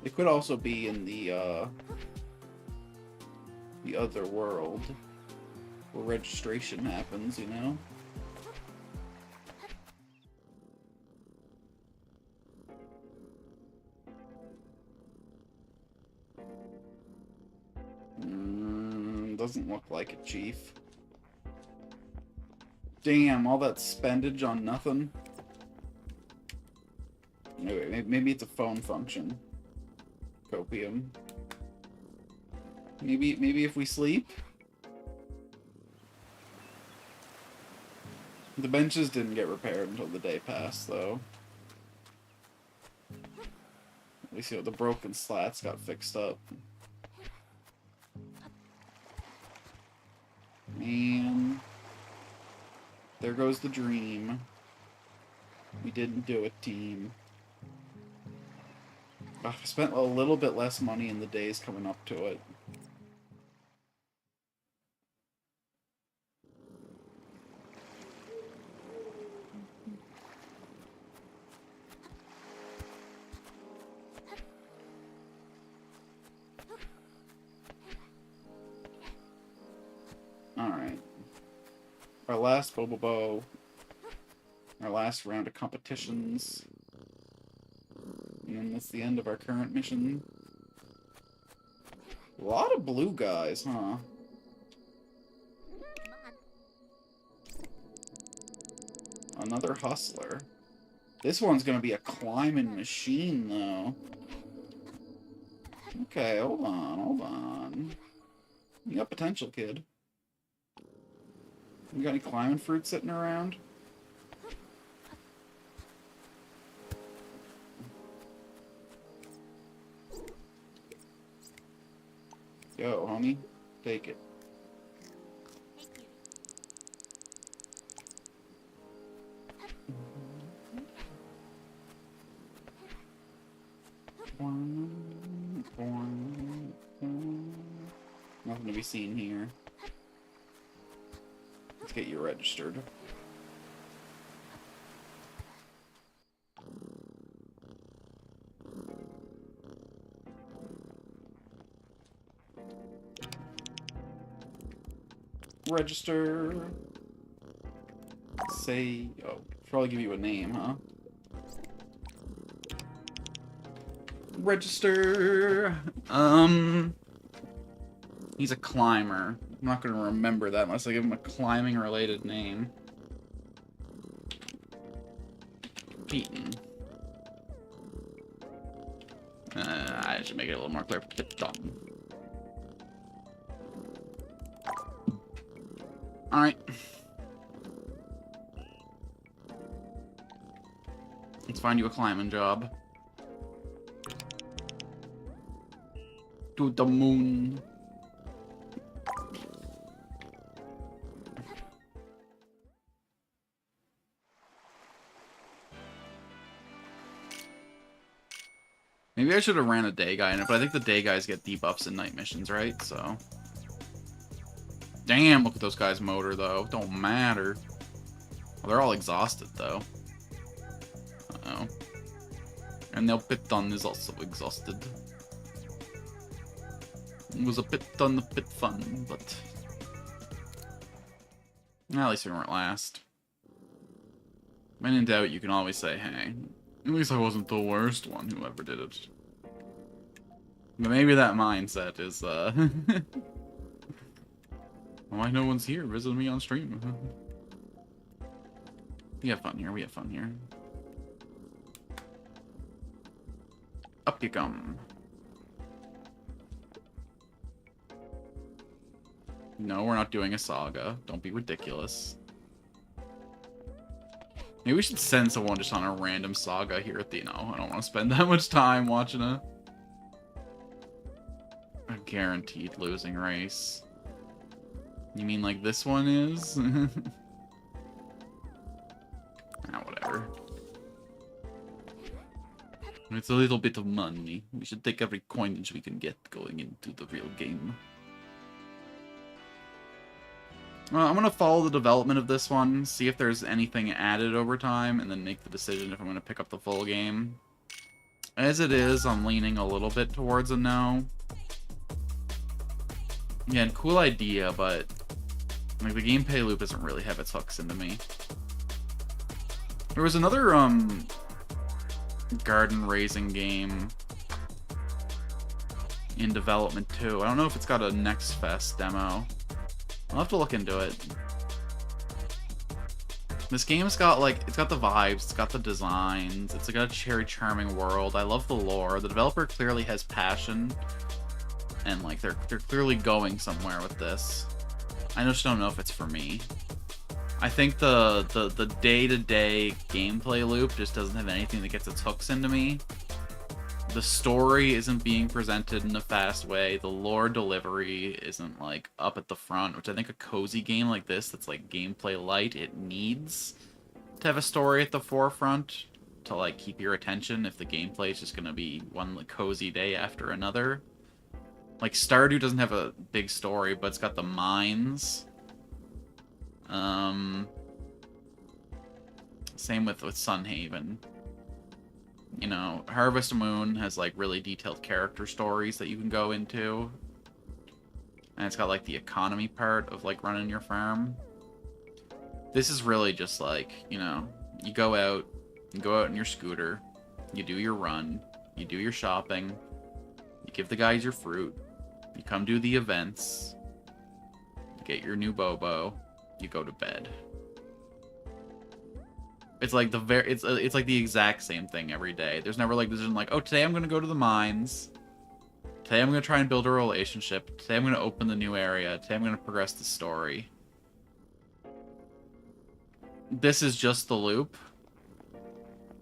It could also be in the other world where registration happens, you know? Doesn't look like it, Chief. Damn, all that spendage on nothing. Anyway, maybe it's a phone function. Copium. Maybe if we sleep? The benches didn't get repaired until the day passed, though. At least, you know, the broken slats got fixed up. Man. There goes the dream. We didn't do it, team. I spent a little bit less money in the days coming up to it. Alright. Our last Bobo. Our last round of competitions. And then that's the end of our current mission. A lot of blue guys, huh? Another hustler. This one's gonna be a climbing machine, though. Okay, hold on, hold on. You got potential, kid. You got any climbing fruit sitting around? Yo, homie, take it. Nothing to be seen here. Let's get you registered. Register. Say, oh, probably give you a name, huh? Register. He's a climber. I'm not gonna remember that unless I give him a climbing related name. Keaton. I should make it a little more clear. Alright. Let's find you a climbing job. To the moon. Maybe I should have ran a day guy in it, but I think the day guys get debuffs in night missions, right? So. Damn, look at those guys' motor, though. Don't matter. Well, they're all exhausted, though. Uh-oh. And their Piton is also exhausted. It was a bit fun, but... Well, at least we weren't last. When in doubt, you can always say, hey, at least I wasn't the worst one who ever did it. But maybe that mindset is, why no one's here visiting me on stream? We have fun here, we have fun here. Up you come. No, we're not doing a saga. Don't be ridiculous. Maybe we should send someone just on a random saga here at the... No, I don't want to spend that much time watching a guaranteed losing race. You mean like this one is? Ah, whatever. It's a little bit of money. We should take every coinage we can get going into the real game. Well, I'm gonna follow the development of this one, see if there's anything added over time, and then make the decision if I'm gonna pick up the full game. As it is, I'm leaning a little bit towards a no. Again, cool idea, but like the gameplay loop doesn't really have its hooks into me. There was another garden raising game in development too. I don't know if it's got a Next Fest demo. I'll have to look into it. This game's got like, it's got the vibes, it's got the designs, it's got a very charming world. I love the lore. The developer clearly has passion, and like they're clearly going somewhere with this. I just don't know if it's for me. I think the day-to-day gameplay loop just doesn't have anything that gets its hooks into me. The story isn't being presented in a fast way. The lore delivery isn't like up at the front, which I think a cozy game like this that's like gameplay light, it needs to have a story at the forefront to like keep your attention if the gameplay is just gonna be one like, cozy day after another. Like Stardew doesn't have a big story, but it's got the mines. Same with Sunhaven. You know, Harvest Moon has like really detailed character stories that you can go into. And it's got like the economy part of like running your farm. This is really just like, you know, you go out in your scooter, you do your run, you do your shopping, you give the guys your fruit, you come do the events, you get your new Bobo, you go to bed. It's like it's like the exact same thing every day. There's never like decision like, oh, today I'm gonna go to the mines. Today I'm gonna try and build a relationship. Today I'm gonna open the new area. Today I'm gonna progress the story. This is just the loop.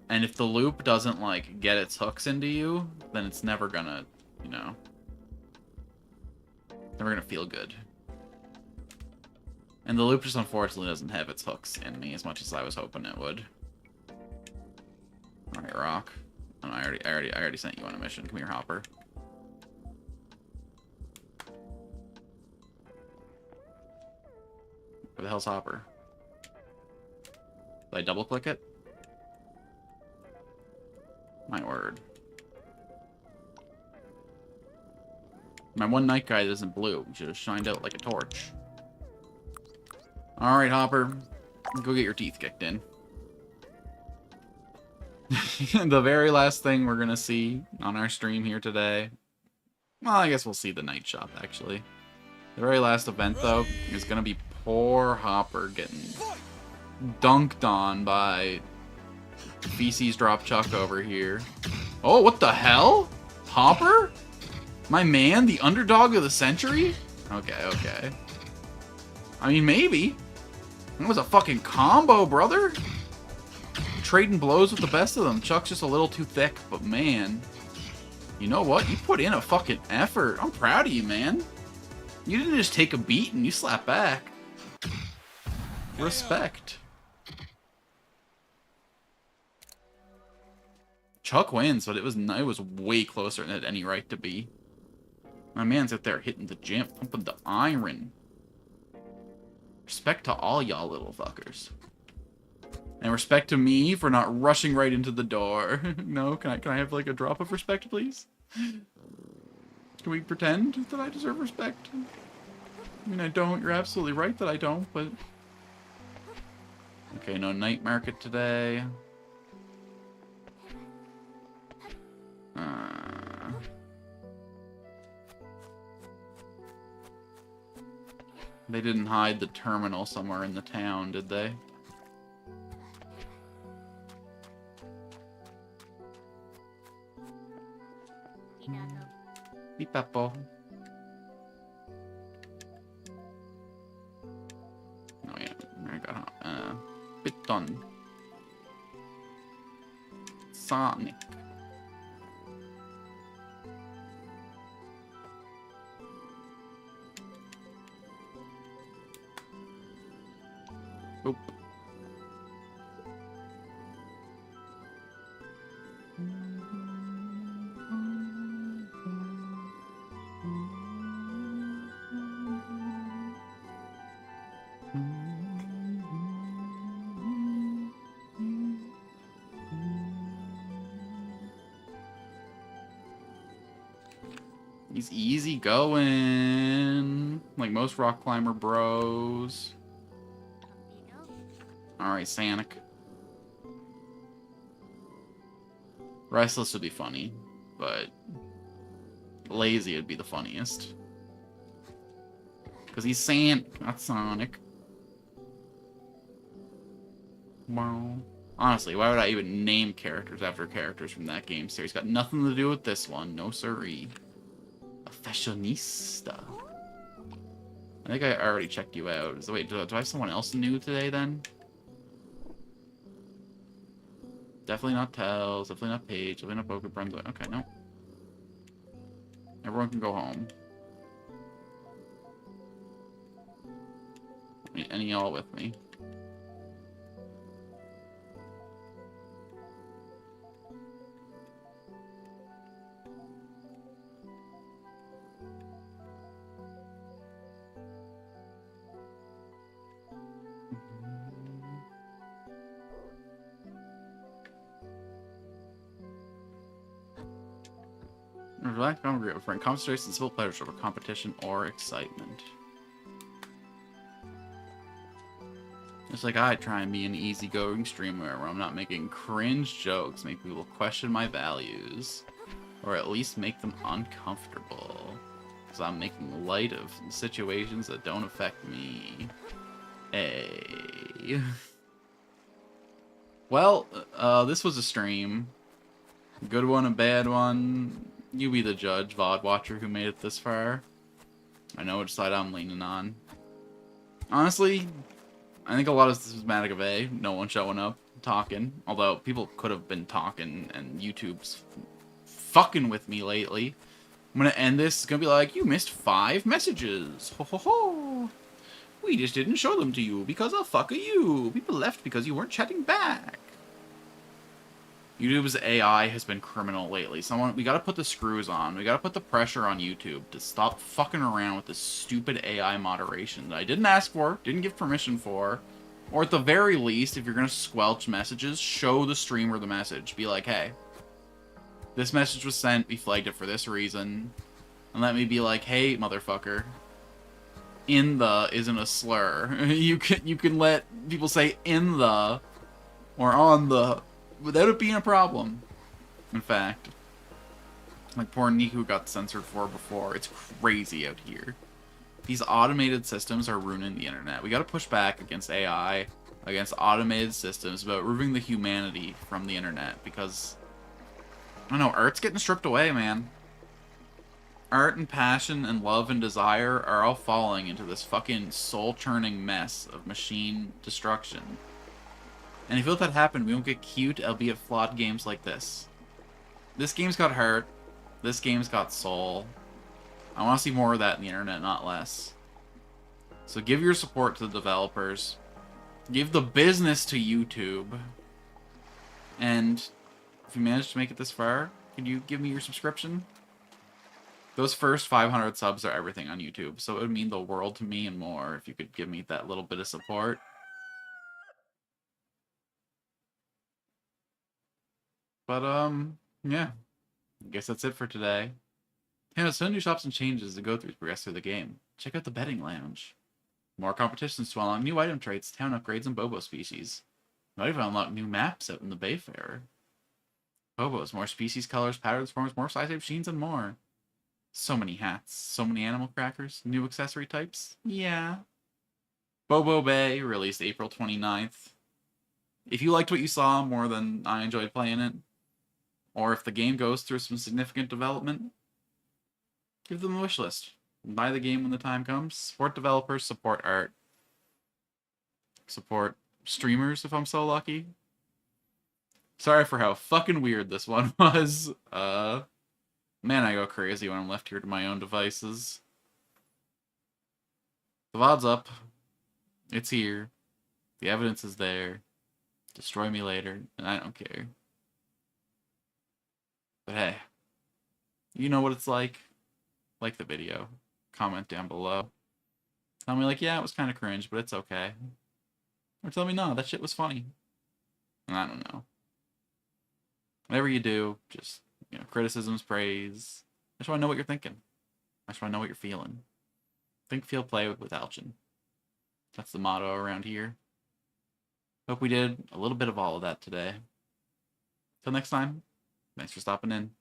And if the loop doesn't like get its hooks into you, then it's never gonna, you know, never gonna feel good. And the loop just unfortunately doesn't have its hooks in me as much as I was hoping it would. Alright, Rock. Oh, I already sent you on a mission. Come here, Hopper. Where the hell's Hopper? Did I double click it? My word. My one night guide isn't blue. You should have shined out like a torch. Alright, Hopper. Go get your teeth kicked in. The very last thing we're gonna see on our stream here today... Well, I guess we'll see the night shop, actually. The very last event, though, is gonna be poor Hopper getting dunked on by Feces Drop Chuck over here. Oh, what the hell? Hopper? My man, the underdog of the century? Okay, okay. I mean, maybe. That was a fucking combo, brother. Trading blows with the best of them. Chuck's just a little too thick, but man. You know what? You put in a fucking effort. I'm proud of you, man. You didn't just take a beat and you slap back. Respect. Chuck wins, but it was way closer than it had any right to be. My man's out there hitting the gym, pumping the iron. Respect to all y'all little fuckers. And respect to me for not rushing right into the door. No, can I have like a drop of respect, please? Can we pretend that I deserve respect? I mean, I don't. You're absolutely right that I don't, but... Okay, no night market today. They didn't hide the terminal somewhere in the town, did they? Pipapo. Oh yeah, I got Piton. Sonic. Oop. He's easy going, like most rock climber bros. Alright, Sonic. Restless would be funny, but lazy would be the funniest. Because he's Sonic, not Sonic. Wow. Honestly, why would I even name characters after characters from that game series? Got nothing to do with this one. No siree. A fashionista. I think I already checked you out. So wait, do I have someone else new today then? Definitely not Tells, definitely not Paige, definitely not Bobo Brunswick. Okay, no. Everyone can go home. Any y'all with me? Relax, don't agree with friend. Concentration, simple pleasures over competition or excitement. It's like I try and be an easygoing streamer where I'm not making cringe jokes, make people question my values, or at least make them uncomfortable. Because I'm making light of situations that don't affect me. Hey. Well, this was a stream. Good one, a bad one. You be the judge, VOD watcher who made it this far. I know which side I'm leaning on. Honestly, I think a lot of this is Matic of A. No one showing up, talking. Although, people could have been talking, and YouTube's fucking with me lately. I'm gonna end this, it's gonna be like, you missed 5 messages. Ho ho ho. We just didn't show them to you because of fuck of you. People left because you weren't chatting back. YouTube's AI has been criminal lately. We gotta put the screws on. We gotta put the pressure on YouTube to stop fucking around with this stupid AI moderation that I didn't ask for, didn't give permission for. Or at the very least, if you're gonna squelch messages, show the streamer the message. Be like, hey, this message was sent, we flagged it for this reason. And let me be like, hey, motherfucker, in the isn't a slur. You can let people say in the or on the without it being a problem. In fact, like poor Niku got censored for before. It's crazy out here. These automated systems are ruining the internet. We gotta push back against AI, against automated systems, about removing the humanity from the internet, because, I don't know, art's getting stripped away, man. Art and passion and love and desire are all falling into this fucking soul-churning mess of machine destruction. And if you let that happen, we won't get cute, albeit flawed games like this. This game's got heart. This game's got soul. I want to see more of that in the internet, not less. So give your support to the developers. Give the business to YouTube. And If you managed to make it this far, can you give me your subscription? Those first 500 subs are everything on YouTube, so it would mean the world to me and more if you could give me that little bit of support. But, yeah. I guess that's it for today. Hey, there's so new shops and changes to go through to progress through the game. Check out the betting lounge. More competitions to unlock new item traits, town upgrades, and Bobo species. You might even unlock new maps out in the Bayfarer. Bobos, more species, colors, patterns, forms, more size machines, and more. So many hats, so many animal crackers, new accessory types. Yeah. Bobo Bay, released April 29th. If you liked what you saw more than I enjoyed playing it, or if the game goes through some significant development, give them a wish list. Buy the game when the time comes. Support developers, support art. Support streamers if I'm so lucky. Sorry for how fucking weird this one was. Man, I go crazy when I'm left here to my own devices. The VOD's up. It's here. The evidence is there. Destroy me later, and I don't care. But hey, you know what it's like. Like the video. Comment down below. Tell me like, yeah, it was kind of cringe, but it's okay. Or tell me, no, that shit was funny. And I don't know. Whatever you do, just, criticisms, praise. I just want to know what you're thinking. I just want to know what you're feeling. Think, feel, play with Alchin. That's the motto around here. Hope we did a little bit of all of that today. Till next time, thanks for stopping in.